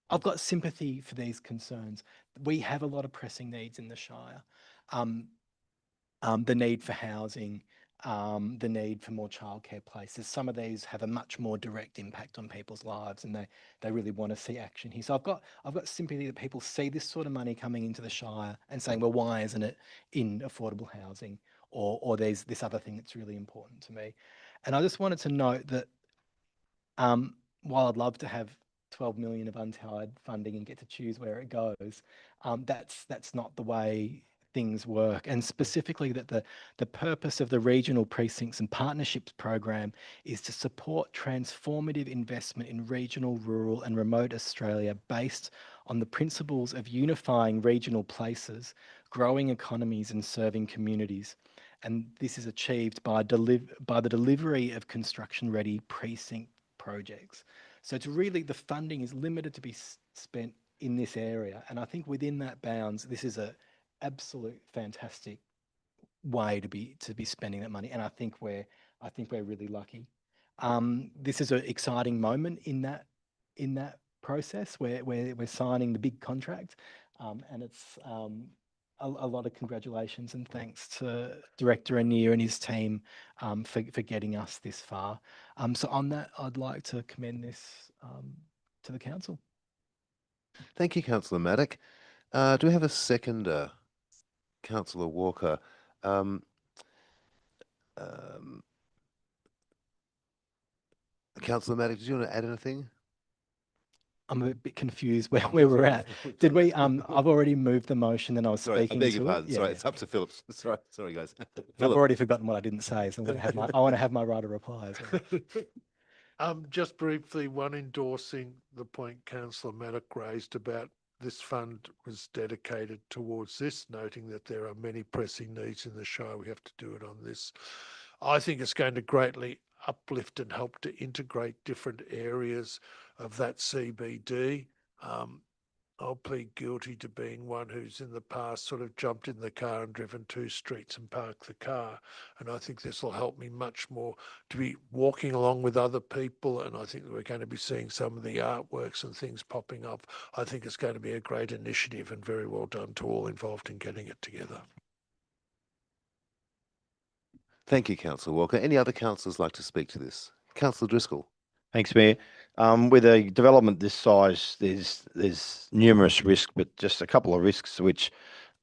I've got sympathy for these concerns. We have a lot of pressing needs in the Shire. The need for housing, the need for more childcare places. Some of these have a much more direct impact on people's lives, and they really want to see action here. So I've got sympathy that people see this sort of money coming into the Shire and saying, well, why isn't it in affordable housing, or there's this other thing that's really important to me. And I just wanted to note that while I'd love to have 12 million of untied funding and get to choose where it goes, that's not the way things work. And specifically that the purpose of the Regional Precincts and Partnerships Program is to support transformative investment in regional, rural and remote Australia based on the principles of unifying regional places, growing economies and serving communities. And this is achieved by the delivery of construction-ready precinct projects. So it's really, the funding is limited to be spent in this area. And I think within that bounds, this is a absolute fantastic way to be spending that money. And I think we're really lucky. This is an exciting moment in that process where we're signing the big contract. And it's a lot of congratulations and thanks to Director Anir and his team for getting us this far. So on that, I'd like to commend this to the council. Thank you, Councillor Maddock. Do we have a seconder? Councillor Walker. Councillor Maddock, did you want to add anything? I'm a bit confused where we're at. Did we? I've already moved the motion and I was speaking. I beg your to pardon. it. Sorry, Yeah. it's up to Phillips. Sorry, guys. I've already forgotten what I didn't say, so I want to have my right of reply as well. Just briefly, one endorsing the point Councillor Maddock raised about this fund was dedicated towards this, noting that there are many pressing needs in the Shire. We have to do it on this. I think it's going to greatly uplift and help to integrate different areas of that CBD. I'll plead guilty to being one who's in the past sort of jumped in the car and driven 2 streets and parked the car. And I think this will help me much more to be walking along with other people. And I think that we're going to be seeing some of the artworks and things popping up. I think it's going to be a great initiative and very well done to all involved in getting it together. Thank you, Councillor Walker. Any other councillors like to speak to this? Councillor Driscoll. Thanks, Mayor. With a development this size, there's numerous risks, but just a couple of risks which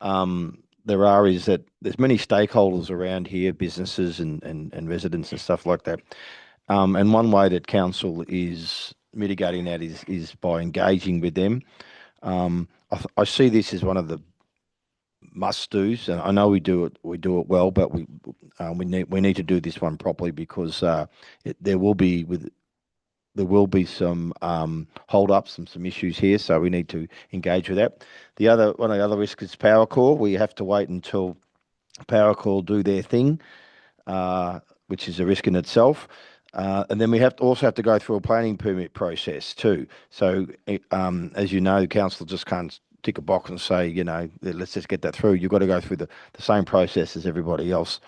there are is that there's many stakeholders around here, businesses and residents and stuff like that. And one way that council is mitigating that is by engaging with them. I see this as one of the must-dos, and I know we do it well, but we need to do this one properly because there will be some hold-ups and some issues here, so we need to engage with that. One of the other risks is Powercor. We have to wait until Powercor do their thing, which is a risk in itself. And then we also have to go through a planning permit process too. So, as you know, the council just can't tick a box and say, let's just get that through. You've got to go through the same process as everybody else.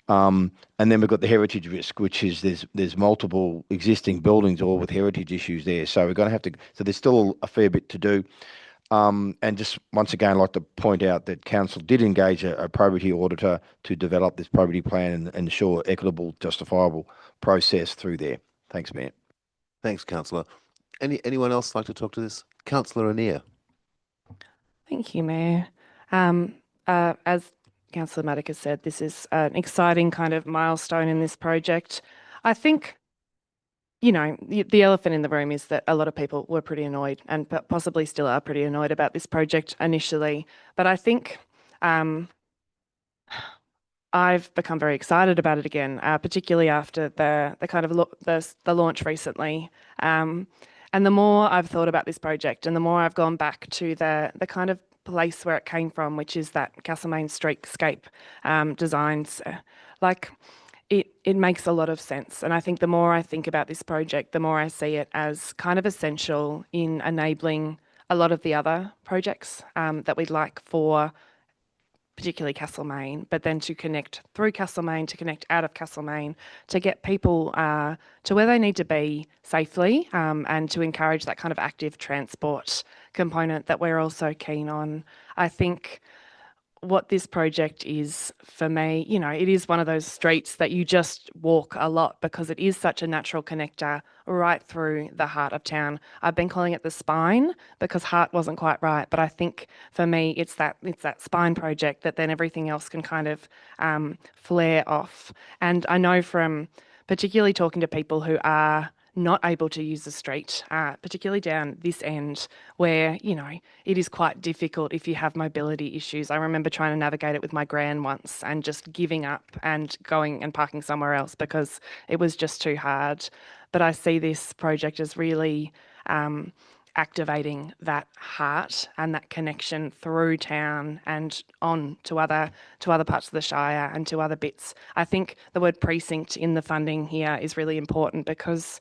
And then we've got the heritage risk, which is there's multiple existing buildings all with heritage issues there. So we're going to have to, so there's still a fair bit to do. And just once again, I'd like to point out that council did engage a probity auditor to develop this probity plan and ensure equitable, justifiable process through there. Thanks, Mayor. Thanks, Councillor. Anyone else like to talk to this? Councillor Anir. Thank you, Mayor. As Councillor Maddock has said, this is an exciting kind of milestone in this project. I think, you know, the elephant in the room is that a lot of people were pretty annoyed and possibly still are pretty annoyed about this project initially. But I think I've become very excited about it again, particularly after the kind of the launch recently. And the more I've thought about this project and the more I've gone back to the kind of place where it came from, which is that Castlemaine streetscape designs, it makes a lot of sense. And I think the more I think about this project, the more I see it as kind of essential in enabling a lot of the other projects that we'd like for particularly Castlemaine, but then to connect through Castlemaine, to connect out of Castlemaine, to get people to where they need to be safely, and to encourage that kind of active transport component that we're also keen on. I think what this project is for me, you know, it is one of those streets that you just walk a lot because it is such a natural connector right through the heart of town. I've been calling it the spine because heart wasn't quite right, but I think for me it's that spine project that then everything else can kind of flare off. And I know from particularly talking to people who are not able to use the street, particularly down this end where, you know, it is quite difficult if you have mobility issues. I remember trying to navigate it with my gran once and just giving up and going and parking somewhere else because it was just too hard. But I see this project as really activating that heart and that connection through town and on to other parts of the Shire and to other bits. I think the word precinct in the funding here is really important because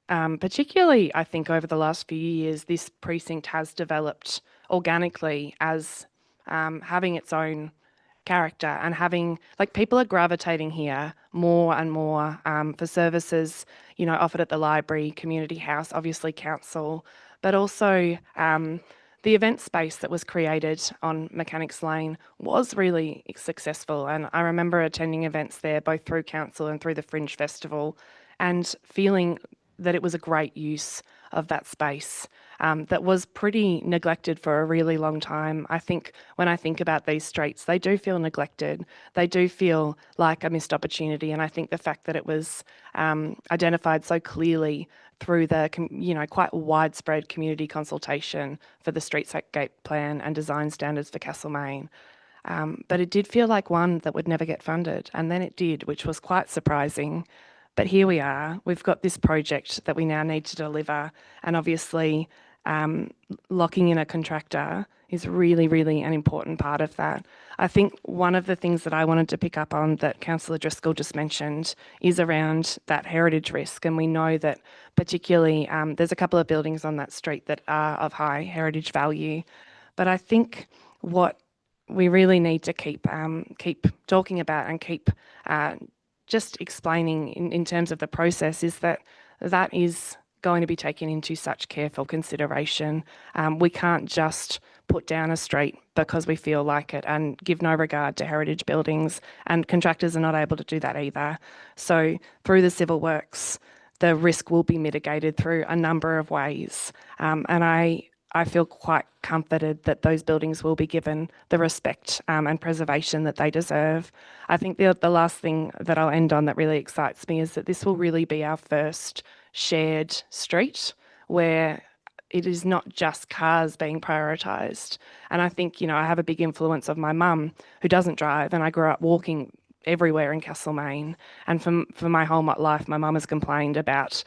particularly, I think over the last few years, this precinct has developed organically as having its own character and having, like, people are gravitating here more and more for services, you know, offered at the library, community house, obviously council, but also the event space that was created on Mechanics Lane was really successful. And I remember attending events there, both through council and through the Fringe Festival, and feeling that it was a great use of that space that was pretty neglected for a really long time. I think when I think about these streets, they do feel neglected. They do feel like a missed opportunity. And I think the fact that it was identified so clearly through the, you know, quite widespread community consultation for the streetscape plan and design standards for Castlemaine. But it did feel like one that would never get funded. And then it did, which was quite surprising. But here we are, we've got this project that we now need to deliver. And obviously, locking in a contractor is really, really an important part of that. I think one of the things that I wanted to pick up on that Councillor Driscoll just mentioned is around that heritage risk. And we know that particularly there's a couple of buildings on that street that are of high heritage value. But I think what we really need to keep talking about and keep just explaining in terms of the process is that is going to be taken into such careful consideration. We can't just put down a street because we feel like it and give no regard to heritage buildings, and contractors are not able to do that either. So through the civil works, the risk will be mitigated through a number of ways. And I feel quite comforted that those buildings will be given the respect and preservation that they deserve. I think the last thing that I'll end on that really excites me is that this will really be our first shared street where it is not just cars being prioritised. And I think, you know, I have a big influence of my mum who doesn't drive, and I grew up walking everywhere in Castlemaine. And for my whole life, my mum has complained about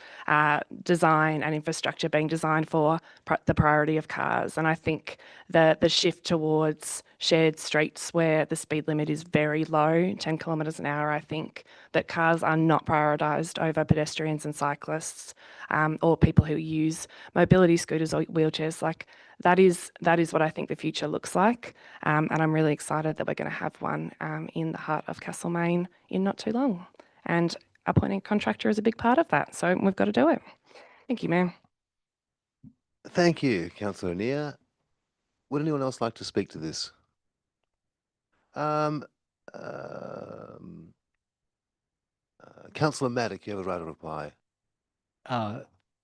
design and infrastructure being designed for the priority of cars. And I think the shift towards shared streets where the speed limit is very low, 10 kilometres an hour, I think that cars are not prioritised over pedestrians and cyclists, or people who use mobility scooters or wheelchairs. Like that is what I think the future looks like. And I'm really excited that we're going to have one in the heart of Castlemaine in not too long. And appointing a contractor is a big part of that. So we've got to do it. Thank you, Mayor. Thank you, Councillor Anir. Would anyone else like to speak to this? Councillor Maddock, you have a right of reply.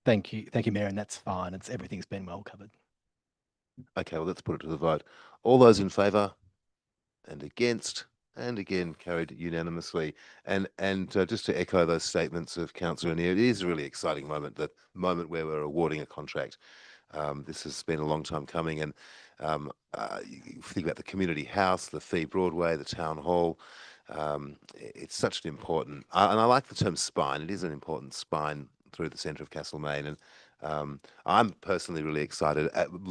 Thank you, Mayor, and that's fine. Everything's been well covered. Okay, well, let's put it to the vote. All those in favour and against, and again carried unanimously. And just to echo those statements of Councillor Anir, it is a really exciting moment, the moment where we're awarding a contract. This has been a long time coming, and you think about the community house, the Fee Broadway, the town hall. It's such an important, and I like the term spine. It is an important spine through the centre of Castlemaine, and I'm personally really excited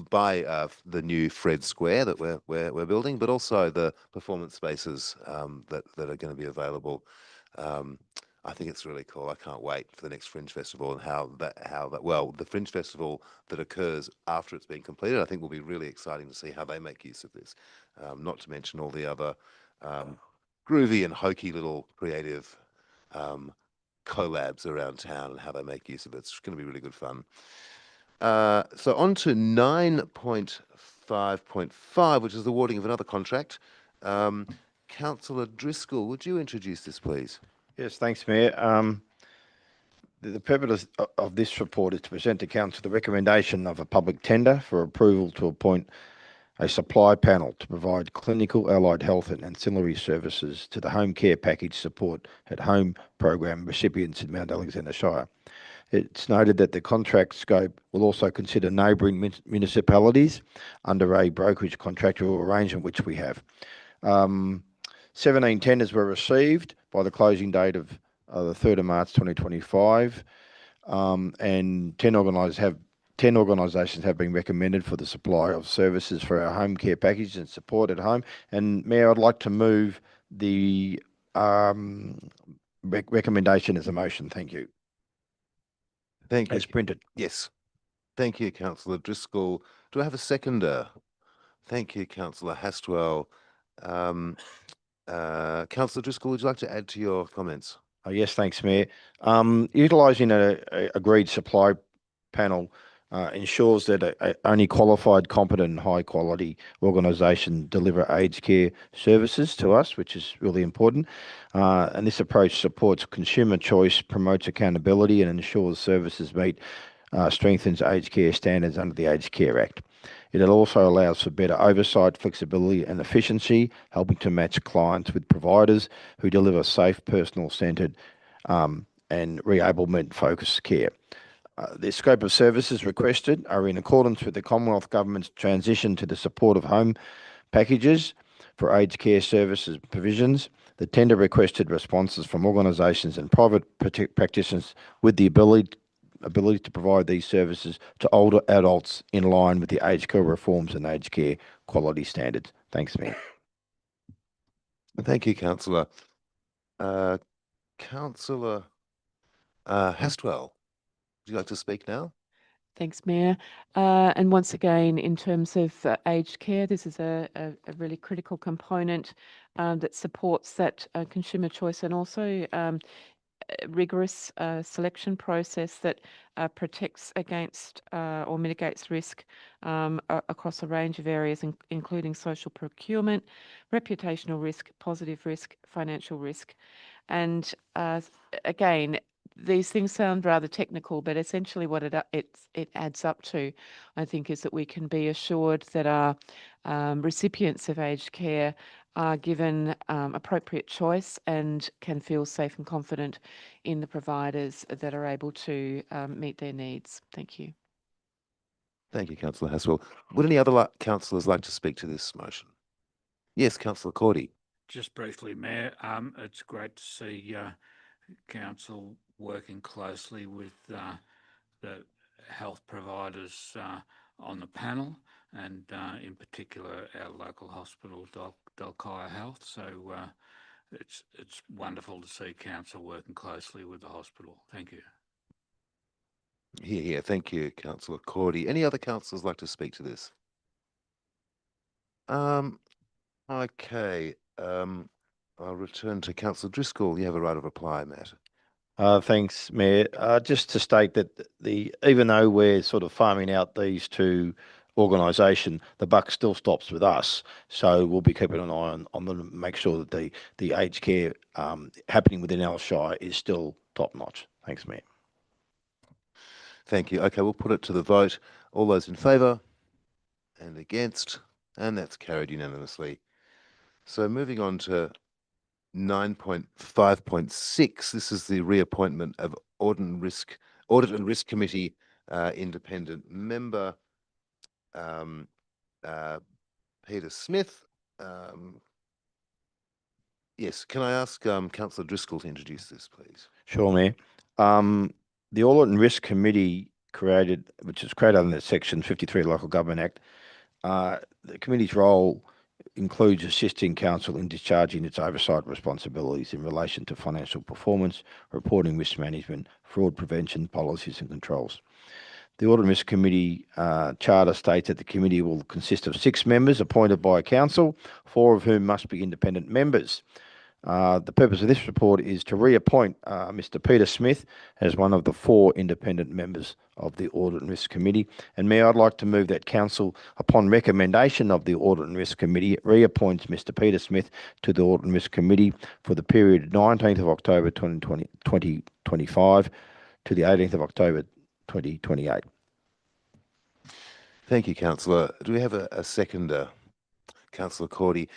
by the new Fred Square that we're building, but also the performance spaces that are going to be available. I think it's really cool. I can't wait for the next Fringe Festival and how that well, the Fringe Festival that occurs after it's been completed, I think will be really exciting to see how they make use of this. Not to mention all the other groovy and hokey little creative collabs around town and how they make use of it. It's going to be really good fun. So on to 9.5.5, which is the awarding of another contract. Councillor Driscoll, would you introduce this, please? Yes, thanks, Mayor. The purpose of this report is to present to Council the recommendation of a public tender for approval to appoint a supply panel to provide clinical, allied health and ancillary services to the home care package support at home program recipients in Mount Alexander Shire. It's noted that the contract scope will also consider neighbouring municipalities under a brokerage contractual arrangement, which we have. 17 tenders were received by the closing date of the 3rd of March 2025, and 10 organisations have been recommended for the supply of services for our home care package and support at home. And Mayor, I'd like to move the recommendation as a motion. Thank you. Thank you. As printed. Yes. Thank you, Councillor Driscoll. Do I have a seconder? Thank you, Councillor Hastwell. Councillor Driscoll, would you like to add to your comments? Oh, yes, thanks, Mayor. Utilising a agreed supply panel ensures that only qualified, competent and high quality organisation deliver aged care services to us, which is really important. And this approach supports consumer choice, promotes accountability and ensures services strengthens aged care standards under the Aged Care Act. It also allows for better oversight, flexibility and efficiency, helping to match clients with providers who deliver safe, personal-centred and reablement-focused care. The scope of services requested are in accordance with the Commonwealth Government's transition to the support of home packages for aged care services provisions. The tender requested responses from organisations and private practitioners with the ability to provide these services to older adults in line with the aged care reforms and aged care quality standards. Thanks, Mayor. Thank you, Councillor. Councillor Hastwell, would you like to speak now? Thanks, Mayor. And once again, in terms of aged care, this is a really critical component that supports that consumer choice and also rigorous selection process that protects against or mitigates risk across a range of areas, including social procurement, reputational risk, positive risk, financial risk. And again, these things sound rather technical, but essentially what it adds up to, I think, is that we can be assured that our recipients of aged care are given appropriate choice and can feel safe and confident in the providers that are able to meet their needs. Thank you. Thank you, Councillor Hastwell. Would any other councillors like to speak to this motion? Yes, Councillor Cordy. Just briefly, Mayor, it's great to see Council working closely with the health providers on the panel, and in particular our local hospital, Dalkaya Health. So it's wonderful to see Council working closely with the hospital. Thank you. Here. Thank you, Councillor Cordy. Any other councillors like to speak to this? Okay. I'll return to Councillor Driscoll. You have a right of reply, Matt. Thanks, Mayor. Just to state that even though we're sort of farming out these two organisation, the buck still stops with us. So we'll be keeping an eye on them to make sure that the aged care happening within our shire is still top notch. Thanks, Mayor. Thank you. Okay, we'll put it to the vote. All those in favour and against, and that's carried unanimously. So moving on to 9.5.6, this is the reappointment of Audit and Risk Committee independent member Peter Smith. Yes, can I ask Councillor Driscoll to introduce this, please? Sure, Mayor. The Audit and Risk Committee which was created under Section 53 Local Government Act, the committee's role includes assisting council in discharging its oversight responsibilities in relation to financial performance, reporting, risk management, fraud prevention, policies and controls. The Audit and Risk Committee charter states that the committee will consist of 6 members appointed by council, 4 of whom must be independent members. The purpose of this report is to reappoint Mr. Peter Smith as one of the 4 independent members of the Audit and Risk Committee. And Mayor, I'd like to move that council, upon recommendation of the Audit and Risk Committee, reappoints Mr. Peter Smith to the Audit and Risk Committee for the period 19th of October 2025 to the 18th of October 2028. Thank you, Councillor. Do we have a seconder? Councillor Cordy.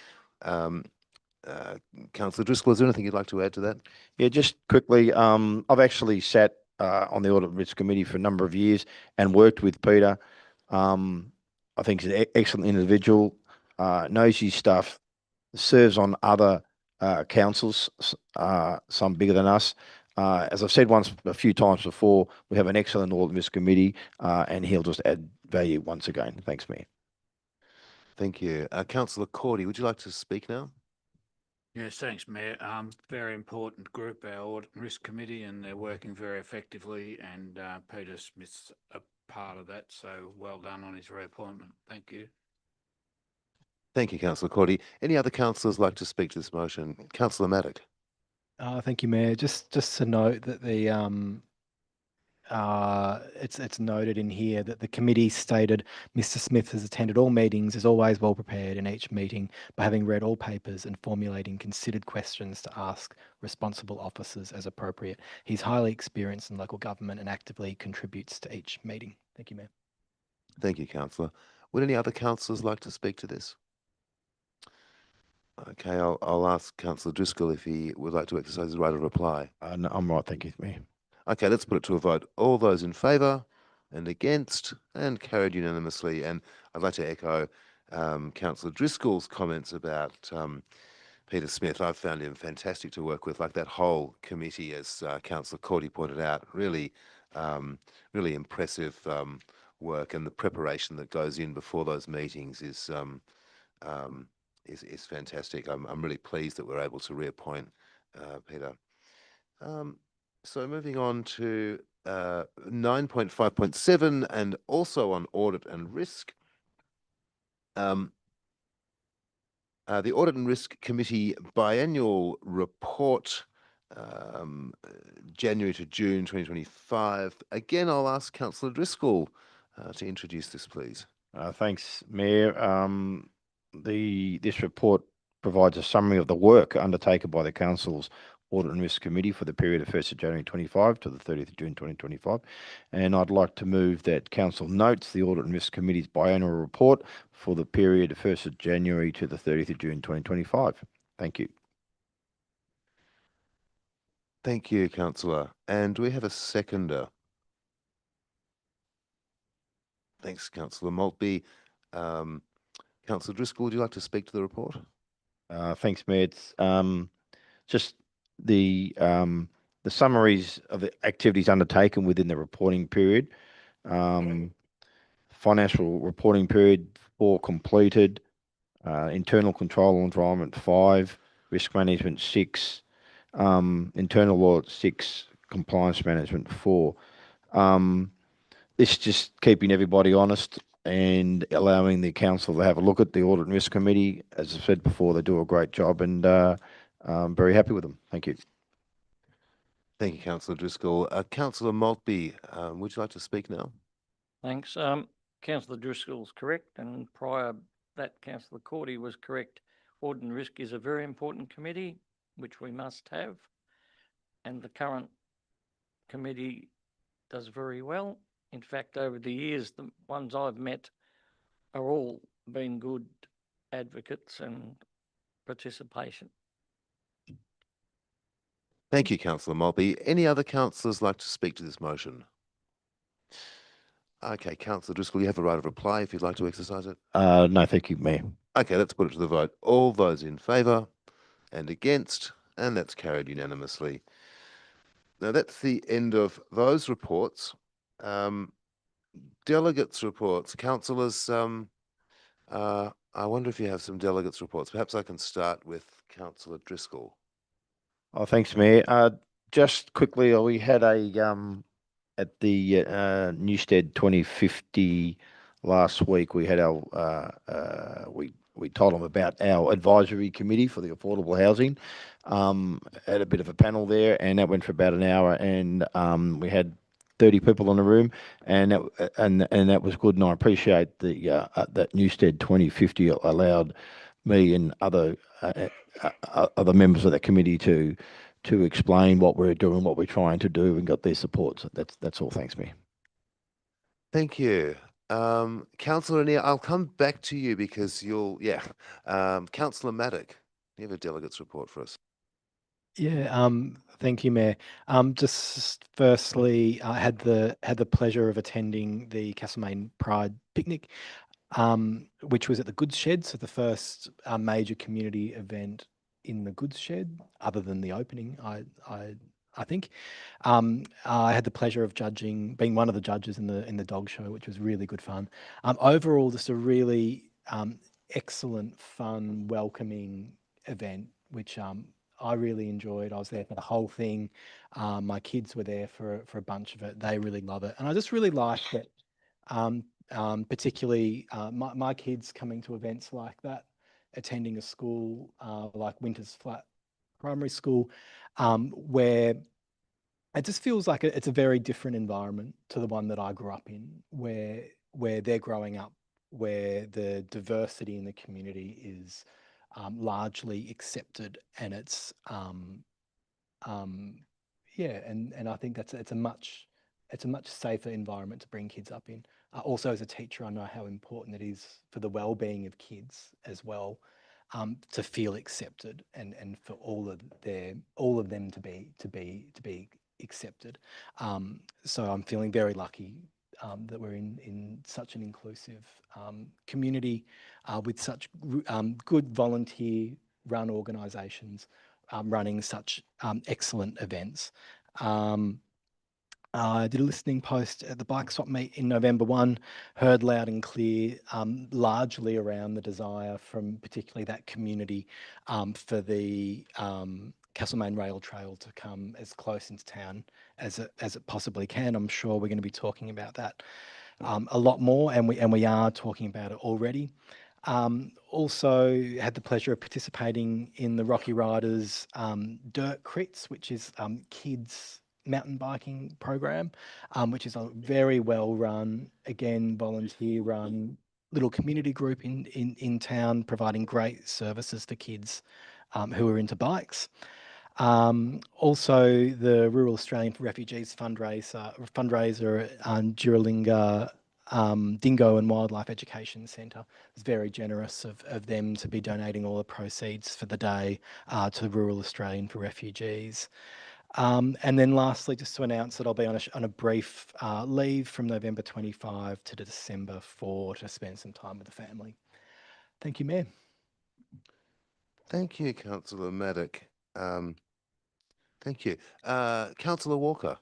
Councillor Driscoll, is there anything you'd like to add to that? Yeah, just quickly, I've actually sat on the Audit and Risk Committee for a number of years and worked with Peter. I think he's an excellent individual, knows his stuff, serves on other councils, some bigger than us. As I've said a few times before, we have an excellent Audit and Risk Committee, and he'll just add value once again. Thanks, Mayor. Thank you. Councillor Cordy, would you like to speak now? Yes, thanks, Mayor. Very important group, our Audit and Risk Committee, and they're working very effectively, and Peter Smith's a part of that, so well done on his reappointment. Thank you. Thank you, Councillor Cordy. Any other councillors like to speak to this motion? Councillor Maddock. Thank you, Mayor. Just to note that it's noted in here that the committee stated Mr. Smith has attended all meetings, is always well prepared in each meeting by having read all papers and formulating considered questions to ask responsible officers as appropriate. He's highly experienced in local government and actively contributes to each meeting. Thank you, Mayor. Thank you, Councillor. Would any other councillors like to speak to this? Okay, I'll ask Councillor Driscoll if he would like to exercise his right of reply. No, I'm right, thank you, Mayor. Okay, let's put it to a vote. All those in favour and against, and carried unanimously. And I'd like to echo Councillor Driscoll's comments about Peter Smith. I've found him fantastic to work with, like that whole committee, as Councillor Cordy pointed out. Really, really impressive work, and the preparation that goes in before those meetings is fantastic. I'm really pleased that we're able to reappoint Peter. So moving on to 9.5.7 and also on audit and risk. The Audit and Risk Committee biannual report, January to June 2025. Again, I'll ask Councillor Driscoll to introduce this, please. Thanks, Mayor. This report provides a summary of the work undertaken by the Council's Audit and Risk Committee for the period of 1st of January 25 to the 30th of June 2025. And I'd like to move that Council notes the Audit and Risk Committee's biannual report for the period of 1st of January to the 30th of June 2025. Thank you. Thank you, Councillor. And do we have a seconder? Thanks, Councillor Maltby. Councillor Driscoll, would you like to speak to the report? Thanks, Mayor. It's just the summaries of the activities undertaken within the reporting period. Financial reporting period 4 completed, internal control environment 5, risk management 6, internal audit 6, compliance management 4. This is just keeping everybody honest and allowing the council to have a look at the Audit and Risk Committee. As I said before, they do a great job, and I'm very happy with them. Thank you. Thank you, Councillor Driscoll. Councillor Maltby, would you like to speak now? Thanks. Councillor Driscoll's correct, and prior that Councillor Cordy was correct. Audit and Risk is a very important committee, which we must have, and the current committee does very well. In fact, over the years, the ones I've met are all been good advocates and participation. Thank you, Councillor Maltby. Any other councillors like to speak to this motion? Okay, Councillor Driscoll, you have a right of reply if you'd like to exercise it. No, thank you, Mayor. Okay, let's put it to the vote. All those in favour and against, and that's carried unanimously. Now, that's the end of those reports. Delegates' reports. Councillors, I wonder if you have some delegates' reports. Perhaps I can start with Councillor Driscoll. Oh, thanks, Mayor. Just quickly, we had at the Newstead 2050 last week, we had our, we told them about our advisory committee for the affordable housing. Had a bit of a panel there, and that went for about an hour, and we had 30 people in the room, and that was good. And I appreciate that Newstead 2050 allowed me and other members of that committee to explain what we're doing, what we're trying to do, and got their support. So that's all. Thanks, Mayor. Thank you. Councillor Anir, I'll come back to you because Councillor Maddock, you have a delegates report for us. Yeah, thank you, Mayor. Just firstly, I had the pleasure of attending the Castlemaine Pride picnic, which was at the Goods Shed, so the first major community event in the Goods Shed, other than the opening, I think. I had the pleasure of being one of the judges in the dog show, which was really good fun. Overall, just a really excellent, fun, welcoming event, which I really enjoyed. I was there for the whole thing. My kids were there for a bunch of it. They really love it, and I just really liked it. Particularly my kids coming to events like that, attending a school like Winters Flat Primary School, where it just feels like it's a very different environment to the one that I grew up in, where they're growing up, where the diversity in the community is largely accepted, and it's and I think it's a much safer environment to bring kids up in. Also, as a teacher, I know how important it is for the well-being of kids as well, to feel accepted, and for all of them to be accepted. So I'm feeling very lucky that we're in such an inclusive community with such good volunteer-run organisations running such excellent events. I did a listening post at the Bike Swap Meet in November 1, heard loud and clear, largely around the desire from particularly that community for the Castlemaine Rail Trail to come as close into town as it possibly can. I'm sure we're going to be talking about that a lot more, and we are talking about it already. Also had the pleasure of participating in the Rocky Riders Dirt Crits, which is kids mountain biking program, which is a very well run, again, volunteer run little community group in town, providing great services for kids who are into bikes. Also, the Rural Australian for Refugees fundraiser Duralinga Dingo and Wildlife Education Centre was very generous of them to be donating all the proceeds for the day to the Rural Australian for Refugees. And then lastly, just to announce that I'll be on a brief leave from November 25 to December 4 to spend some time with the family. Thank you, Mayor. Thank you, Councillor Maddock. Thank you. Councillor Walker.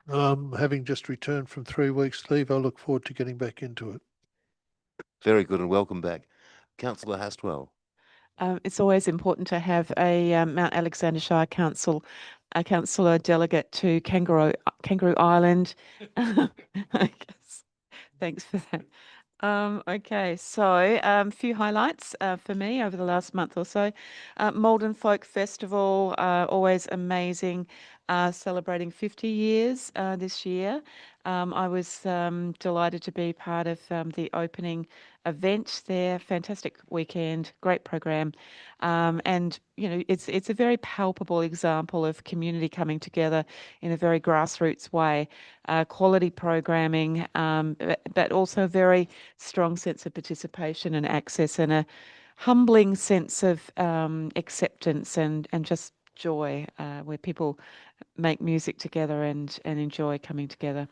Having just returned from 3 weeks leave, I look forward to getting back into it. Very good, and welcome back. Councillor Hastwell. It's always important to have a Mount Alexander Shire Council, a councillor delegate to Kangaroo Island. I guess. Thanks for that. Okay, so a few highlights for me over the last month or so. Malden Folk Festival, always amazing. celebrating 50 years this year. I was delighted to be part of the opening event there. Fantastic weekend, great program, and it's a very palpable example of community coming together in a very grassroots way. Quality programming, but also a very strong sense of participation and access, and a humbling sense of acceptance and just joy, where people make music together and enjoy coming together.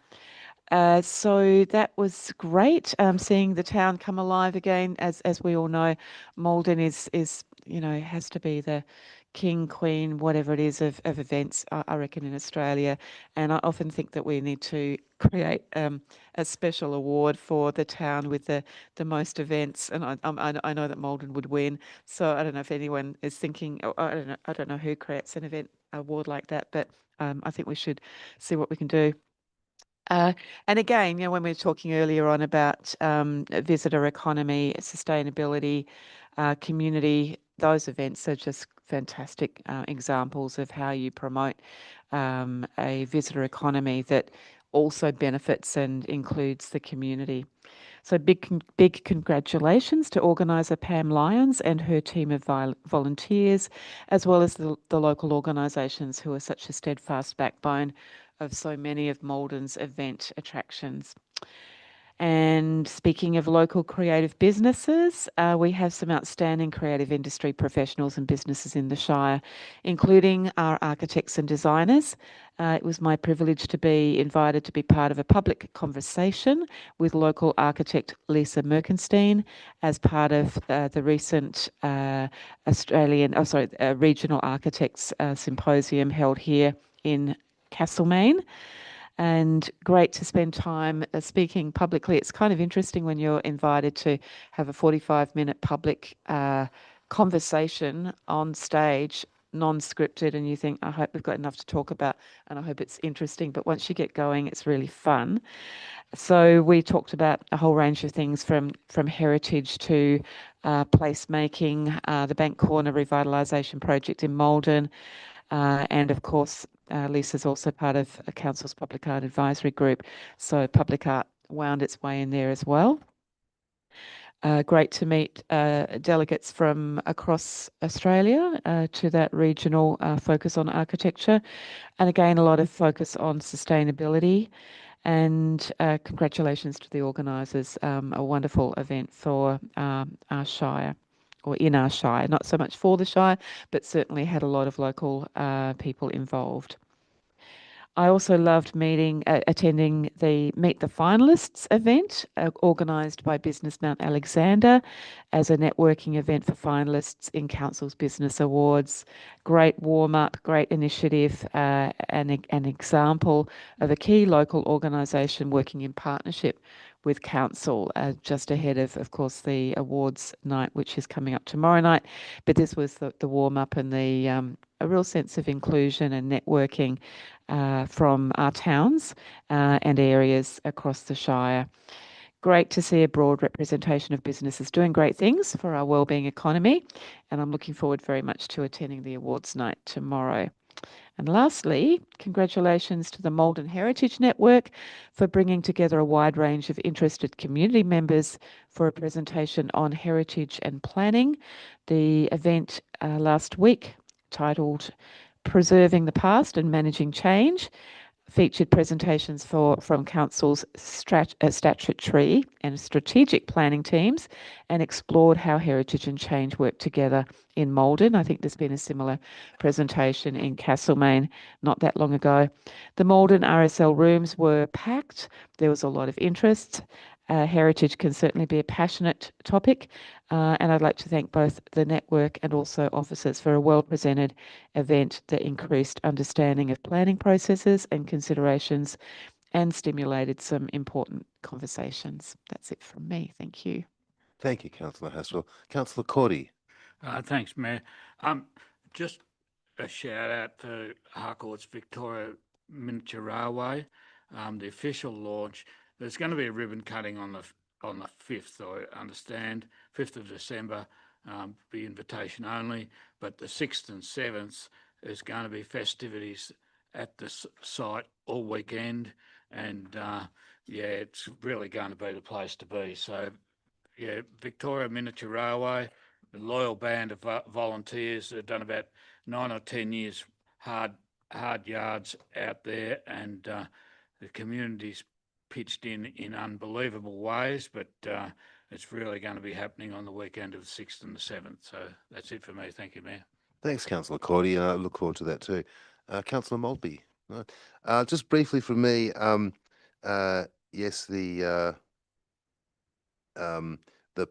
So that was great. Seeing the town come alive again. As we all know, Maldon is has to be the king, queen, whatever it is of events, I reckon, in Australia. And I often think that we need to create a special award for the town with the most events. And I know that Maldon would win. So I don't know if anyone is thinking. I don't know who creates an event award like that, but I think we should see what we can do. And again, when we were talking earlier on about visitor economy, sustainability, community, those events are just fantastic examples of how you promote a visitor economy that also benefits and includes the community. So big congratulations to organiser Pam Lyons and her team of volunteers, as well as the local organisations who are such a steadfast backbone of so many of Maldon's event attractions. And speaking of local creative businesses, we have some outstanding creative industry professionals and businesses in the Shire, including our architects and designers. It was my privilege to be invited to be part of a public conversation with local architect Lisa Merkenstein as part of the recent Regional Architects Symposium held here in Castlemaine. And great to spend time speaking publicly. It's kind of interesting when you're invited to have a 45-minute public conversation on stage, non-scripted, and you think, I hope we've got enough to talk about and I hope it's interesting. But once you get going, it's really fun. So we talked about a whole range of things from heritage to placemaking, the Bank Corner Revitalisation Project in Maldon, and of course, Lisa's also part of a Council's Public Art Advisory Group, so public art wound its way in there as well. Great to meet delegates from across Australia to that regional focus on architecture. And again, a lot of focus on sustainability. And congratulations to the organisers. A wonderful event for our Shire, or in our Shire. Not so much for the Shire, but certainly had a lot of local people involved. I also loved attending the Meet the Finalists event organised by Business Mount Alexander as a networking event for finalists in Council's Business Awards. Great warm-up, great initiative, and an example of a key local organisation working in partnership with Council just ahead of course, the awards night, which is coming up tomorrow night. But this was the warm-up and a real sense of inclusion and networking from our towns and areas across the Shire. Great to see a broad representation of businesses doing great things for our wellbeing economy, and I'm looking forward very much to attending the awards night tomorrow. And lastly, congratulations to the Maldon Heritage Network for bringing together a wide range of interested community members for a presentation on heritage and planning. The event last week, titled Preserving the Past and Managing Change, featured presentations from Council's statutory and strategic planning teams and explored how heritage and change work together in Maldon. I think there's been a similar presentation in Castlemaine not that long ago. The Maldon RSL rooms were packed. There was a lot of interest. Heritage can certainly be a passionate topic, and I'd like to thank both the network and also officers for a well-presented event that increased understanding of planning processes and considerations and stimulated some important conversations. That's it from me. Thank you. Thank you, Councillor Hassel. Councillor Cordy. Thanks, Mayor. Just a shout out to Harcourt's Victoria Miniature Railway, the official launch. There's going to be a ribbon cutting on the 5th, I understand, 5th of December, be invitation only, but the 6th and 7th is going to be festivities at the site all weekend, and yeah, it's really going to be the place to be. So yeah, Victoria Miniature Railway, a loyal band of volunteers that have done about 9 or 10 years hard yards out there, and the community's pitched in unbelievable ways, but it's really going to be happening on the weekend of the 6th and the 7th. So that's it for me. Thank you, Mayor. Thanks, Councillor Cordy, and I look forward to that too. Councillor Maltby. Just briefly from me, yes, the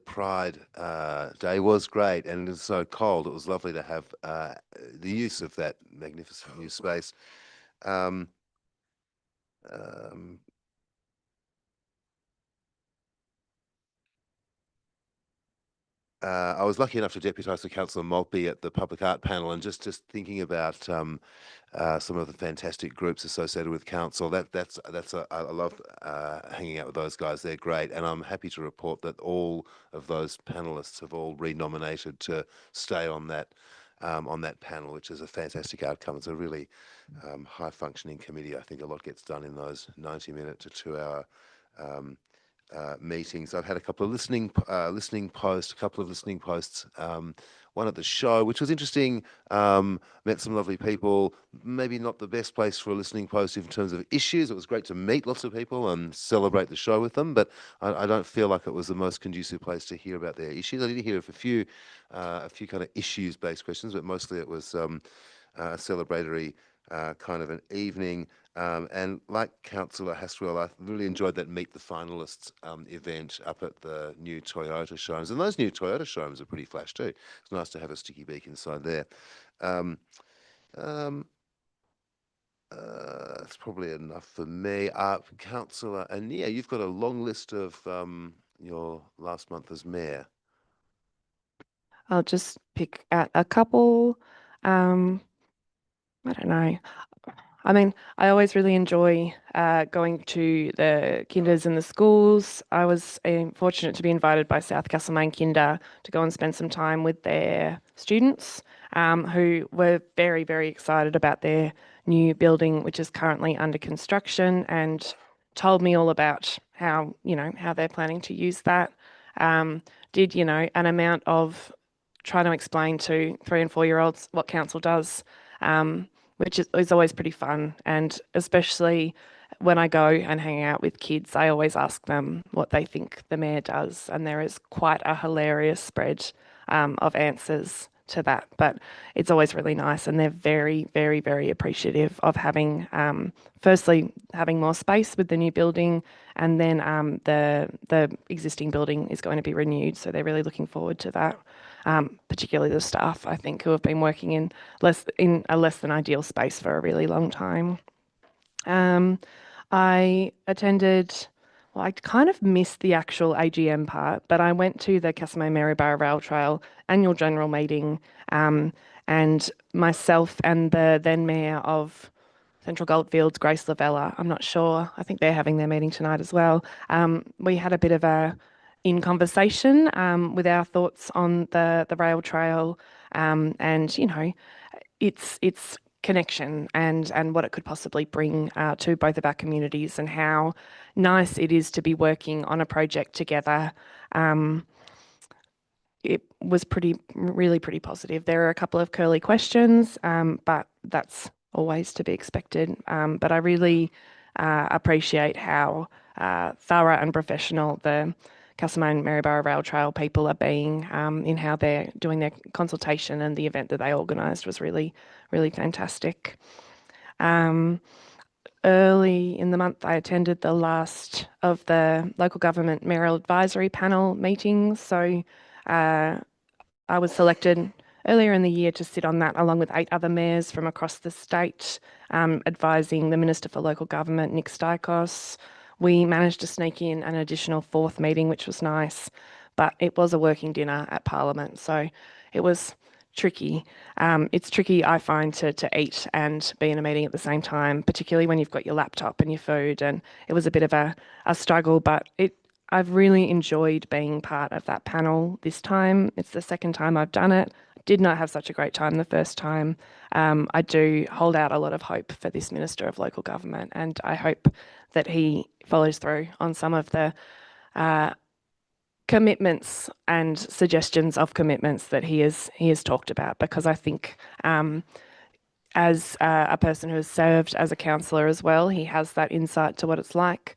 Pride Day was great, and it was so cold. It was lovely to have the use of that magnificent new space. I was lucky enough to deputise for Councillor Maltby at the Public Art Panel, and just thinking about some of the fantastic groups associated with council. I love hanging out with those guys. They're great, and I'm happy to report that all of those panelists have all re-nominated to stay on that panel, which is a fantastic outcome. It's a really high-functioning committee. I think a lot gets done in those 90-minute to 2-hour meetings. I've had a couple of listening posts, one at the show, which was interesting. Met some lovely people. Maybe not the best place for a listening post in terms of issues. It was great to meet lots of people and celebrate the show with them, but I don't feel like it was the most conducive place to hear about their issues. I did hear of a few kind of issues-based questions, but mostly it was a celebratory kind of an evening. And like Councillor Haswell, I really enjoyed that Meet the Finalists event up at the new Toyota showrooms. And those new Toyota showrooms are pretty flash too. It's nice to have a sticky beak inside there. That's probably enough for me. Councillor Anea, you've got a long list of your last month as mayor. I'll just pick out a couple. I don't know. I mean, I always really enjoy going to the kinders and the schools. I was fortunate to be invited by South Castlemaine Kinder to go and spend some time with their students who were very, very excited about their new building, which is currently under construction, and told me all about how they're planning to use that. Did an amount of trying to explain to 3 and 4-year-olds what council does, which is always pretty fun. And especially when I go and hang out with kids, I always ask them what they think the mayor does. And there is quite a hilarious spread of answers to that. But it's always really nice. And they're very, very, very appreciative of having, firstly, having more space with the new building. And then the existing building is going to be renewed. So they're really looking forward to that. Particularly the staff, I think, who have been working in a less than ideal space for a really long time. I attended, well, I kind of missed the actual AGM part, but I went to the Castlemaine Maryborough Rail Trail annual general meeting, and myself and the then mayor of Central Goldfields, Grace Lavella, I'm not sure, I think they're having their meeting tonight as well. We had a bit of a in conversation with our thoughts on the rail trail, and its connection and what it could possibly bring to both of our communities, and how nice it is to be working on a project together. It was really pretty positive. There are a couple of curly questions, but that's always to be expected. But I really appreciate how thorough and professional the Castlemaine Maryborough Rail Trail people are being in how they're doing their consultation, and the event that they organised was really, really fantastic. Early in the month, I attended the last of the local government mayoral advisory panel meetings. So I was selected earlier in the year to sit on that along with 8 other mayors from across the state, advising the Minister for Local Government, Nick Stikos. We managed to sneak in an additional 4th meeting, which was nice, but it was a working dinner at Parliament, so it was tricky. It's tricky, I find, to eat and be in a meeting at the same time, particularly when you've got your laptop and your food, and it was a bit of a struggle, but I've really enjoyed being part of that panel this time. It's the second time I've done it. I did not have such a great time the first time. I do hold out a lot of hope for this Minister of Local Government, and I hope that he follows through on some of the commitments and suggestions of commitments that he has talked about, because I think as a person who has served as a councillor as well, he has that insight to what it's like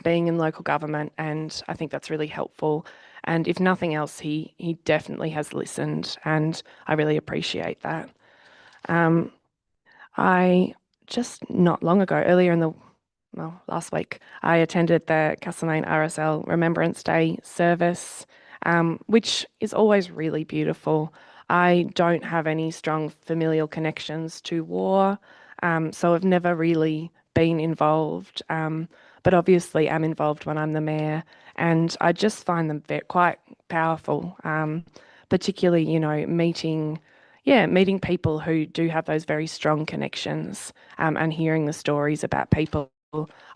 being in local government, and I think that's really helpful. And if nothing else, he definitely has listened, and I really appreciate that. I just not long ago, last week, I attended the Castlemaine RSL Remembrance Day service, which is always really beautiful. I don't have any strong familial connections to war, so I've never really been involved. But obviously, I'm involved when I'm the mayor, and I just find them quite powerful. Particularly, meeting people who do have those very strong connections, and hearing the stories about people,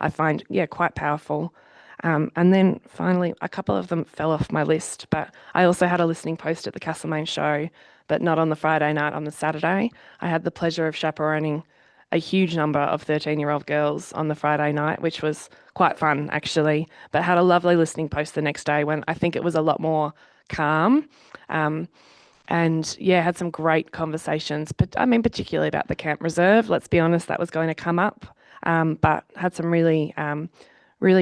I find quite powerful. And then finally, a couple of them fell off my list, but I also had a listening post at the Castlemaine show, but not on the Friday night, on the Saturday. I had the pleasure of chaperoning a huge number of 13-year-old girls on the Friday night, which was quite fun actually, but had a lovely listening post the next day when I think it was a lot more calm. And had some great conversations, but particularly about the Camp Reserve. Let's be honest, that was going to come up, but had some really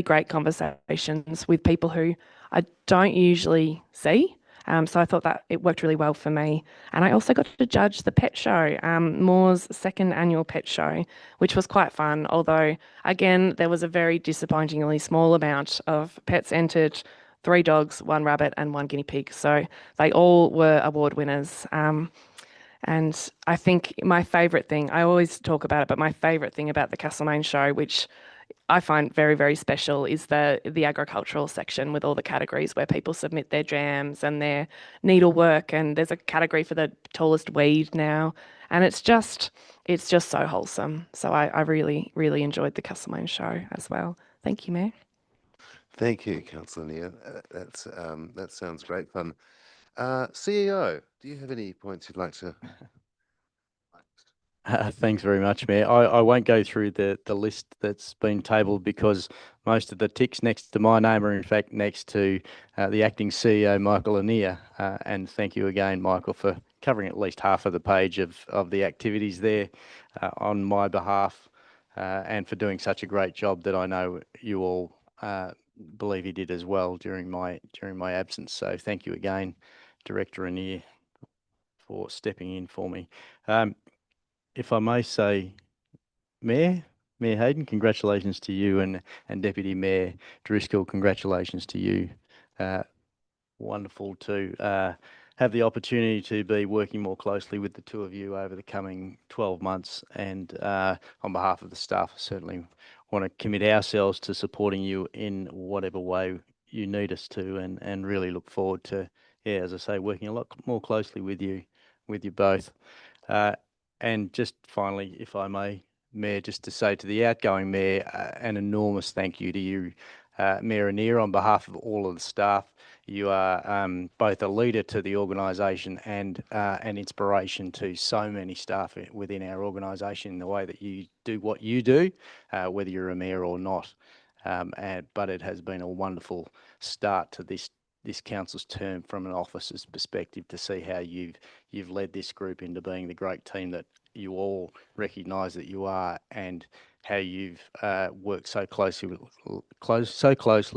great conversations with people who I don't usually see. So I thought that it worked really well for me. And I also got to judge the pet show, Moore's second annual pet show, which was quite fun. Although, again, there was a very disappointingly small amount of pets entered: 3 dogs, 1 rabbit, and 1 guinea pig. So they all were award winners. And I think my favourite thing, I always talk about it, but my favourite thing about the Castlemaine show, which I find very, very special, is the agricultural section with all the categories where people submit their jams and their needlework, and there's a category for the tallest weed now, and it's just so wholesome. So I really, really enjoyed the Castlemaine show as well. Thank you, Mayor. Thank you, Councillor Nia. That sounds great fun. CEO, do you have any points you'd like to? Thanks very much, Mayor. I won't go through the list that's been tabled, because most of the ticks next to my name are in fact next to the acting CEO, Michael Ania. And thank you again, Michael, for covering at least half of the page of the activities there on my behalf, and for doing such a great job that I know you all believe he did as well during my absence. So thank you again, Director Ania, for stepping in for me. If I may say, Mayor Hayden, congratulations to you, and Deputy Mayor Driscoll, congratulations to you. Wonderful to have the opportunity to be working more closely with the two of you over the coming 12 months. And on behalf of the staff, I certainly want to commit ourselves to supporting you in whatever way you need us to, and really look forward to, as I say, working a lot more closely with you both. And just finally, if I may, Mayor, just to say to the outgoing Mayor, an enormous thank you to you, Mayor Ania, on behalf of all of the staff. You are both a leader to the organisation and an inspiration to so many staff within our organisation in the way that you do what you do, whether you're a mayor or not. But it has been a wonderful start to this council's term from an officer's perspective, to see how you've led this group into being the great team that you all recognise that you are, and how you've worked so closely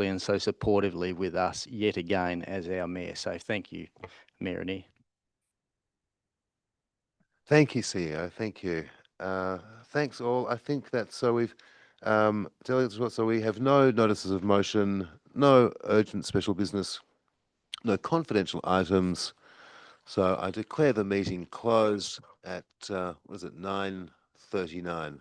and so supportively with us yet again as our mayor. So thank you, Mayor Ania. Thank you, CEO. Thank you. Thanks all. I think that we've so we have no notices of motion, no urgent special business, no confidential items. So I declare the meeting closed at 9:39.